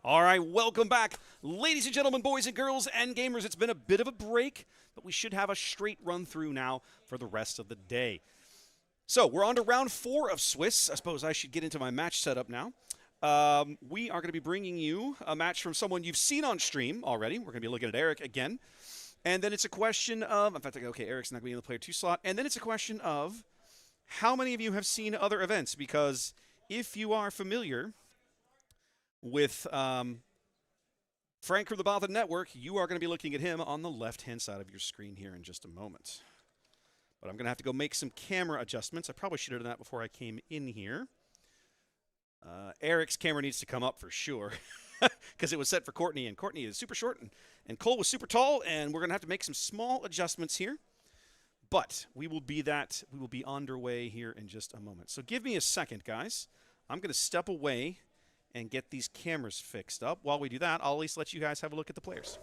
All right, welcome back, ladies and gentlemen, boys and girls, and gamers. It's been a bit of a break, but we should have a straight run through now for the rest of the day. So we're on to round 4 of Swiss. I suppose I should get into my match setup now. We are going to be bringing you a match from someone you've seen on stream already. We're going to be looking at Eric again. And then it's a question of, in fact, okay, Eric's not going to be in the player 2 slot. And then it's a question of how many of you have seen other events? Because if you are familiar with Frank from the Bothan Network, you are going to be looking at him on the left-hand side of your screen here in just a moment. But I'm going to have to go make some camera adjustments. I probably should have done that before I came in here. Eric's camera needs to come up for sure because it was set for Courtney, and Courtney is super short, and Cole was super tall, and we're going to have to make some small adjustments here. But we will be underway here in just a moment. So give me a second, guys. I'm going to step away and get these cameras fixed up. While we do that, I'll at least let you guys have a look at the players.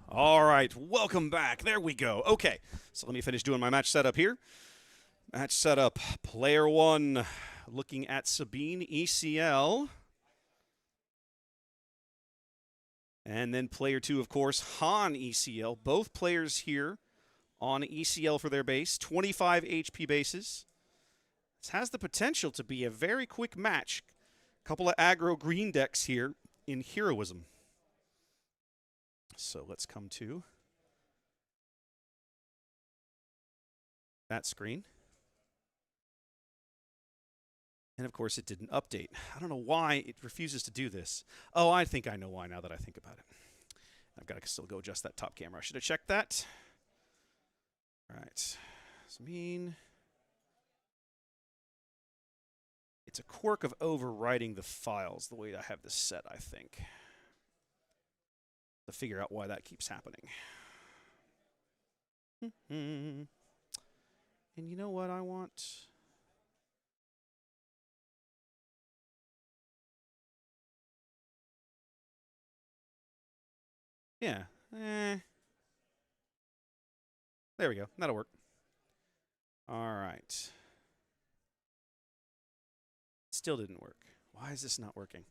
All right, welcome back. There we go. Okay, so let me finish doing my match setup here. Match setup, player 1, looking at Sabine ECL. And then player 2, of course, Han ECL. Both players here on ECL for their base, 25 HP bases. This has the potential to be a very quick match. A couple of aggro green decks here in Heroism. So let's come to that screen. And of course, it didn't update. I don't know why it refuses to do this. Oh, I think I know why now that I think about it. I've got to still go adjust that top camera. I should have checked that. All right. So it's a quirk of overwriting the files the way I have this set, I think. To figure out why that keeps happening. And you know what I want? Yeah. There we go. That'll work. All right. Still didn't work. Why is this not working?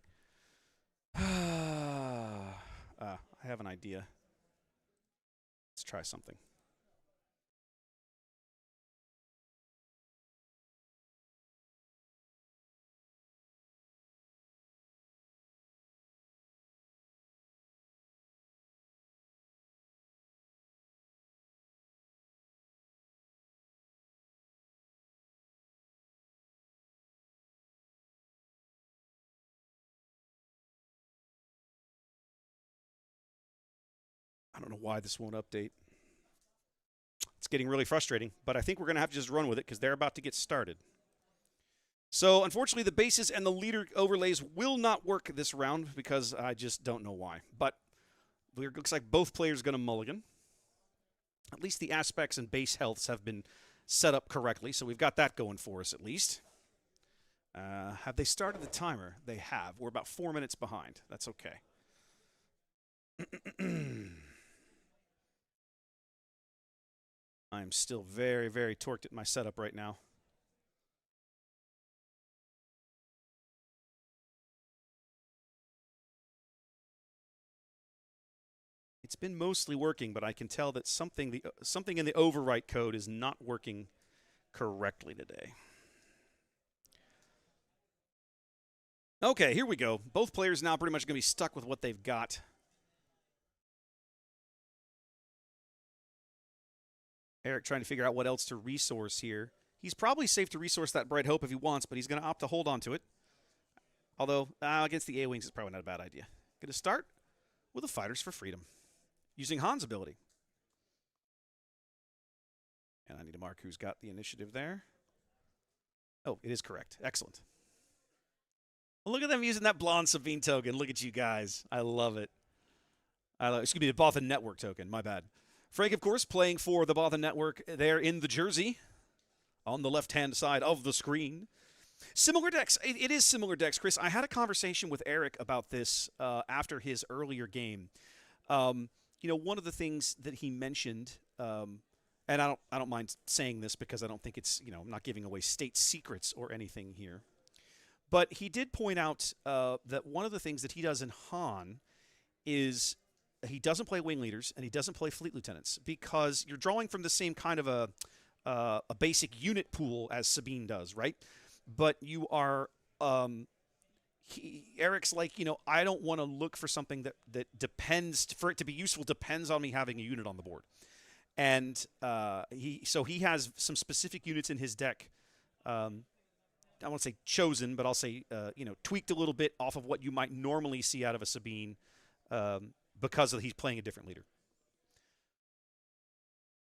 I have an idea. Let's try something. I don't know why this won't update. It's getting really frustrating, but I think we're going to have to just run with it because they're about to get started. So, unfortunately, the bases and the leader overlays will not work this round because I just don't know why. But it looks like both players are going to mulligan. At least the aspects and base healths have been set up correctly, so we've got that going for us at least. Have they started the timer? They have. We're about 4 minutes behind. That's okay. I'm still very, very torqued at my setup right now. been mostly working, but I can tell that something in the overwrite code is not working correctly today. Okay, here we go. Both players now pretty much going to be stuck with what they've got. Eric trying to figure out what else to resource here. He's probably safe to resource that Bright Hope if he wants, but he's going to opt to hold on to it. Although, against the A-Wings, it's probably not a bad idea. Going to start with the Fighters for Freedom, using Han's ability. And I need to mark who's got the initiative there. Oh, it is correct. Excellent. Look at them using that blonde Sabine token. Look at you guys. I love it. Excuse me, the Bothan Network token. My bad. Frank, of course, playing for the Bothan Network there in the jersey on the left-hand side of the screen. Similar decks. It is similar decks, Chris. I had a conversation with Eric about this after his earlier game. You know, one of the things that he mentioned, and I don't mind saying this because I don't think it's, you know, I'm not giving away state secrets or anything here. But he did point out that one of the things that he does in Han is he doesn't play wing leaders and he doesn't play fleet lieutenants because you're drawing from the same kind of a basic unit pool as Sabine does, right? But you are, Eric's like, you know, I don't want to look for something that depends, for it to be useful, depends on me having a unit on the board. And so he has some specific units in his deck. I won't say chosen, but I'll say, you know, tweaked a little bit off of what you might normally see out of a Sabine because he's playing a different leader.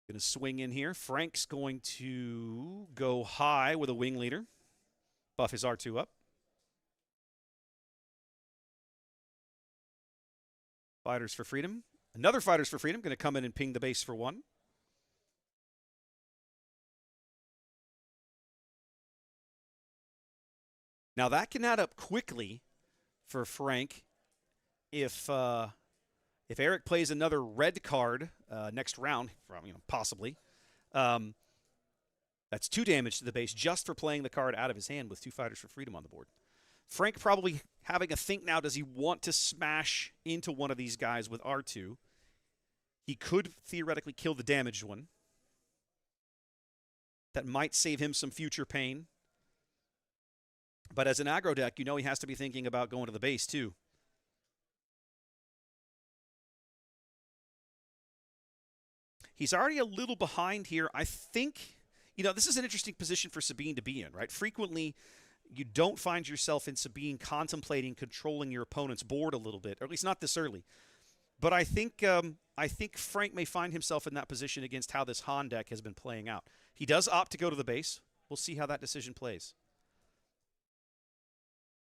Going to swing in here. Frank's going to go high with a wing leader. Buff his R2 up. Fighters for Freedom. Another Fighters for Freedom going to come in and ping the base for 1. Now that can add up quickly for Frank if Eric plays another red card next round, you know, possibly. That's 2 damage to the base just for playing the card out of his hand with 2 Fighters for Freedom on the board. Frank probably having a think now, does he want to smash into one of these guys with R2? He could theoretically kill the damaged one. That might save him some future pain. But as an aggro deck, you know he has to be thinking about going to the base too. He's already a little behind here. I think, you know, this is an interesting position for Sabine to be in, right? Frequently, you don't find yourself in Sabine contemplating controlling your opponent's board a little bit, or at least not this early. But I think Frank may find himself in that position against how this Han deck has been playing out. He does opt to go to the base. We'll see how that decision plays.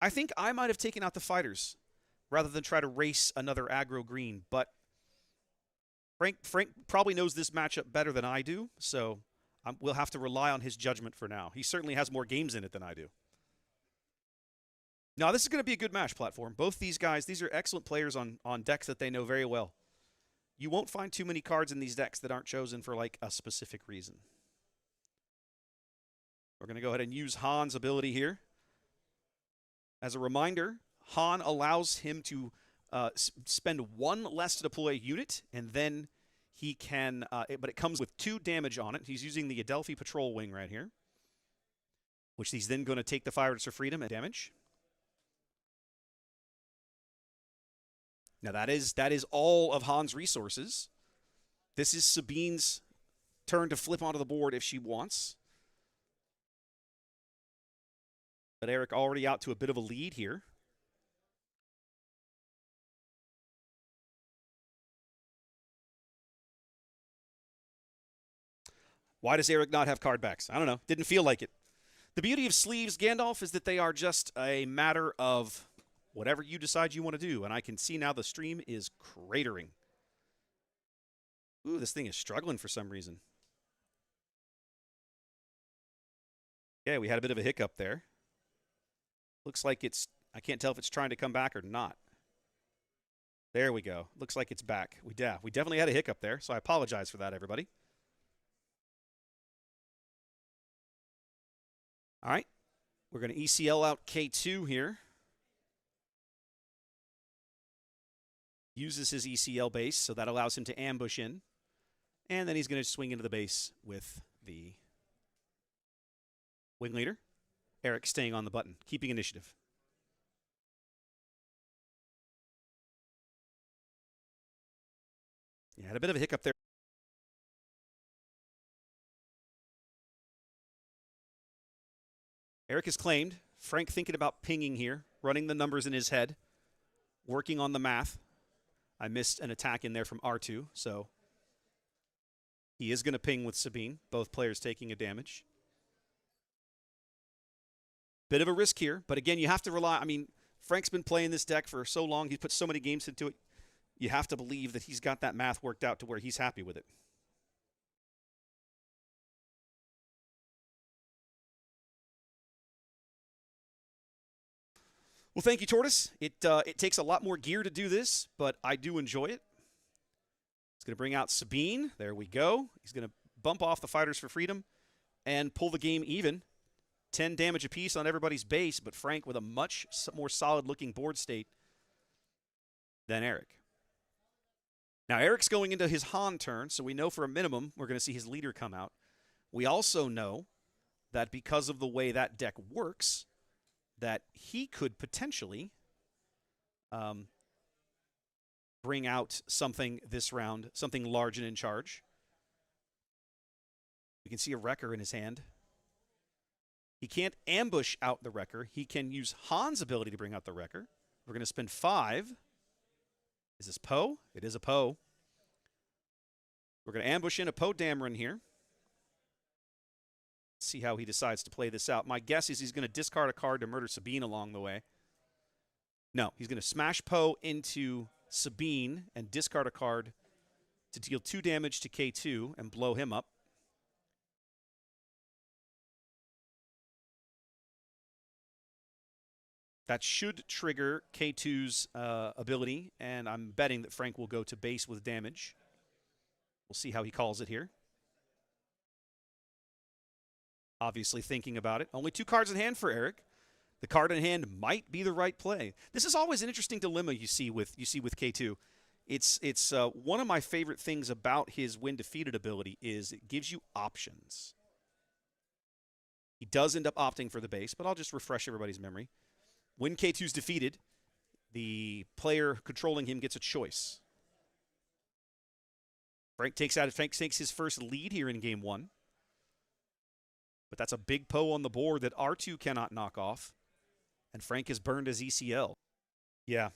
I think I might have taken out the Fighters rather than try to race another aggro green, but Frank probably knows this matchup better than I do, so we'll have to rely on his judgment for now. He certainly has more games in it than I do. Now, this is going to be a good match platform. Both these guys, these are excellent players on decks that they know very well. You won't find too many cards in these decks that aren't chosen for, like, a specific reason. We're going to go ahead and use Han's ability here. As a reminder, Han allows him to spend 1 less to deploy a unit, and then he can, but it comes with 2 damage on it. He's using the Adelphi Patrol Wing right here, which he's then going to take the Fighters for Freedom at damage. Now that is all of Han's resources. This is Sabine's turn to flip onto the board if she wants. But Eric already out to a bit of a lead here. Why does Eric not have card backs? I don't know. Didn't feel like it. The beauty of sleeves, Gandalf, is that they are just a matter of whatever you decide you want to do. And I can see now the stream is cratering. Ooh, this thing is struggling for some reason. Yeah, we had a bit of a hiccup there. Looks like it's, I can't tell if it's trying to come back or not. There we go. Looks like it's back. We definitely had a hiccup there, so I apologize for that, everybody. All right. We're going to ECL out K2 here. Uses his ECL base, so that allows him to ambush in. And then he's going to swing into the base with the wing leader. Eric staying on the button, keeping initiative. Yeah, had a bit of a hiccup there. Eric has claimed. Frank thinking about pinging here, running the numbers in his head, working on the math. I missed an attack in there from R2, so he is going to ping with Sabine, both players taking a damage. Bit of a risk here, but again, you have to rely. I mean, Frank's been playing this deck for so long. He's put so many games into it. You have to believe that he's got that math worked out to where he's happy with it. Well, thank you, Tortoise. It takes a lot more gear to do this, but I do enjoy it. It's going to bring out Sabine. There we go. He's going to bump off the Fighters for Freedom and pull the game even. 10 damage apiece on everybody's base, but Frank with a much more solid-looking board state than Eric. Now, Eric's going into his Han turn, so we know for a minimum we're going to see his leader come out. We also know that because of the way that deck works, that he could potentially bring out something this round, something large and in charge. We can see a Wrecker in his hand. He can't ambush out the Wrecker. He can use Han's ability to bring out the Wrecker. We're going to spend 5. Is this Poe? It is a Poe. We're going to ambush in a Poe Dameron here. See how he decides to play this out. My guess is he's going to discard a card to murder Sabine along the way. No, he's going to smash Poe into Sabine and discard a card to deal 2 damage to K2 and blow him up. That should trigger K2's ability, and I'm betting that Frank will go to base with damage. We'll see how he calls it here. Obviously thinking about it. Only 2 cards in hand for Eric. The card in hand might be the right play. This is always an interesting dilemma you see with K2. It's one of my favorite things about his when defeated ability is it gives you options. He does end up opting for the base, but I'll just refresh everybody's memory. When K2's defeated, the player controlling him gets a choice. Frank takes his first lead here in game 1. But that's a big Poe on the board that R2 cannot knock off. And Frank has burned his ECL. Yeah,